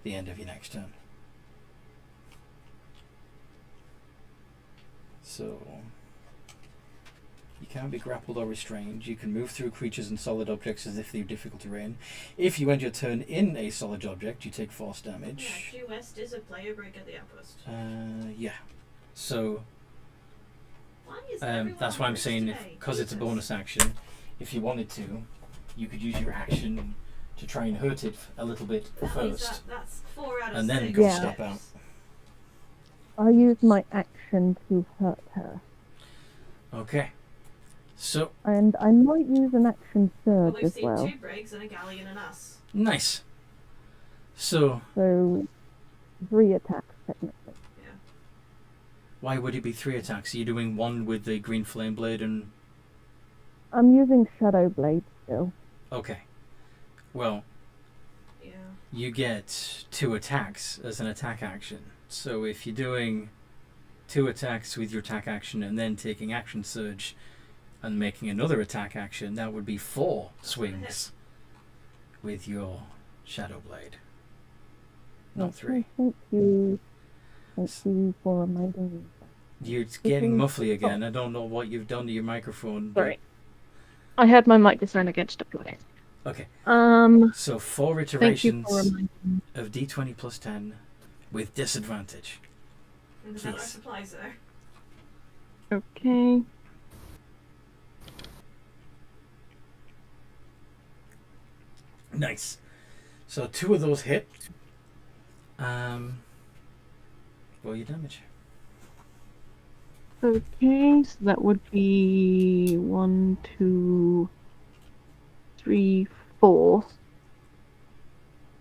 the end of your next turn. So you can't be grappled or restrained. You can move through creatures and solid objects as if they're difficult terrain. If you end your turn in a solid object, you take force damage. Yeah, Q West is a player break at the outpost. Yeah. So Why is that's why I'm saying, because it's a bonus action, if you wanted to, you could use your action to try and hurt it a little bit first, That's 4 out of and then 6. go step out. I'll use my action to hurt her. Okay. So And I might use an action Well, surge we've as seen well. 2 breaks and a galleon and us. nice. So So 3 attacks technically. Why would it be 3 attacks? Are you doing one with the green flame blade and... I'm using Shadow Blade still. Okay. Well, Yeah. you get 2 attacks as an attack action. So if you're doing 2 attacks with your attack action and then taking action surge and making another attack action, that would be 4 swings with your Shadow Blade. Not 3. Thank you. Thank you for reminding me. You're getting muffly again. I don't know what you've done to your microphone. but- Sorry. I had my mic discern against the play. Okay. Um, So 4 thank you iterations for reminding me. of d20 plus 10 with disadvantage. And there's not Please. enough supplies there. Okay. Nice. So 2 of those hit. Roll your damage. Okay, so that would be 1, 2, 3, 4.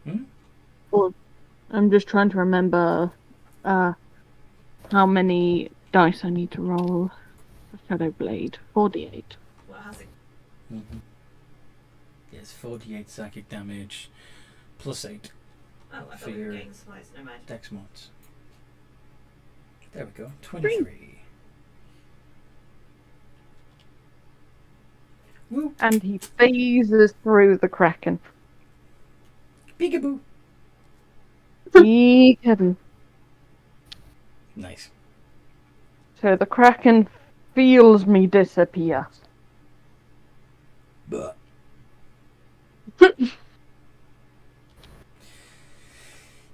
Hmm? Or, I'm just trying to remember how many dice I need to roll for Shadow Blade. 4d8. What has it? Mm-hmm. Yes, 48 psychic damage plus 8 Oh, I For thought we were your- getting supplies. Never mind. dex mods. There we go. 23. Woo! And he phases through the Kraken. Peekaboo! Peekaboo. Nice. So the Kraken feels me disappear. Buh.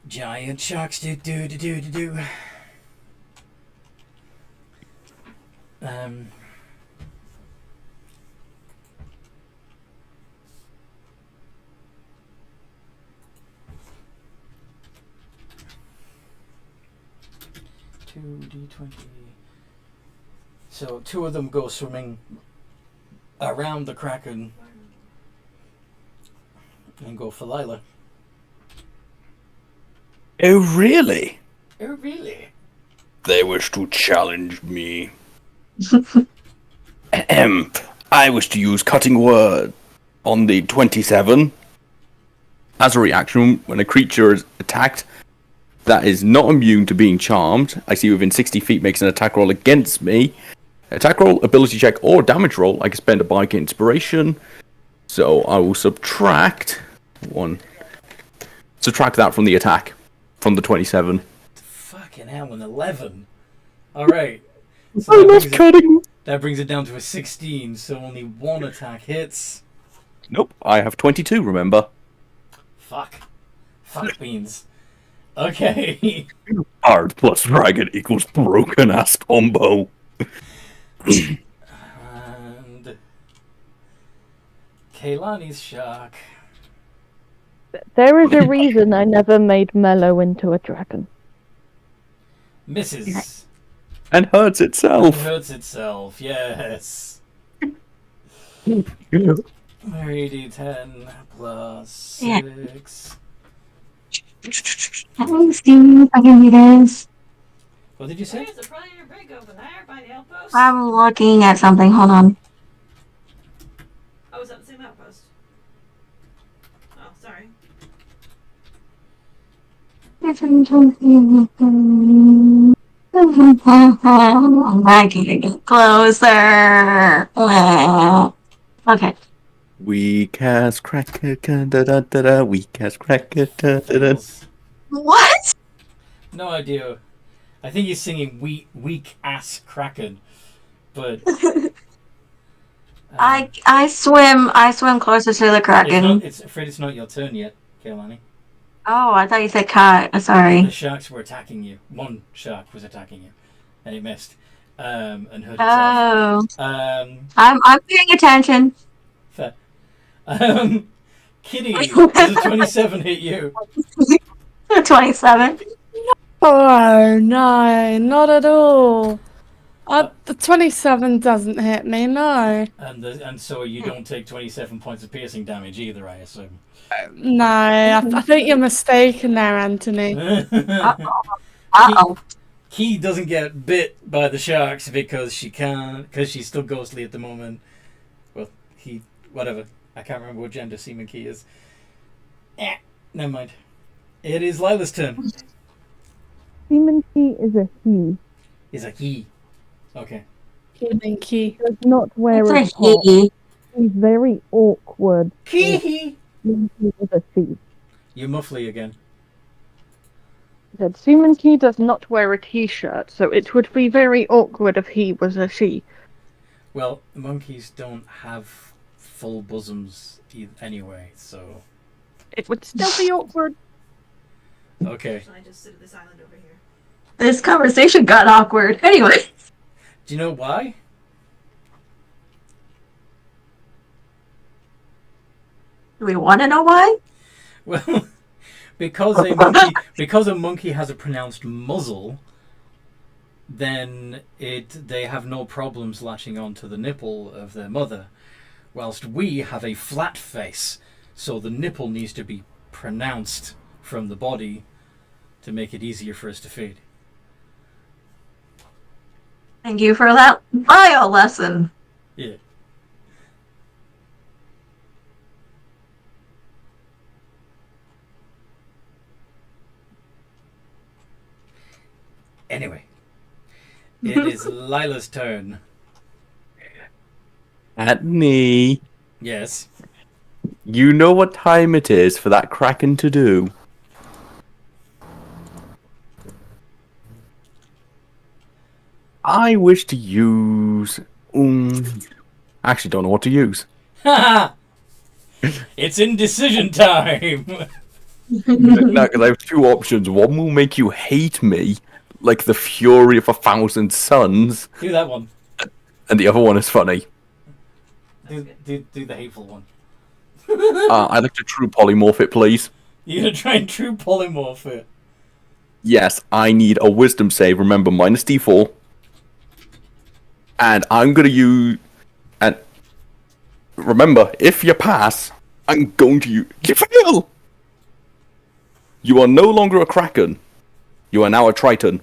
Giant sharks do do do do do do. Um. Two d20. So 2 of them go swimming around the Kraken and go for Lila. Oh, really? Oh, really? They wish to challenge me. Ahem. I wish to use cutting word on the 27. As a reaction, when a creature is attacked that is not immune to being charmed, I see within 60 feet makes an attack roll against me. Attack roll, ability check, or damage roll. I can spend a bardic inspiration. So I will subtract that from the attack. From the 27. Fucking hell, an 11. Alright. So that brings it down to a 16, so only 1 attack hits. Nope, I have 22, remember. Fuck. Fuck beans. Okay. Hard plus dragon equals broken ass combo. And Kaylani's shark. There is a reason I never made Mellow into a dragon. Misses. And hurts itself. Hurts itself, yes. 3d10 plus 6. Let me see if I can do this. What did you say? There's a predator brig over there by the outpost. I'm looking at something. Hold on. Oh, is that the same outpost? Oh, sorry. I can get closer. Okay. We cast cracker, da da da da. We cast cracker, da da da. What? No idea. I think he's singing weak ass Kraken, but I swim closer to the Kraken. it's afraid it's not your turn yet, Kaylani. Oh, I thought you said cat. Sorry. The sharks were attacking you. One shark was attacking you, and it missed, and hurt itself. Oh. I'm paying attention. Fair. Kitty, does a 27 hit you? 27. Oh no, not at all. The 27 doesn't hit me, no. And so you don't take 27 points of piercing damage either, I assume. No, I think you're mistaken there, Anthony. Uh-oh. Key doesn't get bit by the sharks because she's still ghostly at the moment. Well, whatever. I can't remember what gender Seaman Key is. Never mind. It is Lila's turn. Seaman Key is a he. Is a he. Okay. Human key. Does not wear a It's a top. he. He's very awkward. He. Seaman Key is a she. You muffly again. Said Seaman Key does not wear a t-shirt, so it would be very awkward if he was a she. Well, monkeys don't have full bosoms anyway, so... It would still be awkward. Okay. Should I just sit at this island over here? This conversation got awkward. Anyway. Do you know why? Do we want to know why? Well, because a monkey has a pronounced muzzle, then they have no problems latching onto the nipple of their mother, whilst we have a flat face, so the nipple needs to be pronounced from the body to make it easier for us to feed. Thank you for that bio lesson. Yeah. Anyway, it is Lila's turn. At me. Yes. You know what time it is for that Kraken to do. I wish to use... actually don't know what to use. Ha! It's indecision time! No, because I have two options. One will make you hate me, like the fury of 1,000 suns, Do that one. and the other one is funny. Do the hateful one. I'd like to true polymorph it, please. You're gonna try and true polymorph it. Yes, I need a wisdom save. Remember, minus D4. And I'm gonna use... And remember, if you pass, I'm going to use... You fail! You are no longer a Kraken. You are now a Triton.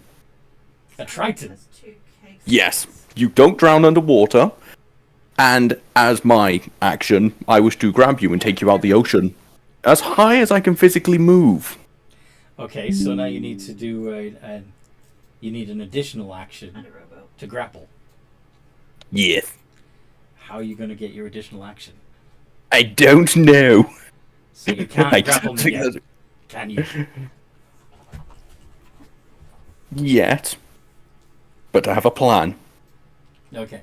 A Triton. That's 2k. Yes, you don't drown underwater. And as my action, I wish to grab you and take you out the ocean. As high as I can physically move. Okay, so now you need to do you need an additional action And a rowboat. to grapple. Yes. How are you going to get your additional action? I don't know. So you can't I grapple don't me think yet, that's- can you? Yet. But I have a plan. Okay.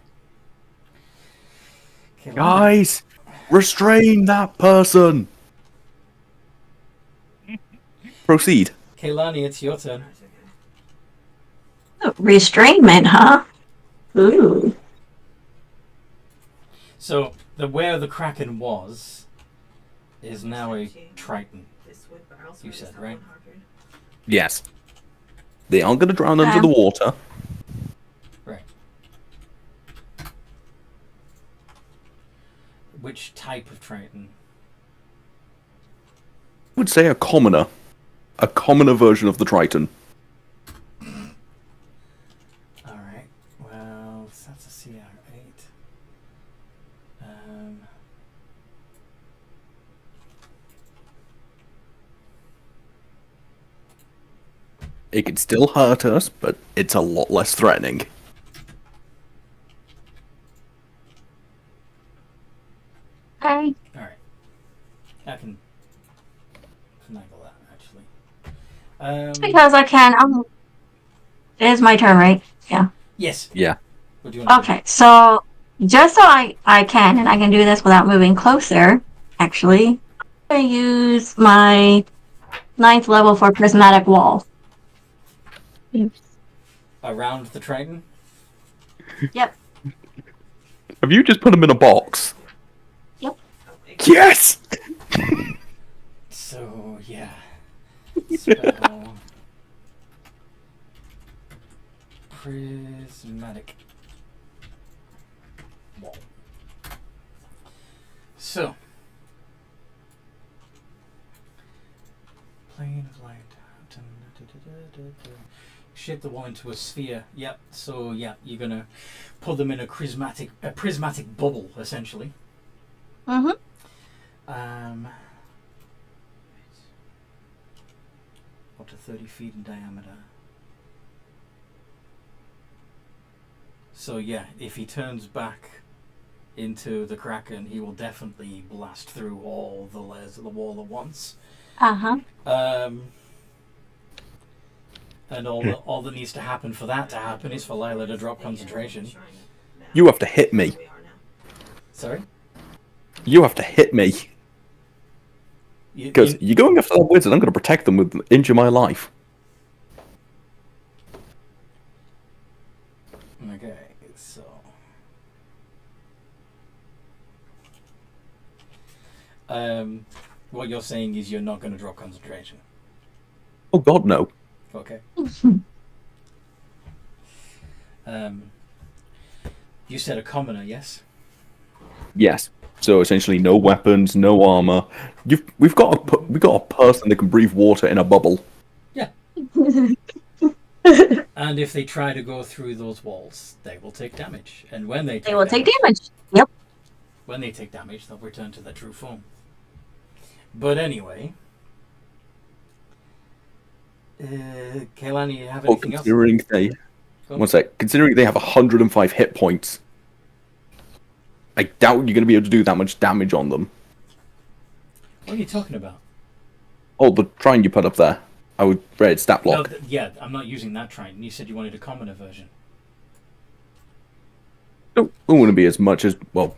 Okay, Guys, restrain that person. Proceed. Kaylani, it's your turn. Right, okay. Restrainment, huh? Ooh. So where the Kraken was is now a 17. Triton. This would, but I also You just said, have right? one harpoon. Yes. They aren't going to drown under Okay. the water. Right. Which type of Triton? I would say a commoner. A commoner version of the Triton. Alright. Well, that's a CR8. It could still hurt us, but it's a lot less threatening. Okay. Alright. I can finagle that, actually. Because I can. It is my turn, right? Yeah. Yes. Yeah. What do you want to Okay, so just so I can, and I can do this without moving closer, actually, I'm going to use my 9th level for Prismatic Wall. do? Around the Triton? Yep. Have you just put them in a box? Yep. Yes! So, yeah. Spell. Prismatic Wall. So. Plane of light. shape the wall into a sphere. Yep. So yeah, you're gonna put them in a prismatic bubble, essentially. Mm-hmm. Up to 30 feet in diameter. So yeah, if he turns back into the Kraken, he will definitely blast through all the layers of the wall at once. Uh-huh. And all that needs to happen for that to happen is for Lila to drop concentration. You have to hit me. Sorry? You have to hit me. Because you're going after that wizard, I'm going to protect them with inch of my life. Okay, so... what you're saying is you're not going to drop concentration. Oh god, no. Okay. You said a commoner, yes? Yes. So essentially, no weapons, no armor. We've got a person that can breathe water in a bubble. Yeah. And if they try to go through those walls, they will take damage. And when they take damage. Yep. When they take damage, they'll return to their true form. But anyway, Kaylani, you have anything else? Considering they have 105 hit points, I doubt you're going to be able to do that much damage on them. What are you talking about? Oh, the shrine you put up there. I would read stat block. No, yeah, I'm not using that shrine. You said you wanted a commoner version. No, it wouldn't be as much as, well,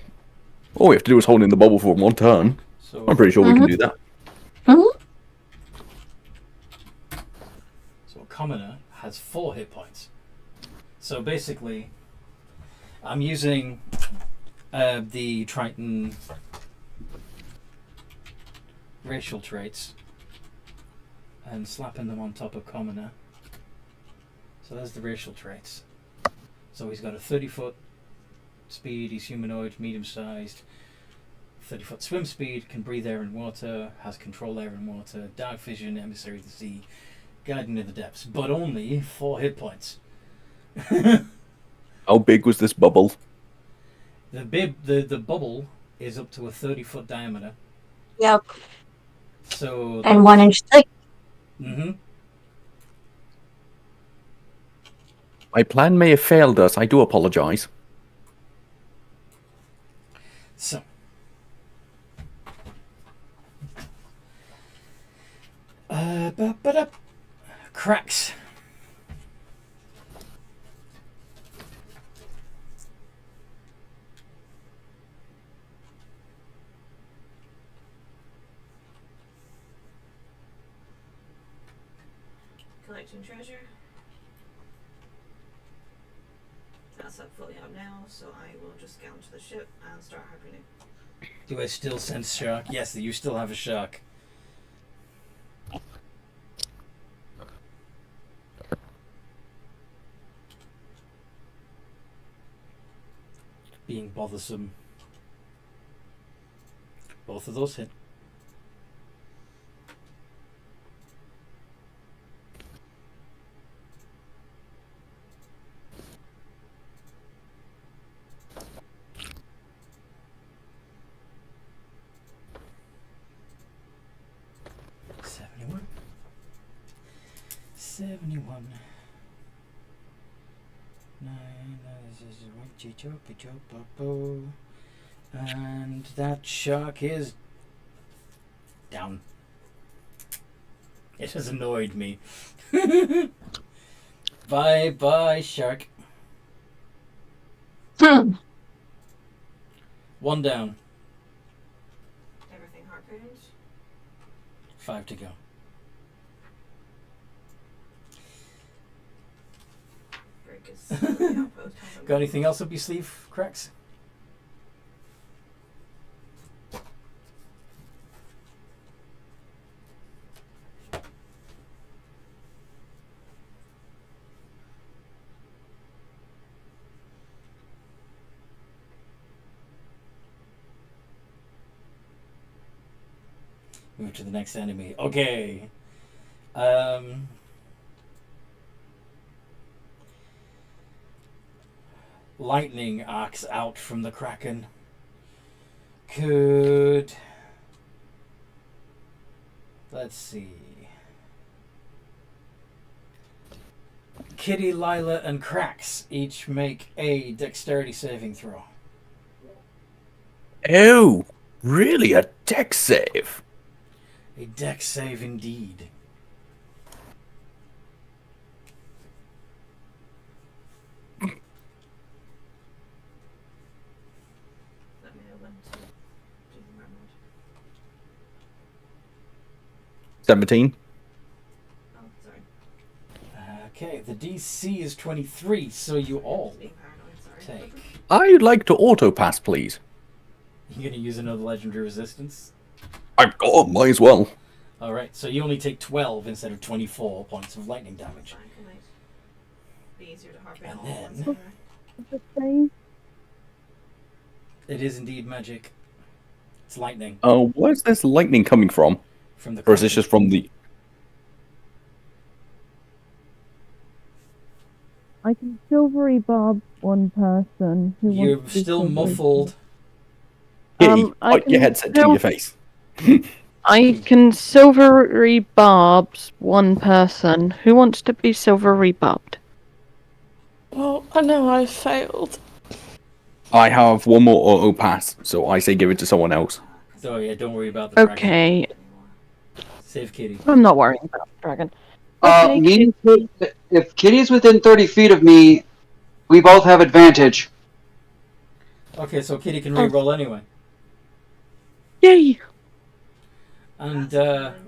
all we have to do is hold in the bubble for one turn. So, I'm pretty sure we can do that. Mm-hmm. So a commoner has 4 hit points. So basically, I'm using the Triton racial traits and slapping them on top of commoner. So there's the racial traits. So he's got a 30-foot speed, he's humanoid, medium-sized, 30-foot swim speed, can breathe air and water, has control air and water, dark vision, emissary of the sea, guiding in the depths, but only 4 hit points. How big was this bubble? The bubble is up to a 30-foot diameter. Yep. So and 1 inch thick. Mm-hmm. My plan may have failed us. I do apologize. So cracks. Collecting treasure. That's up fully up now, so I will just get onto the ship and start harpooning. Do I still sense shark? Yes, you still have a shark. Being bothersome. Both of those hit. And that shark is down. It has annoyed me. Bye bye, shark. 1 down. Everything harpooned. 5 to go. Got anything else up your sleeve, Cracks? Move to the next enemy. Okay. lightning arcs out from the Kraken. Could... Let's see. Kitty, Lila, and Krax each make a dexterity saving throw. Oh, really? A dex save? A dex save indeed. Let me know when to do the round. 17. Oh, sorry. Okay, the DC is 23, so you all Being paranoid, sorry. take. I'd like to auto pass, please. You're gonna use another legendary resistance? Might as well. Alright, so you only take 12 instead of 24 points of lightning damage. Fine, can I- be easier to harp in And all then- once anyway. It is indeed magic. It's lightning Where's this lightning coming from? from the Or is this Kraken. just from the... I can silvery bob one person who You're wants to be still silvery muffled. Kitty, I your can headset to still- your face. I can silvery barbs one person who wants to be silvery bobbed. Well, I know I failed. I have one more auto pass, so I say give it to someone else. So yeah, don't worry about the Kraken. Okay, Save Kitty. I'm not worrying about the dragon. Okay, If Kitty's within 30 feet of me, we both have advantage. Okay, so Kitty can re-roll anyway. Yay! And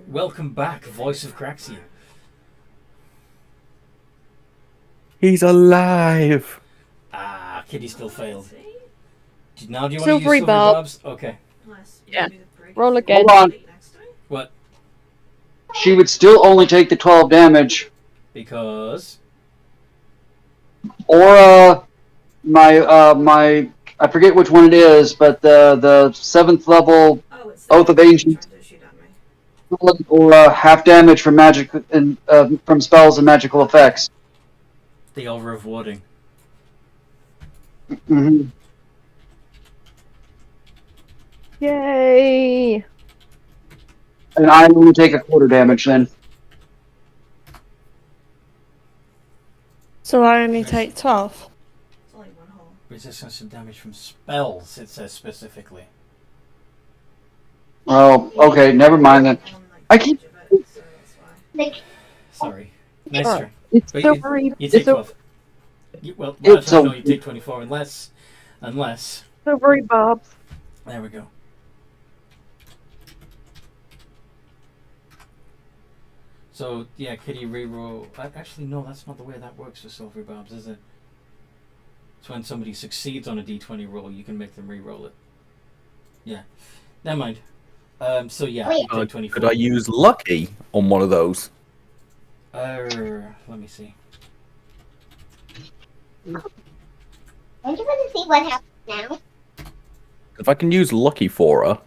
welcome back, Voice of Craxia. He's alive! Ah, Kitty still failed. See? Now do you want to use Silvery silver bob. bobs? Okay. Unless you Yeah. do the break Roll and again. Hold on. next time. What? She would still only take the 12 damage. Because... Or my I forget which one it is, but the 7th level Oh, it's the Oath of Ancients, trying to shoot at me. or half damage from magic and from spells and magical effects. They are rewarding. Hmm. Yay! And I only take a quarter damage then. So I only take 12. It's only one hole. Resistance to damage from spells, it says specifically. Oh, okay, never mind then. I'm on, like, I keep- the edge of it, so that's why. Sorry. Nice Alright. try. It's But Silvery, you take it's a 12. Well, no, It's a- no, you take 24 unless... silvery bobs. There we go. So, yeah, Kitty reroll... Actually, no, that's not the way that works for Silvery Bobs, is it? It's when somebody succeeds on a d20 roll, you can make them re-roll it. Yeah. Never mind. So, yeah, you take 24. Could I use lucky on one of those? Let me see. Don't you want to see what happens now? If I can use lucky for her...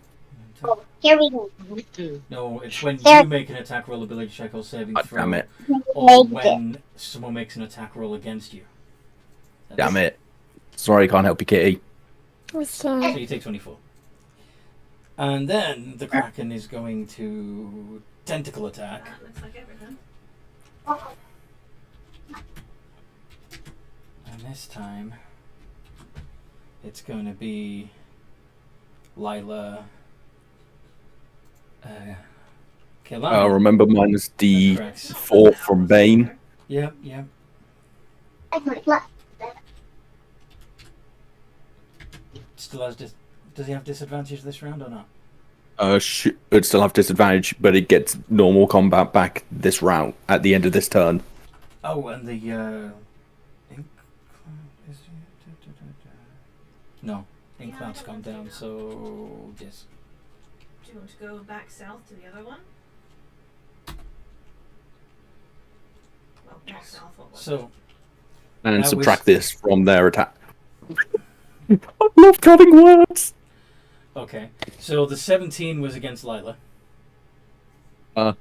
Oh, here we go. No, it's when There- you make an attack roll, ability check, or saving God throw. damn it. Or when someone makes an attack roll against you. Damn it. Sorry, I can't help you, Kitty. So you take 24. And then the Kraken is going to tentacle attack. That looks like everything. And this time it's going to be Lila. Kelani. Remember minus Correct. D4 from Bane. Yep, yep. Still has does he have disadvantage this round or not? It'd still have disadvantage, but it gets normal combat back this round at the end of this turn. Oh, and the no, ink cloud's gone down. So yes. Do you want to go back south to the other one? Well, back south, what was it? So And That subtract was- this from their attack. I love cutting words! okay, so the 17 was against Lila.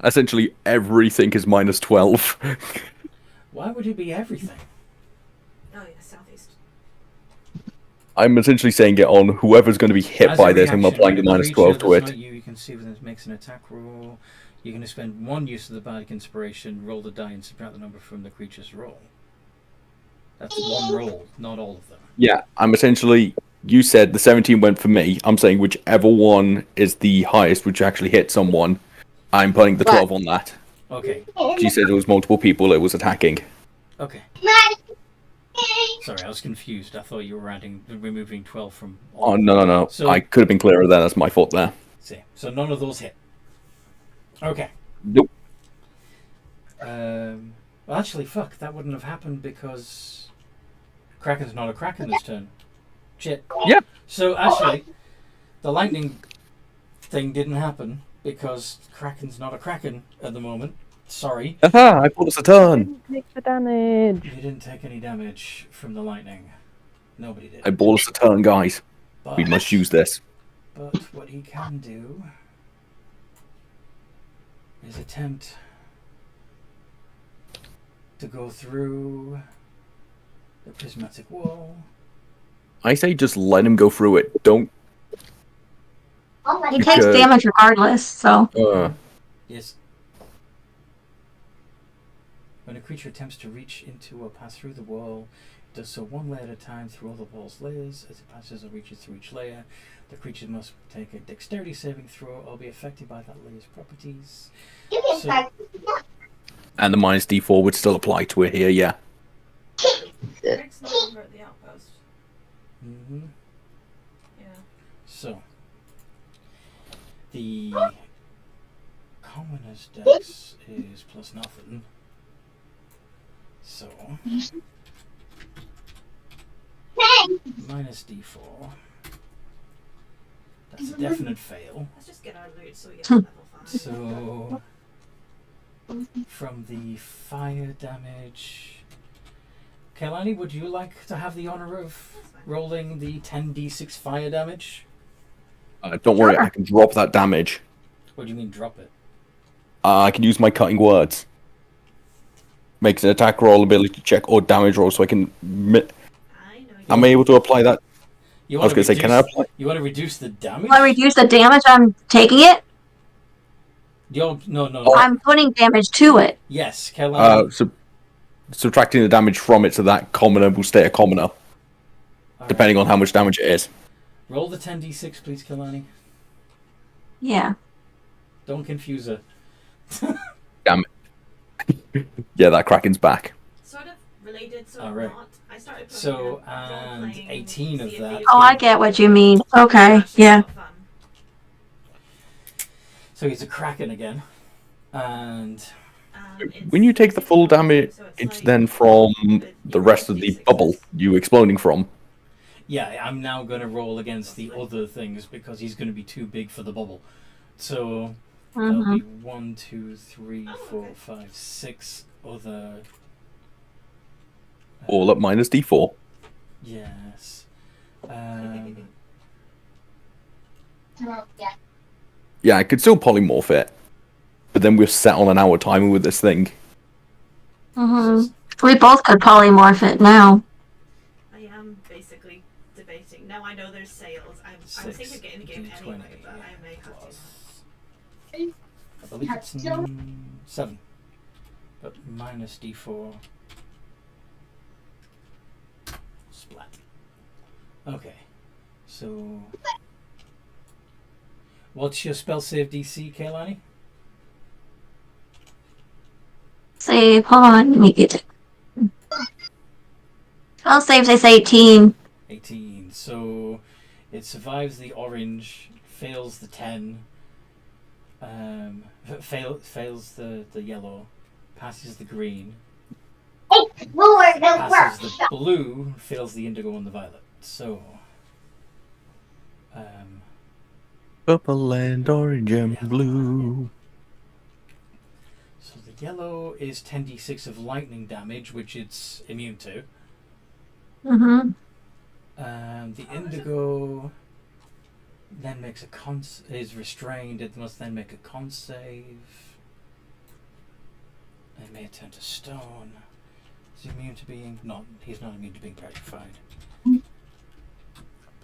Essentially everything is minus 12. Why would it be everything? Oh yeah, southeast. I'm essentially saying it on whoever's going to be hit As by a this, I'm reaction, applying the a minus creature 12 to that's it. not you can see within makes an attack roll. You're going to spend 1 use of the bardic inspiration, roll the die, and subtract the number from the creature's roll. That's 1 roll, not all of them. Yeah, I'm essentially... You said the 17 went for me. I'm saying whichever one is the highest, which actually hit someone, I'm putting the 12 on that. Okay. She said it was multiple people it was attacking. Okay. Sorry, I was confused. I thought you were removing 12 from all. Oh, no. So, I could have been clearer there. That's my fault there. see. So none of those hit. Okay. Nope. Well, actually, fuck. That wouldn't have happened because Kraken's not a Kraken this turn. Shit. Yep. So actually, the lightning thing didn't happen because Kraken's not a Kraken at the moment. Sorry. Aha! I pulled us a turn. Take the damage. You didn't take any damage from the lightning. Nobody did. I bought us a turn, guys. But, We must use this. but what he can do is attempt to go through the prismatic wall. I say just let him go through it. Don't... He takes damage regardless, so. Yes. When a creature attempts to reach into or pass through the wall, it does so 1 layer at a time through all the wall's layers. As it passes or reaches through each layer, the creature must take a dexterity saving throw or be affected by that layer's properties. So, And the minus D4 would still apply to it here, yeah. Rick's no longer at the outpost. mhm. Yeah. So, the commoner's dex is plus nothing. So, minus D4. That's a definite fail. Let's just get our loot so we get to level 5. So, from the fire damage... Kailani, would you like to have the honor of rolling the 10d6 fire damage? Don't worry, I can drop that damage. What do you mean drop it? I can use my cutting words. Makes an attack roll, ability check, or damage roll, so I can... I know you. Am I able to apply that? You I was want going to say, can I apply... You want to reduce the damage? Will I reduce the damage I'm taking it? No. I'm putting damage to it. Yes, Kailani. Subtracting the damage from it so that commoner will stay a commoner, All depending right. on how much damage it is. Roll the 10d6, please, Kailani. Yeah. Don't confuse her. Damn it. Yeah, that Kraken's back. Sort of related, sort All of right. not. I started playing So, role and playing 18 of Sea that. Thieves Oh, I game. get what you mean. Okay, Actually, yeah. a lot of fun. So he's a Kraken again. And It's When you take the full 64, damage, so it's like then from with the rest of the 56s. bubble you exploding from. yeah, I'm now going to roll against the other things because he's going to be too big for the bubble. So there'll be 1, 2, 3, 4, 5, 6 other. All at minus D4. Yes. Yeah, I could still polymorph it. But then we're set on an hour timer with this thing. We both could polymorph it now. I am basically debating. Now I know there's sales. I'm thinking of getting the game D20 anyway, but I may have to. plus. I believe it's 7. But minus D4. Splat. Okay. So. What's your spell save DC, Kailani? Save, hold on, let me get it. Spell save says 18. 18. So it survives the orange, fails the 10, fails the yellow, passes the green, passes the blue, fails the indigo and the violet. So, Purple and orange and blue. so the yellow is 10d6 of lightning damage, which it's immune to. The indigo then makes a is restrained. It must then make a con save. It may turn to stone. Is he immune to being he's not immune to being petrified.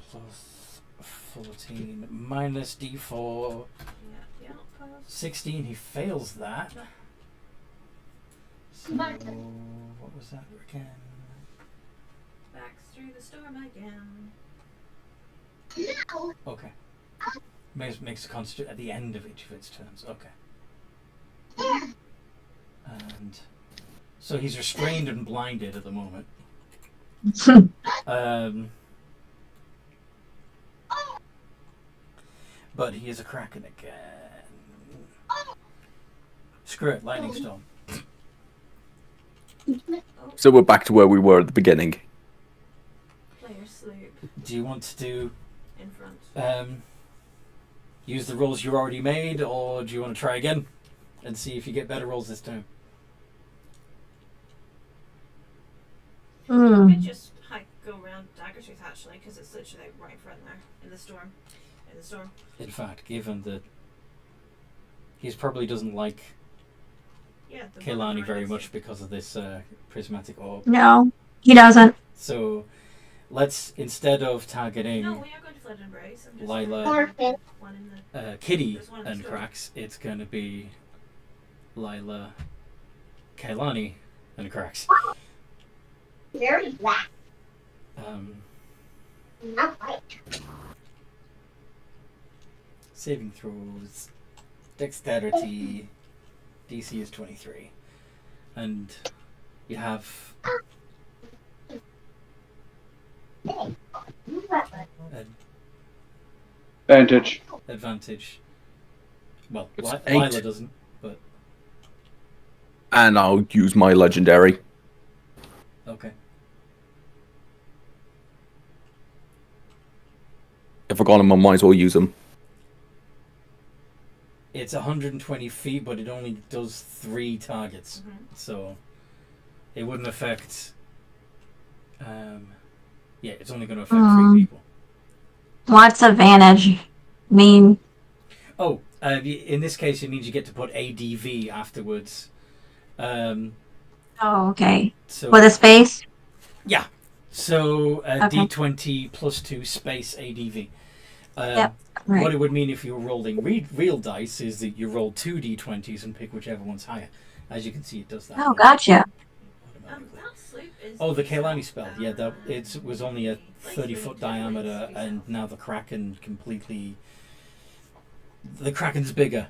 plus 14 minus d4. Yeah, pass. 16, he fails that. So, what was that again? Back through the storm again. Okay. Makes a constitute at the end of each of its turns. Okay. And so he's restrained and blinded at the moment. But he is a kraken again. Screw it, lightning storm. So we're back to where we were at the beginning. Player sloop Do you want to in front. use the rolls you already made, or do you want to try again and see if you get better rolls this time? You could just go around Daggertooth actually, because it's literally right in front there in the storm. In fact, given that he probably doesn't like Yeah. The Kehlani one very right much next because of this prismatic orb. No, he doesn't. So let's, instead of targeting to- No, we are going to Flood and Embrace. I'm just Lila. targeting one in the. Kitty There's one in the and store. Cracks, it's going to be Lila, Kehlani, and Cracks. Very black. Not white. Saving throws, dexterity, DC is 23, and you have Advantage. advantage. Well, It's Lila 8. doesn't, but And I'll use my legendary. okay. If I got them, I might as well use them. It's 120 feet, but it only does 3 targets, Mhm. so it wouldn't affect. Yeah, it's only going to affect 3 people. What's advantage mean? Oh, in this case, it means you get to put ADV afterwards. Oh, okay. So With a space? yeah, so Okay. D20 plus 2 space ADV. Yep. What Right. it would mean if you were rolling real dice is that you roll 2 D20s and pick whichever one's higher. As you can see, it does that. Oh, gotcha. automatically. That sloop is. Oh, the Kehlani spell. Yeah, that it was only a 30-foot diameter, and now the Kraken completely. The Kraken's bigger.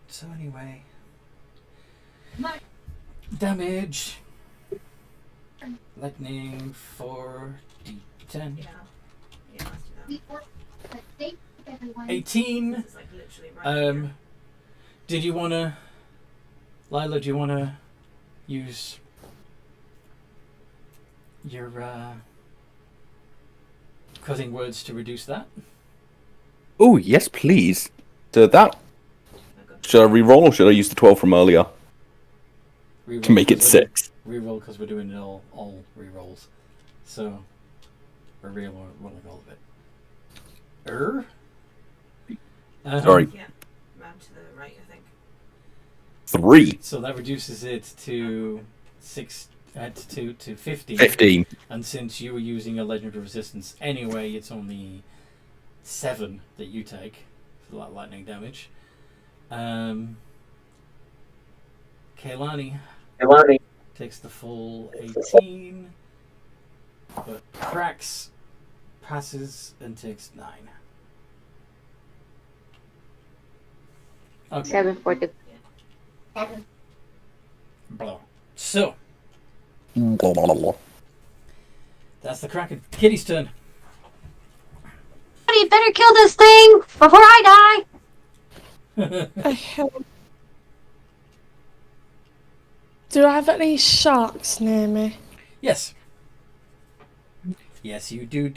So anyway, damage. Lightning 4d10. Yeah. Yeah, let's do that. 18. This is like literally right here. Did you wanna, Lila? Do you wanna use your cutting words to reduce that? Oh, yes, please. So that. I've got Should I re-roll or should I use the 12 from earlier Reroll to make it 'cause we're 6? Reroll because we're doing it all rerolls. So we're rolling all of it. Sorry. Yeah, round to the right, I think. 3. So that reduces it to 15. 15. And since you were using a Legend of Resistance anyway, it's only 7 that you take for that lightning damage. Kehlani takes the full 18, but Cracks passes and takes 9. Okay. 740. Blah. So Blah, blah, blah, blah. that's the Kraken. Kitty's turn. You better kill this thing before I die. Do I have any sharks near me? Yes. Yes, you do.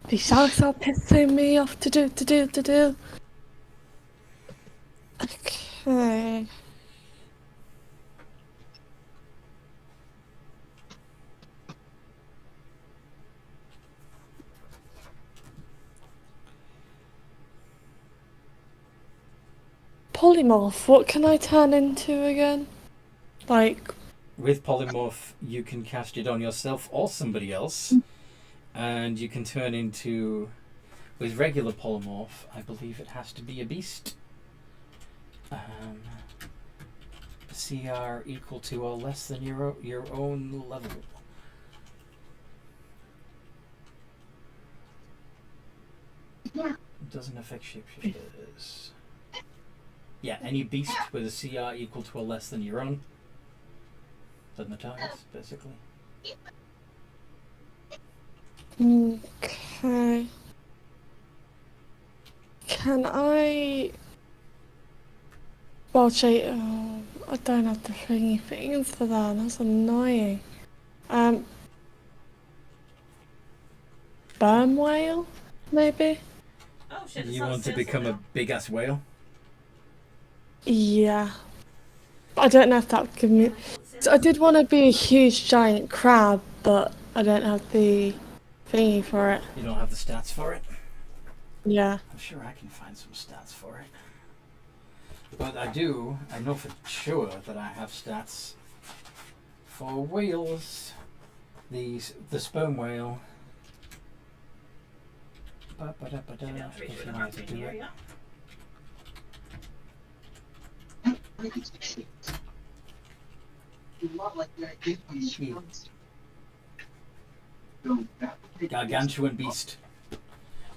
These sharks are pissing me off to do. Okay. Polymorph, what can I turn into again? Like, With polymorph, you can cast it on yourself or somebody else, and you can turn into. With regular polymorph, I believe it has to be a beast. CR equal to or less than your own level. It doesn't affect shapeshifters. Yeah, any beast with a CR equal to or less than your own. Than the target's, basically. okay. Can I... Well, I don't have the thingy things for that. That's annoying. Sperm whale, maybe? Oh shit, You want to become a big ass whale? Yeah. I don't know if that would give me... So I did want to be a huge giant crab, but I don't have the thingy for it. You don't have the stats for it? Yeah. I'm sure I can find some stats for it. But I know for sure that I have stats for whales. The sperm whale. If you know how to do it. Gargantuan beast.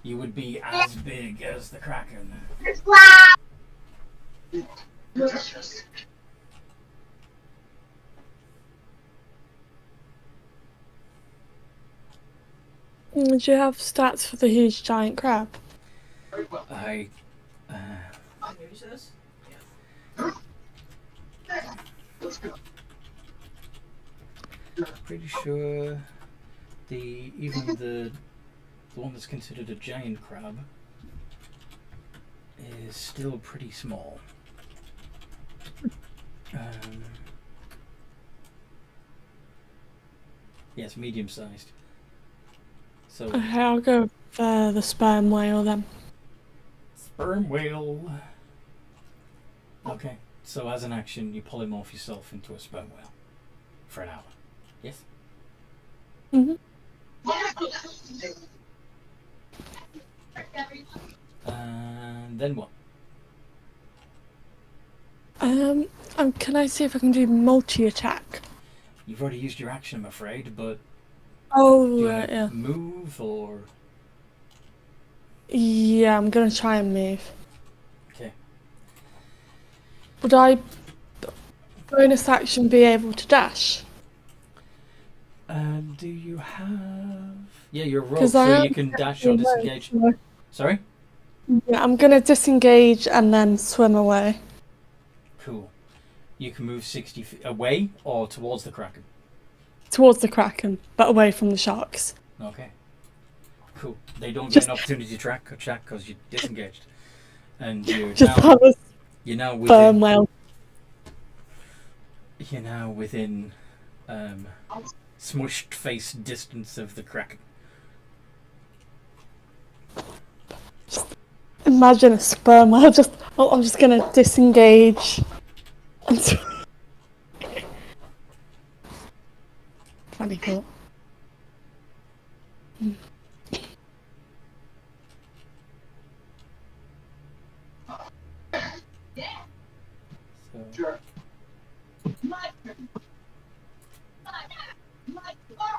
You would be as big as the kraken. Do you have stats for the huge giant crab? I pretty sure even the one that's considered a giant crab is still pretty small. Yes, medium sized. So Okay, I'll go for the sperm whale then. sperm whale. Okay, so as an action, you polymorph yourself into a sperm whale for an hour. Yes. Mhm. And then what? Can I see if I can do multi-attack? You've already used your action, I'm afraid, but Oh, do you right, want to yeah. move or? Yeah, I'm gonna try and move. Okay. Would I, bonus action, be able to dash? Do you have? Yeah, you're a rogue, 'Cause so I you am can dash or disengage. so- Sorry? Yeah, I'm gonna disengage and then swim away. Cool. You can move 60 feet away or towards the kraken. Towards the kraken, but away from the sharks. Okay. Cool. They don't Just- get an opportunity to track or check because you're disengaged, and you're Just now have a you're now sperm within whale. you're now within smushed face distance of the kraken. Imagine a sperm whale. I'm just gonna disengage. Funny thought.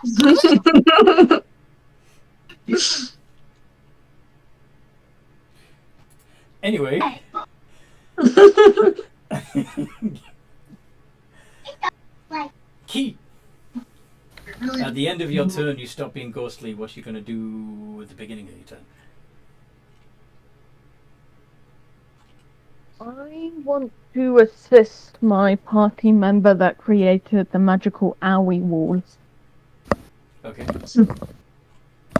So, anyway. Key. At the end of your turn, you stop being ghostly. What are you going to do at the beginning of your turn? I want to assist my party member that created the magical owie walls. Okay.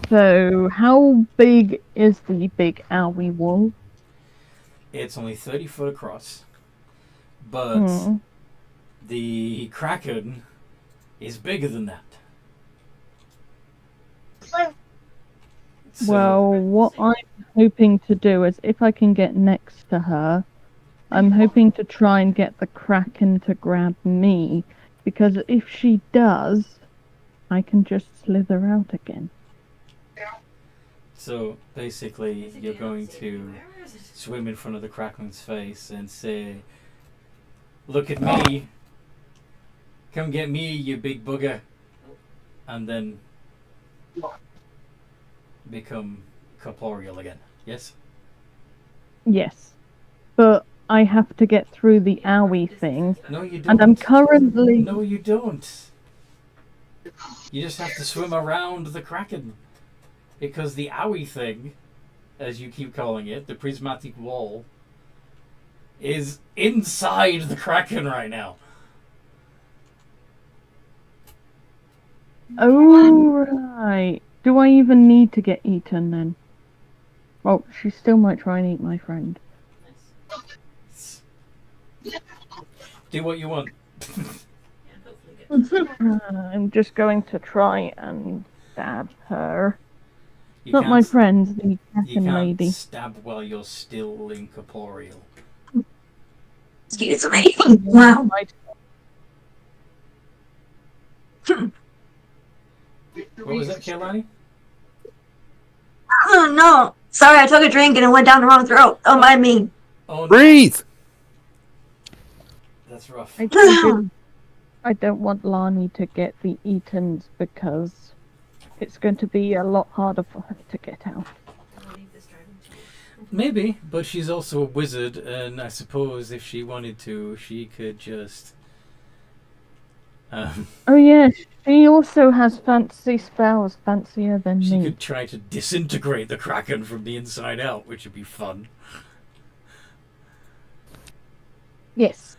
So, how big is the big owie wall? It's only 30 foot across, but the kraken is bigger than that. So, Well, what I'm hoping to do is if I can get next to her, I'm hoping to try and get the Kraken to grab me, because if she does, I can just slither out again. So basically, you're going to swim in front of the Kraken's face and say, "Look at me! Come get me, you big bugger!" And then become corporeal again. Yes? Yes. But I have to get through the owie thing, No, you don't. and I'm currently... No, you don't. You just have to swim around the Kraken. Because the owie thing, as you keep calling it, the prismatic wall, is inside the Kraken right now. Oh, right. Do I even need to get eaten then? Well, she still might try and eat my friend. Do what you want. I'm just going to try and stab her. You Not my can't- friend, the You Kraken can't lady. stab while you're still incorporeal. Excuse me. Wow. What was that, Kailani? Oh no. Sorry, I took a drink and it went down the wrong throat. Don't mind me. Oh, no. Breathe! That's rough. I don't want Lani to get the Eatons because it's going to be a lot harder for her to get out. Maybe, but she's also a wizard, and I suppose if she wanted to, she could just... Oh yeah, she also has fancy spells, fancier than she me. could try to disintegrate the Kraken from the inside out, which would be fun. Yes.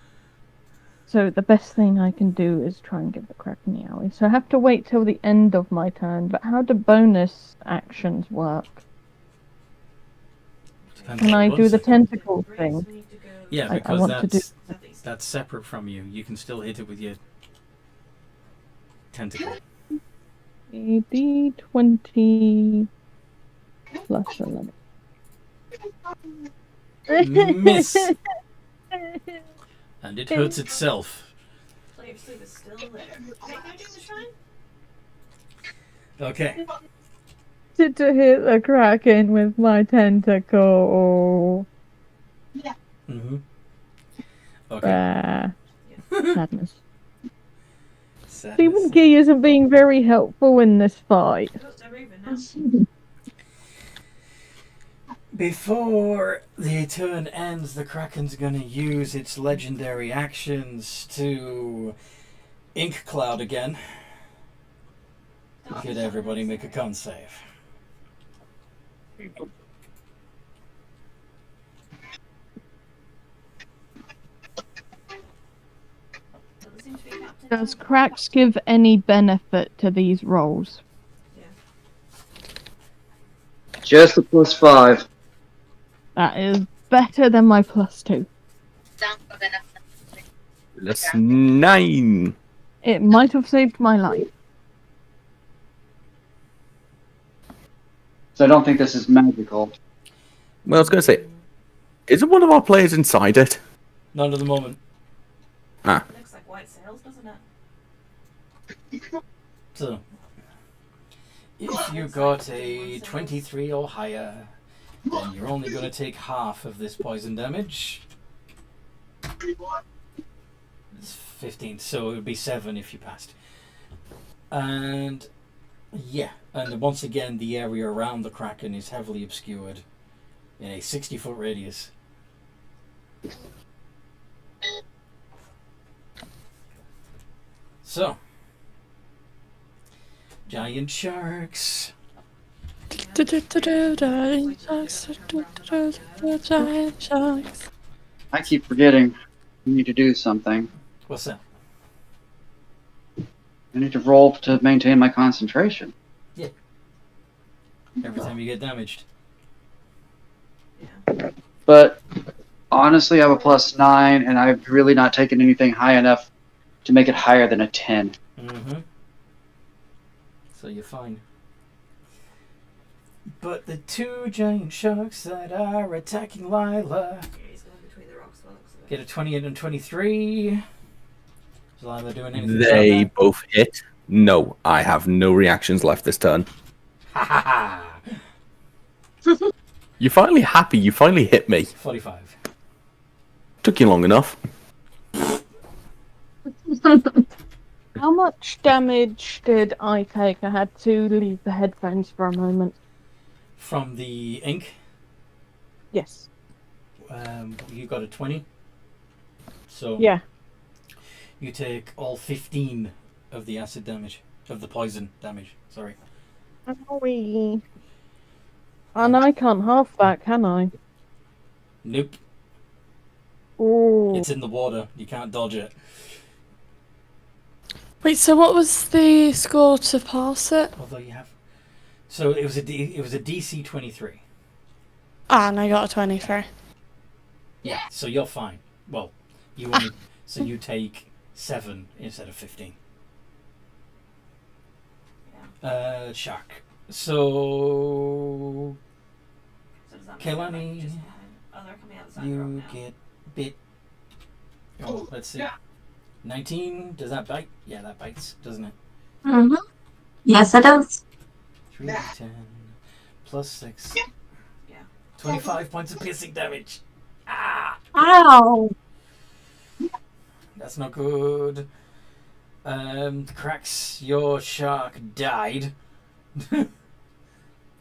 So the best thing I can do is try and get the Kraken the alley. So I have to wait till the end of my turn, but how do bonus actions work? Depends Can on I the do the bonus. tentacle thing? Yeah, I because want to do- that's separate from you. You can still hit it with your tentacle. A D20 plus 11. Miss! And it hurts itself. Player sleep is still there. Can I do the shrine? Okay. To hit the Kraken with my tentacle. Mm-hmm. Okay. Sadness. Sadness. Stephen Key isn't being very helpful in this fight. They're moving now. Before the turn ends, the Kraken's gonna use its legendary actions to ink cloud again. Could everybody make a con save? Doesn't seem to be captain. Does cracks give any benefit to these rolls? Just a +5. That is better than my +2. That's 9. It might have saved my life. So I don't think this is magical. Well, I was going to say, isn't one of our players inside it? Not at the moment. Ah. Looks like white sails, doesn't it? So, if you got a 23 or higher, then you're only going to take half of this poison damage. It's 15, so it would be 7 if you passed. And yeah, and once again, the area around the Kraken is heavily obscured in a 60-foot radius. So, giant sharks. Giant sharks. I keep forgetting. I need to do something. What's that? I need to roll to maintain my concentration. Every time you get damaged. But honestly, I have a +9, and I've really not taken anything high enough to make it higher than a 10. Mm-hmm. So you're fine. But the two giant sharks that are attacking Lila. He's going between the rocks while it Get a 20 and a 23. Is Lila doing anything? They both hit. No, I have no reactions left this turn. Ha ha ha! You're finally happy. You finally hit me. 45. Took you long enough. How much damage did I take? I had to leave the headphones for a moment. From the ink, Yes. you got a 20. So Yeah. you take all 15 of the acid damage, of the poison damage. Sorry. Owie. And I can't half that, can I? Nope. Ooh. It's in the water. You can't dodge it. Wait, so what was the score to pass it? Although you have. So it was a DC 23. Ah, and I got a 23. Yeah. So you're fine. Well, you only. So you take 7 instead of 15. Shark. So So does that Kelani, mean just behind? Oh, they're coming out the side of the room you now. get bit. Oh, let's see. 19. Does that bite? Yeah, that bites, doesn't it? Mm-hmm. Yes, it does. 3 10 plus 6. Yeah. 25 points of piercing damage. Ah, Ow! that's not good. Cracks, your shark died.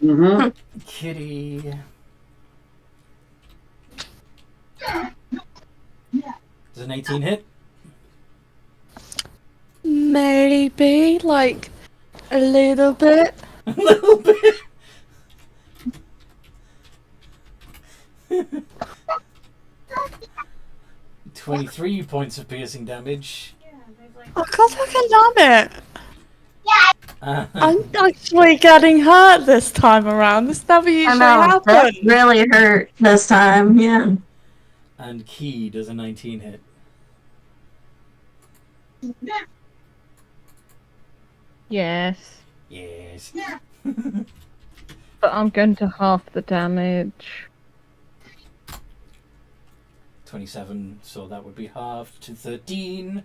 Mm-hmm. Kitty. Does an 18 hit? Maybe, like, a little bit. A little bit. 23 points of piercing damage. Yeah, they've like. Oh god, I can damn it! Uh, I'm actually getting hurt this time around. This never I usually know, that happens. really hurt this time, yeah. and Key does a 19 hit. Yes. Yes. But I'm going to half the damage. 27, so that would be halved to 13.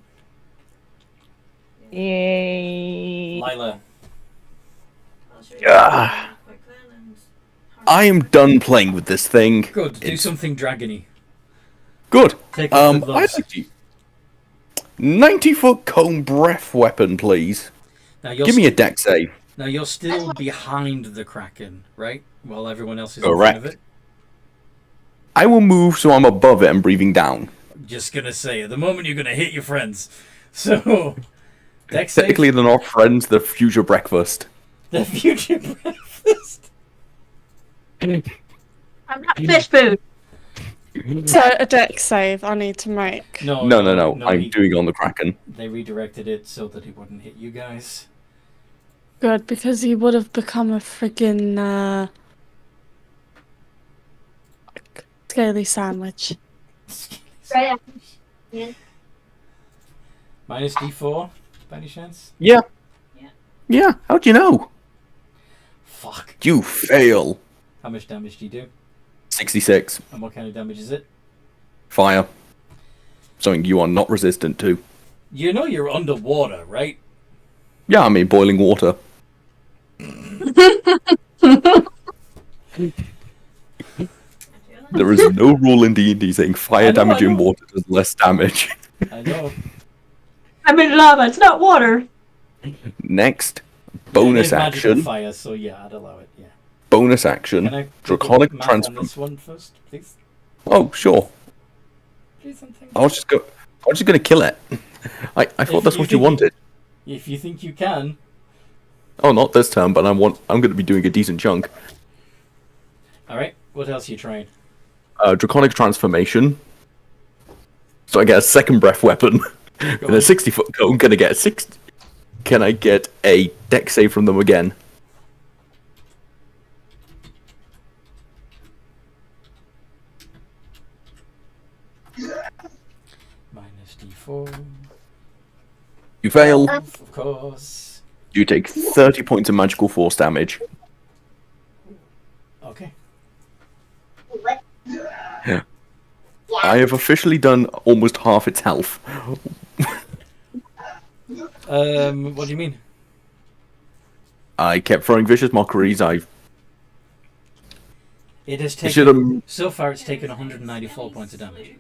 Yay. Lila. I'll show you Ah. quick then and. I am done playing with this thing. Good, do It's- something dragony. Good. Take off the I'd gloves. like to. 90-foot cone breath weapon, please. Now you're Give me a deck save. Now you're still behind the Kraken, right? While everyone else is Correct. in front of it. I will move so I'm above it and breathing down. Just gonna say, at the moment you're gonna hit your friends. So, dex save. Technically, they're not friends, they're future breakfast. The future breakfast. I'm not fish food. So, a deck save I need to make. No, No, I'm doing on the Kraken. They redirected it so that it wouldn't hit you guys. Good, because he would have become a friggin' scaly sandwich. Right. Yeah. Minus D4, by any chance? Yeah. Yeah. Yeah, how'd you know? Fuck. You fail. How much damage do you do? 66. And what kind of damage is it? Fire. Something you are not resistant to. You know you're underwater, right? Yeah, I mean boiling water. There is no rule in D&D saying I fire know, damage I in know. water does less damage. I know. I'm in lava, it's not water. Next, It bonus is magical action. fire, so yeah, I'd allow it, yeah. Bonus Can action. I Draconic math on transform. this one first, please? Oh, sure. Please, something. I was just gonna kill it. I thought If that's you what you think- wanted. If you think you can. Oh, not this turn, but I'm gonna be doing a decent chunk. Alright, what else are you trying? Draconic transformation. So I get a second breath weapon. And a 60-foot cone. Gonna get a 60. Can I get a deck save from them again? Minus D4. You fail. Of course. You take 30 points of magical force damage. Okay. What? Yeah. I have officially done almost half its health. What do you mean? I kept throwing vicious mockeries. It has should've- taken... So far, it's taken 194 points of damage.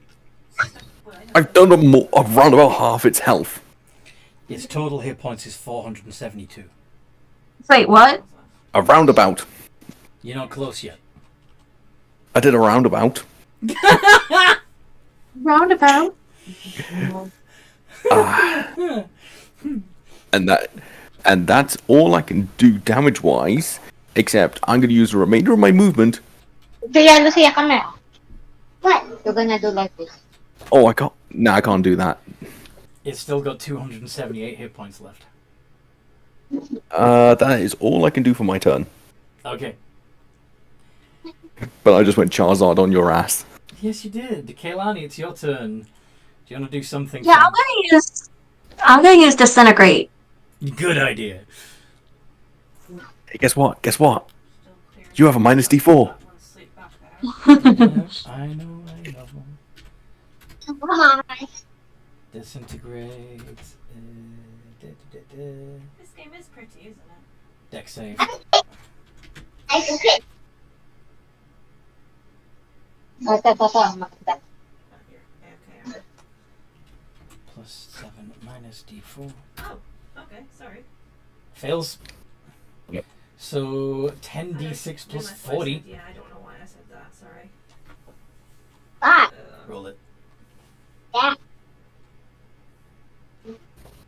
I've done around about half its health. Its total hit points is 472. Wait, what? A roundabout. You're not close yet. I did a roundabout. Roundabout. And that's all I can do damage-wise. Except I'm going to use the remainder of my movement. Kaya siya ka na. What? You're gonna do like this. Oh, I can't. No, I can't do that. It's still got 278 hit points left. That is all I can do for my turn. Okay. But I just went Charizard on your ass. Yes, you did. Kaylani, it's your turn. Do you want to do something? Yeah, I'm gonna use disintegrate. Good idea. Hey, guess what? Guess what? You have a minus D4. I know. Come on. Disintegrate. This game is pretty, isn't it? Deck save. I can hit. Makita. Okay. Plus 7 minus D4. Oh, okay, sorry. Fails. Yep. So 10d6 plus 40. Yeah, I don't know why I said that, sorry. Ah, Roll it. yeah.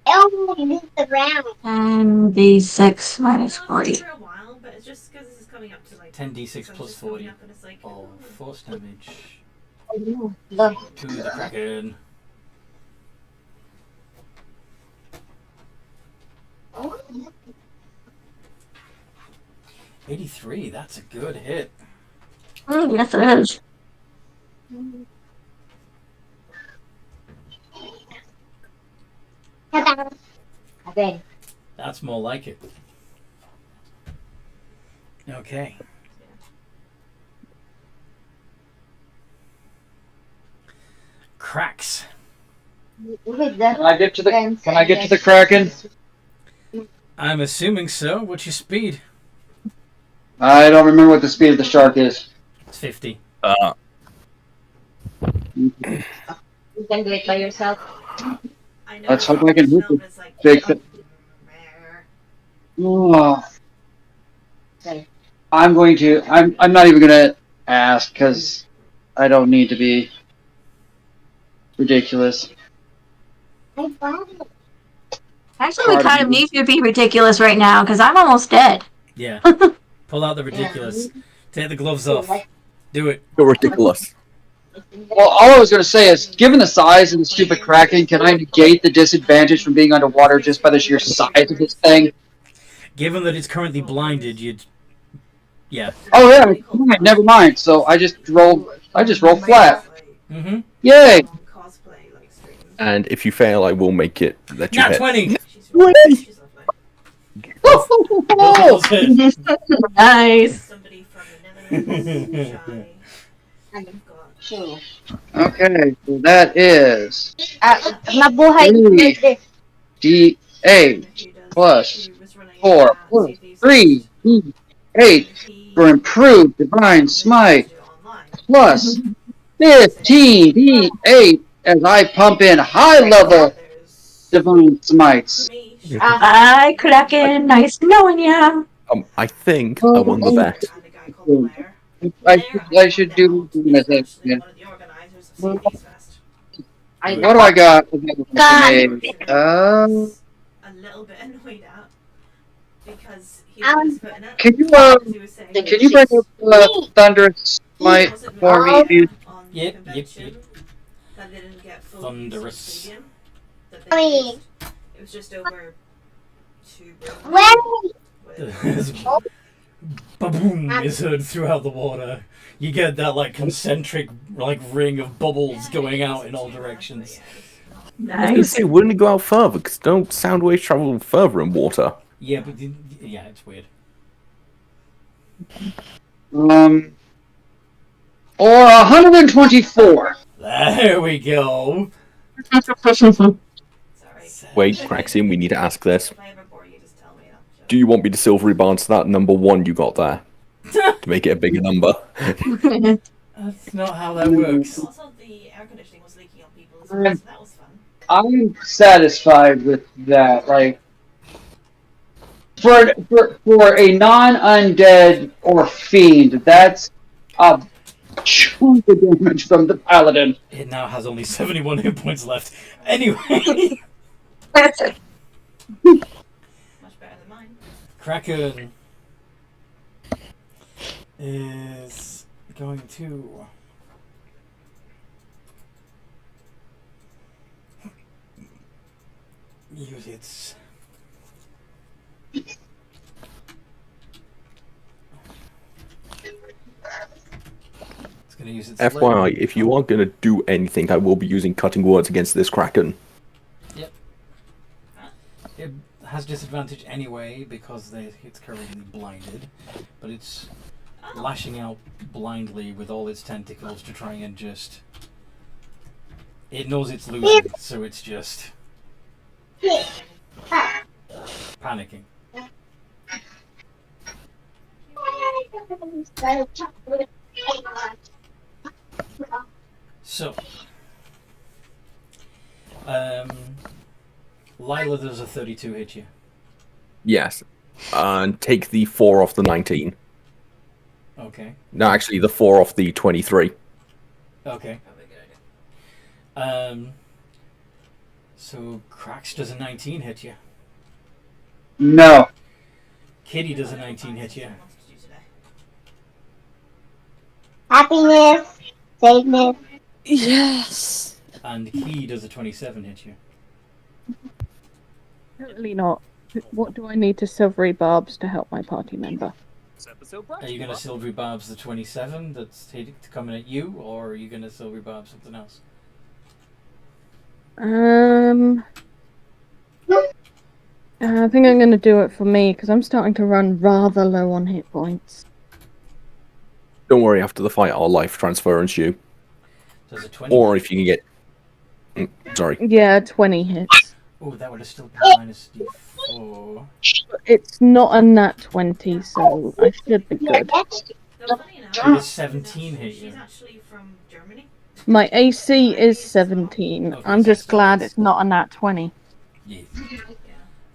Oh, you missed the round. And D6 minus I've 40. for a while, but it's just because this is coming up to like 10d6 so I'm plus just going 40 up and it's like, of force damage Look. to the Kraken. Oh, 83, that's a good hit. Yes, it is. again. That's more like it. Okay. Cracks. With the Can I get to the Kraken? I'm assuming so. What's your speed? I don't remember what the speed of the shark is. It's 50. You can do it by yourself. I know. Let's hope I can hit film it. is like, Big thing. Oh. I'm not even gonna ask because I don't need to be ridiculous. Actually, we kind of need to be ridiculous right now because I'm almost dead. Yeah. Pull out the ridiculous. Take the gloves off. Do it. You're ridiculous. Well, all I was gonna say is, given the size of the stupid Kraken, can I negate the disadvantage from being underwater just by the sheer size of this thing? Given that it's currently blinded, you'd... Yeah. Oh yeah, never mind. So I just roll flat. Mm-hmm. Yay! cosplay like stream. And if you fail, I will make it let you Nat hit. 20! She's Those hit. Nice. somebody from the Netherlands. Shy. Okay, so that is Nabuhay Three. D8 plus 4 plus 3 D8 for improved divine smite plus 15 D8 as I pump in high level divine smites. Bye, Kraken. Nice knowing ya. I think I won the bet. I should do this. Yeah. What What do I got? a little bit annoyed at because he was putting it. Can you He was saying can you bring up thunderous smite wasn't for me, dude? on Yep, convention yep. that they didn't get full Thunderous. stadium, that I they mean- used. It was just over 2 When Ba-boom is heard throughout the water. You get that like concentric like ring of bubbles going out in all directions. I was gonna Nice. say, wouldn't it go out further? Because don't sound waves travel further in water. Yeah, but yeah, it's weird. Or 124. There we go. Sorry. Wait, Craxian, we need to ask this. If I ever bore you, just tell me. And I'll Do you want me to silvery bounce that number 1 you got there? To make it a bigger number? That's not how that works. Also, the air conditioning was leaking on people as well, so that was fun. I'm satisfied with that. Like, for a non-undead or fiend, that's a chunk of damage from the paladin. It now has only 71 hit points left. Anyway, That's it. Much better than mine. Kraken is going to use its going to use its FYI, if you are going to do anything, I will be using cutting words against this Kraken. Yep. It has disadvantage anyway because it's currently blinded, but it's lashing out blindly with all its tentacles to try and just... It knows it's losing, so it's just panicking. So, Lila, does a 32 hit you? Yes. And take the 4 off the 19. Okay. No, actually, the 4 off the 23. Okay. So Krax does a 19 hit you. No. Kitty does a 19 hit you. Happiness, sadness. Yes. And Key does a 27 hit you. Certainly not. What do I need to silvery barbs to help my party member? Are you going to silvery barbs the 27 that's coming at you, or are you going to silvery barb something else? I think I'm going to do it for me because I'm starting to run rather low on hit points. Don't worry, after the fight, I'll life transference you. Does a 20? Or if you can get... sorry. Yeah, 20 hits. Oh, that would have still been minus D4. It's not a nat 20, so I should be good. Though funny enough, Does 17 hit you? she's actually from Germany. My AC is 17. Okay, I'm so just still glad hits. it's not a nat 20. Yeah. Yeah.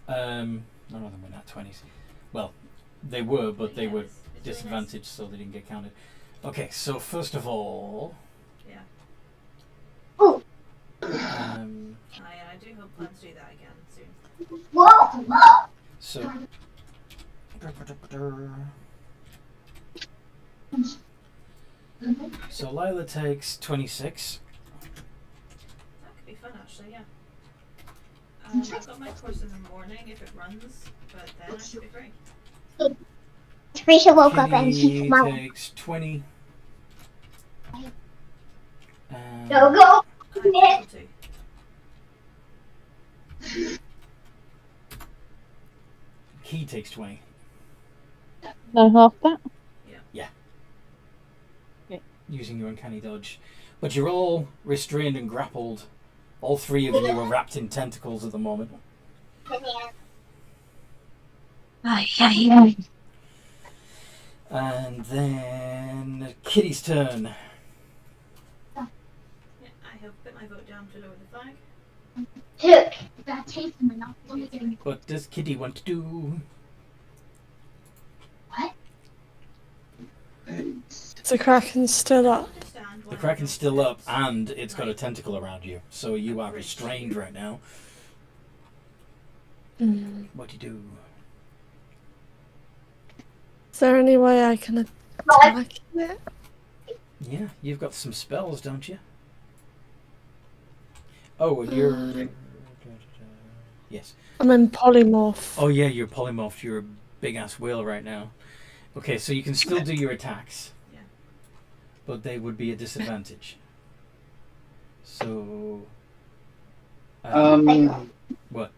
None of them were nat 20s. Well, they were, but they were disadvantaged, so they didn't get counted. Okay, so first of all... Yeah. I do hope plan to do that again soon. So Lila takes 26. That could be fun, actually, yeah. I've got my course in the morning if it runs, but then I should be free. Teresa woke up and Kitty she's smiling. takes 20. Go, go. I able to. Key takes 20. No, half that? Using your uncanny dodge. But you're all restrained and grappled. All three of you are wrapped in tentacles at the moment. And then Kitty's turn. Yeah, I have put my vote down to lower the flag. What does Kitty want to do? The Kraken's still up. Understand The why Kraken's I still up don't and it's got a tentacle around you. So you are restrained right now. What do you do? Is there any way I can attack it? Yeah, you've got some spells, don't you? Oh, and you're... Yes. I'm in polymorph. Oh yeah, you're polymorphed. You're a big-ass whale right now. Okay, so you can still do your attacks. Yeah. But they would be a disadvantage. So... what?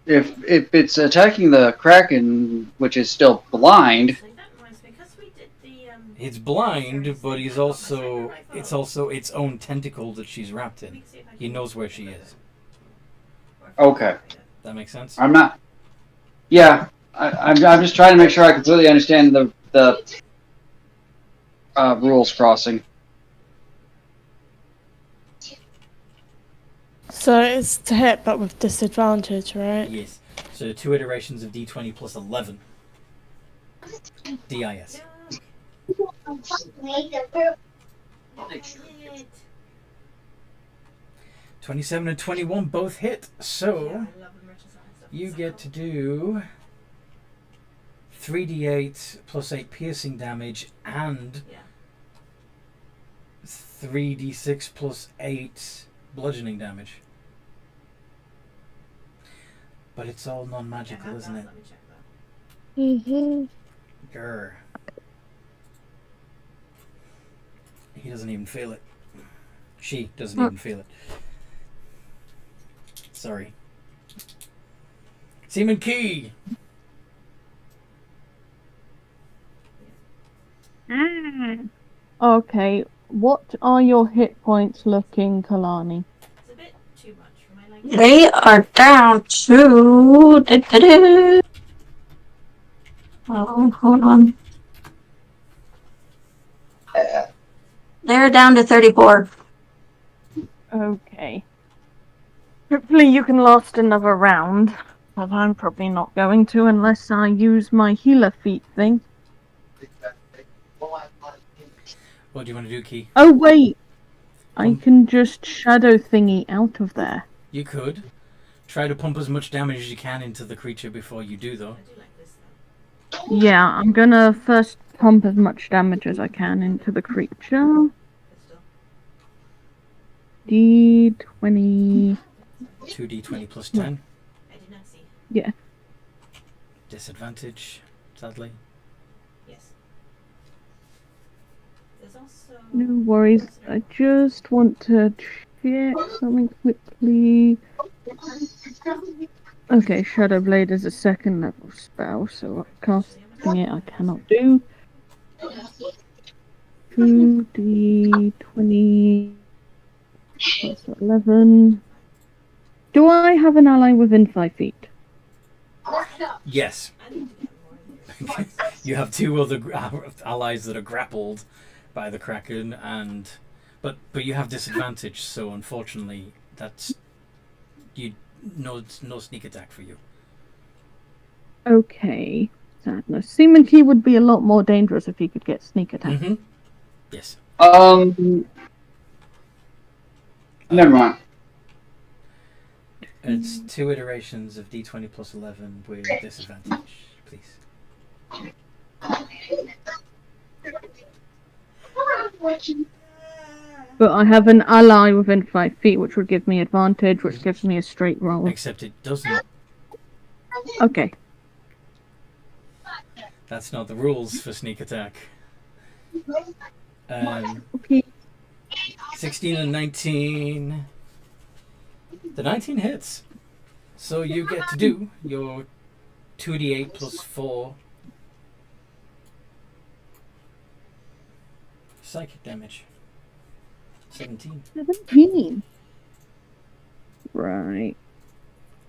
If it's attacking the Kraken, which is still blind, Actually, that reminds me, because we did the He's blind, but he's also it's also its own tentacle that she's wrapped in. He knows where she is. Okay. That makes sense? I'm not. Yeah, I'm just trying to make sure I completely understand the rules crossing. So it's to hit, but with disadvantage, right? Yes. So 2 iterations of D20 plus 11. DIS. 27 and 21 both hit, so you get to do 3d8 plus 8 piercing damage and 3d6 plus 8 bludgeoning damage. But it's all non-magical, isn't it? Mm-hmm. Grr. He doesn't even feel it. She doesn't even feel it. Sorry. Seaman Key! Okay, what are your hit points looking, Kalani? It's a bit too much for my liking. They are down to. Oh, hold on. They're down to 34. Okay. Hopefully you can last another round, but I'm probably not going to unless I use my healer feat thing. What do you want to do, Key? Oh wait! I can just shadow thingy out of there. You could. Try to pump as much damage as you can into the creature before you do, though. I do like this though. Yeah, I'm gonna first pump as much damage as I can into the creature. But still. D20... 2d20 plus 10. I did not see. Yeah. Disadvantage, sadly. Yes. There's also. No worries. I just want to check something quickly. Okay, Shadow Blade is a 2nd level spell, so casting it I cannot do. 2d20 plus 11. Do I have an ally within 5 feet? Yes. I need to get more in there. You have 2 other allies that are grappled by the Kraken, and but you have disadvantage, so unfortunately that's no sneak attack for you. Okay. Sadness. Seaman Key would be a lot more dangerous if he could get sneak attack. Mm-hmm. Yes. Never mind. It's 2 iterations of D20 plus 11 with disadvantage, please. But I have an ally within 5 feet, which would give me advantage, which gives me a straight roll. Except it doesn't. Okay. That's not the rules for sneak attack. Okay. 16 and 19. The 19 hits. So you get to do your 2d8 plus 4 psychic damage. 17. 17. Right.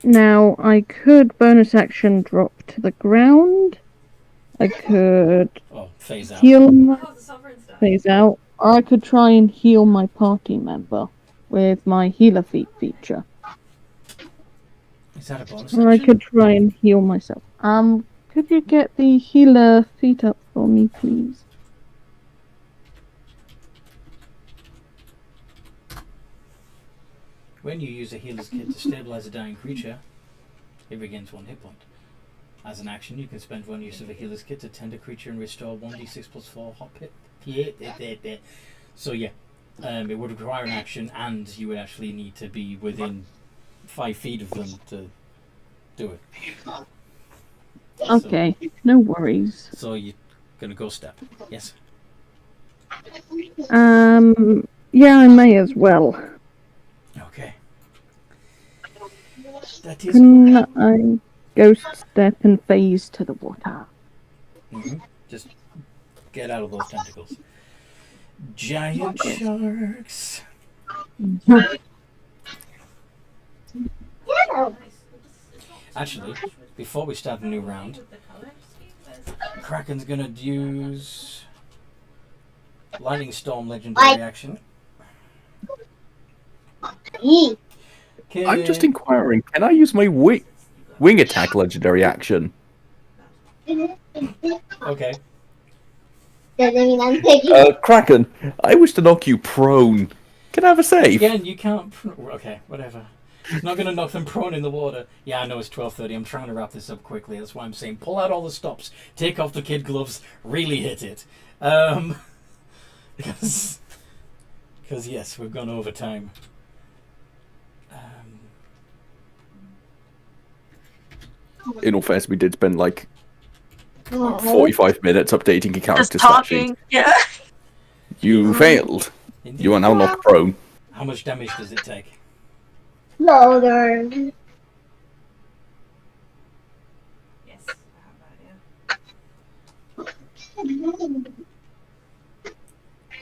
Now, I could bonus action drop to the ground. I could Oh, phase out. heal my... Oh, the sovereign stuff. Phase out. I could try and heal my party member with my healer feat feature. Is that a bonus Or I action? could try and heal myself. Could you get the healer feat up for me, please? When you use a healer's kit to stabilize a dying creature, it regains 1 hit point. As an action, you can spend 1 use of a healer's kit to tend a creature and restore 1d6 plus 4 hot hit. So yeah, it would require an action, and you would actually need to be within 5 feet of them to do it. Okay, no worries. So you're gonna go step. Yes. Yeah, I may as well. Okay. That is. Can I ghost step and phase to the water? Mm-hmm. Just Get out of those tentacles. Giant sharks. Actually, before we start a new round, Kraken's gonna use Lightning Storm legendary action. I'm just inquiring, can I use my wing attack legendary action? Okay. Doesn't mean I'm taking Kraken, I wish to knock you prone. Can I have a save? Again, you can't. Okay, whatever. It's not going to knock them prone in the water. Yeah, I know it's 12:30. I'm trying to wrap this up quickly. That's why I'm saying pull out all the stops, take off the kid gloves, really hit it. Because yes, we've gone over time. In all fairness, we did spend like 45 minutes updating your character Just talking. Yeah. You failed. Indeed. You are now knocked prone. How much damage does it take? loader. Yes, I have that,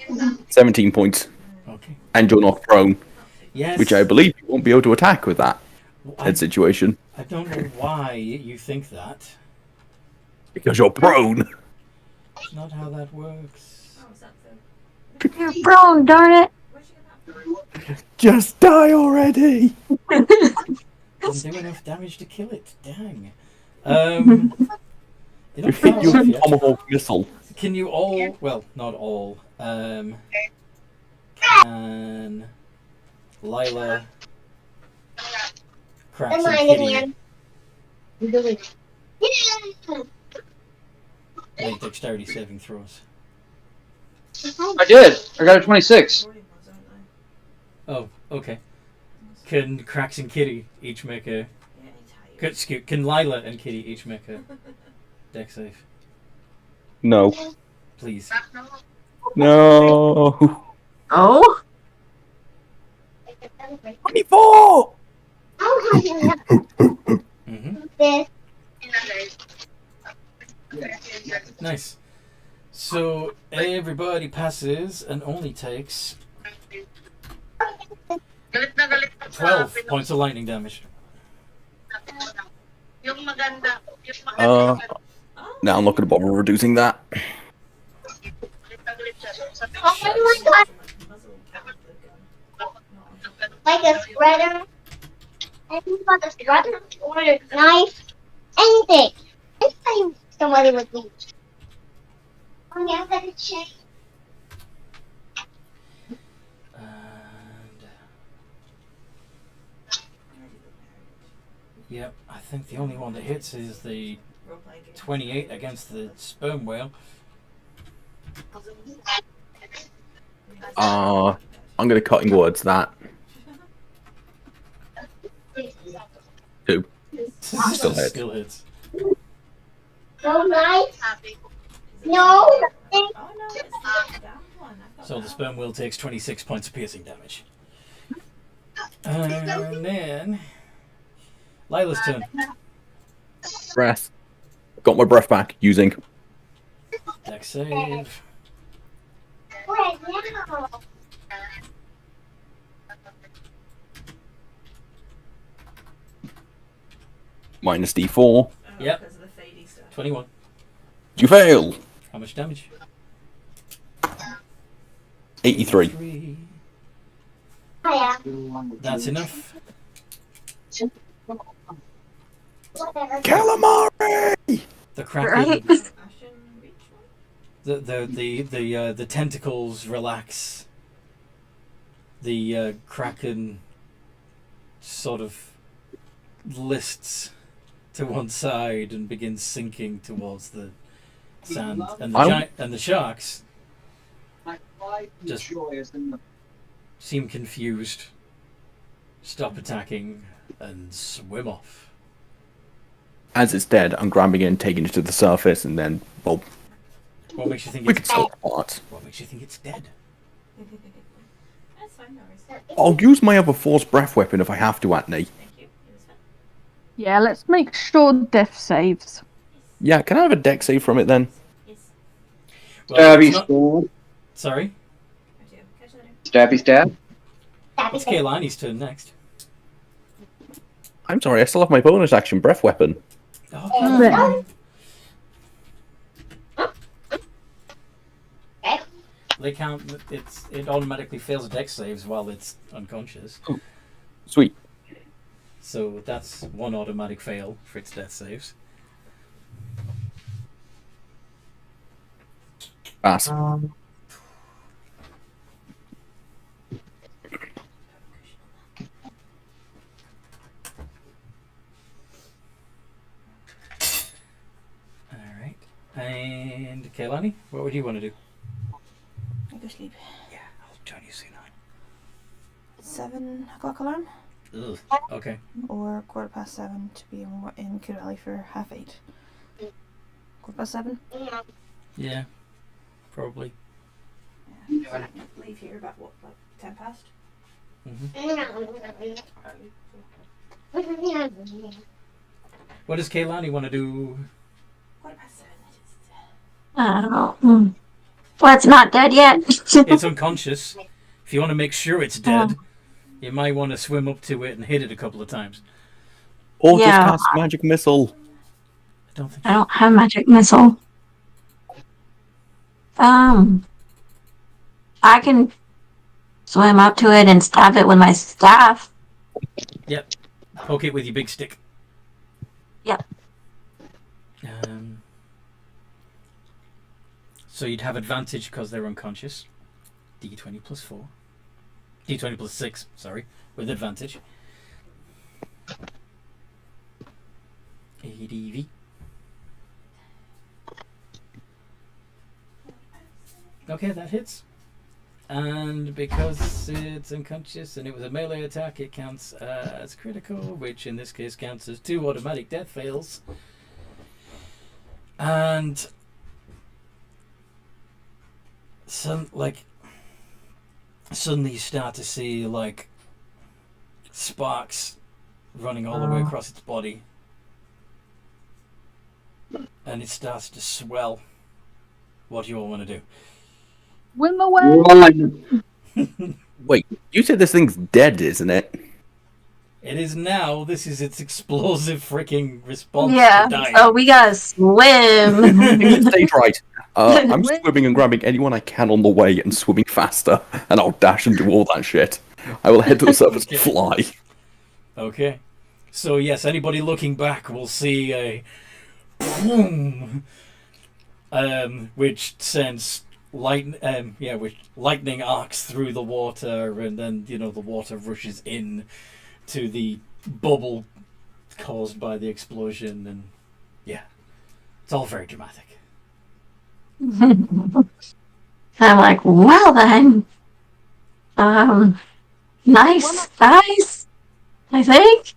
yeah. 17 points. Okay. And you're knocked prone. Yes. Which I believe you won't be able to attack with that I, situation. I don't know why you think that. Because you're prone. That's not how that works. Oh, is that the... You're prone, darn it. Where'd you get that from? Just die already. Doesn't do enough damage to kill it. Dang. You're not far Use off a yet. tomahawk missile. Can you all? Well, not all. Can Lila, Cracks, Am and I Kitty again? Yeah. make dexterity saving throws? I did. I got a 26. 40 ones, aren't Oh, okay. Can Cracks and Kitty each make a? they? Yeah, he's tired. Can Lila and Kitty each make a dex save, No. please? No. Oh? 24! Mm-hmm. This. Nice. So everybody passes and only takes 12 points of lightning damage. Now I'm not going to bother reducing that. Oh my god. Like a spreader. Anything but a spreader or a knife. Anything. Anything somebody would need. Oh yeah, let me check. And yep, I think the only one that hits is the 28 against the sperm whale. I'm going to cutting words that. 2. Still hit. Still hits. No knife. No. Oh no, it's the down one. I thought So the that sperm whale takes 26 points of piercing damage. And then Lila's turn. Breath. Got my breath back using. Dex save. Right now. Minus D4. Oh, Yep. because of the fadey stuff. 21. You fail. How much damage? 83. 3. Hiya. That's enough. Whatever. Calamari! The Kraken, Right? Ashen reach one? the tentacles relax. The Kraken sort of lists to one side and begins sinking towards the sand, and the sharks just seem confused, stop attacking, and swim off. As it's dead, I'm grabbing it and taking it to the surface, and then, well, What makes you think we can it's still part. What makes you think it's dead? That's fine, no worries. I'll use my other force breath weapon if I have to, Anthony. Thank you. It was fun. Yeah, let's make sure death saves. Yeah, can I have a deck save from it then? Yes. Well, it's Stabby not. stab. Sorry, I do. Catch later. Stabby stab. it's Kaylani's turn next. I'm sorry, I still have my bonus action breath weapon. Oh, they can't. It automatically fails dex saves while it's unconscious. Sweet. So that's one automatic fail for its death saves. Pass. Alright. And Kaylani, what would you want to do? I go sleep. Yeah, I'll join you soon. 7 o'clock alarm? Ugh. Okay. Or 7:15 to be in Cool Valley for 8:30. 7:15? Yeah, probably. Yeah. Leave here about what, like 10 past? What does Kaylani want to do? 7:15. I don't know. Well, it's not dead yet. It's unconscious. If you want to make sure it's dead, you might want to swim up to it and hit it a couple of times. Or Yeah. just cast magic missile. I don't think. I don't have magic missile. I can swim up to it and stab it with my staff. Yep. Poke it with your big stick. Yep. So you'd have advantage because they're unconscious. D20 plus 4. D20 plus 6, sorry. With advantage. ADV. Okay, that hits. And because it's unconscious and it was a melee attack, it counts as critical, which in this case counts as 2 automatic death fails. And suddenly you start to see like sparks running all the way across its body, and it starts to swell. What do you all want to do? Swim away. Run. Wait, you said this thing's dead, isn't it? It is now. This is its explosive freaking response Yeah, to dying. so we gotta swim. Stage right. I'm swimming and grabbing anyone I can on the way and swimming faster, and I'll dash and do all that shit. I will head to the surface and fly. Okay. So yes, anybody looking back will see a boom, which sends which lightning arcs through the water, and then the water rushes in to the bubble caused by the explosion, and yeah, it's all very dramatic. I'm like, well then, nice, guys. I think.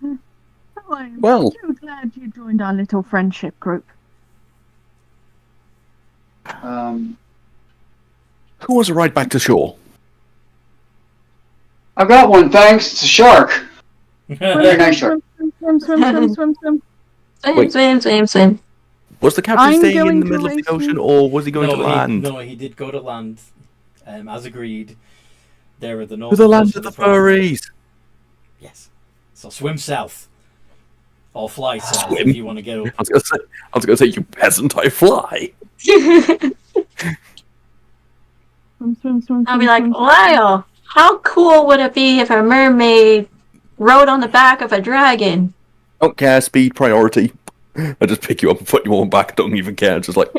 Oh, I'm Well. so glad you joined our little friendship group. Who wants a ride back to shore? I've got one, thanks. It's a shark. Very nice shark. Swim. Wait. Swim. Was the captain I'm staying in going the to middle of the race you. ocean, or was he going to land? He did go to land, as agreed. There at the north. To the land of the furries. Yes. So swim south, or fly south Swim? if you want to go. I was gonna say, you peasant, I fly. Swim. I'll be like, wow, how cool would it be if a mermaid rode on the back of a dragon? Don't care, speed priority. I just pick you up and put you on back. Don't even care. Just like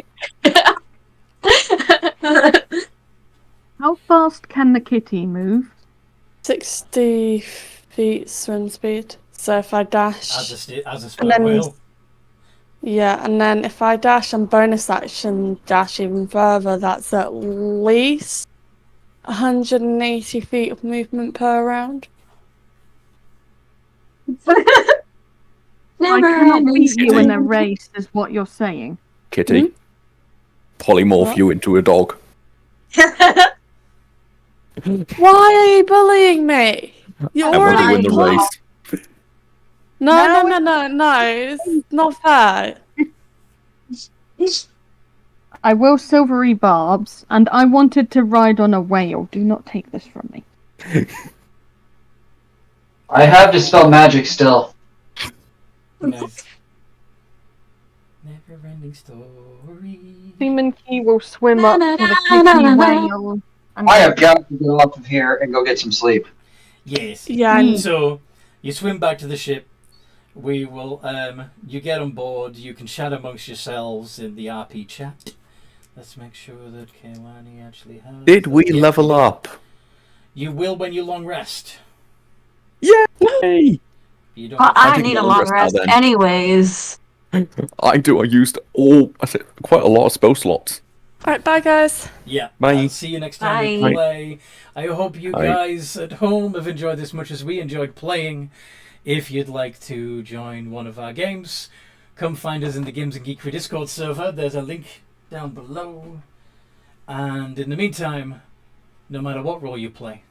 How fast can the kitty move? 60 feet swim speed. So if I dash, As a and sperm then whale. yeah, and then if I dash and bonus action dash even further, that's at least 180 feet of movement per round. I cannot beat you in a race, is what you're saying. Kitty, polymorph What? you into a dog. Why are you bullying me? You're And when you already win the bullied. race, No, it's not fair. I will silvery barbs, and I wanted to ride on a whale. Do not take this from me. I have dispel magic still. Nice. Never-ending story. Seaman Key will swim up to the kitty whale. And I have got to get off of here and go get some sleep. Yes. Yeah, and So you swim back to the ship. We will. You get on board. You can chat amongst yourselves in the RP chat. Let's make sure that Kehlani actually has. Did we level up? You will when you long rest. Yay! You don't. Well, I take need a a long long rest now, rest then. anyways. I do. I used quite a lot of spell slots. alright, bye guys. Yeah. Bye. I'll see you next time we Bye. play. I hope you Bye. guys at home have enjoyed as much as we enjoyed playing. If you'd like to join one of our games, come find us in the Games and Geekery Discord server. There's a link down below. And in the meantime, no matter what role you play,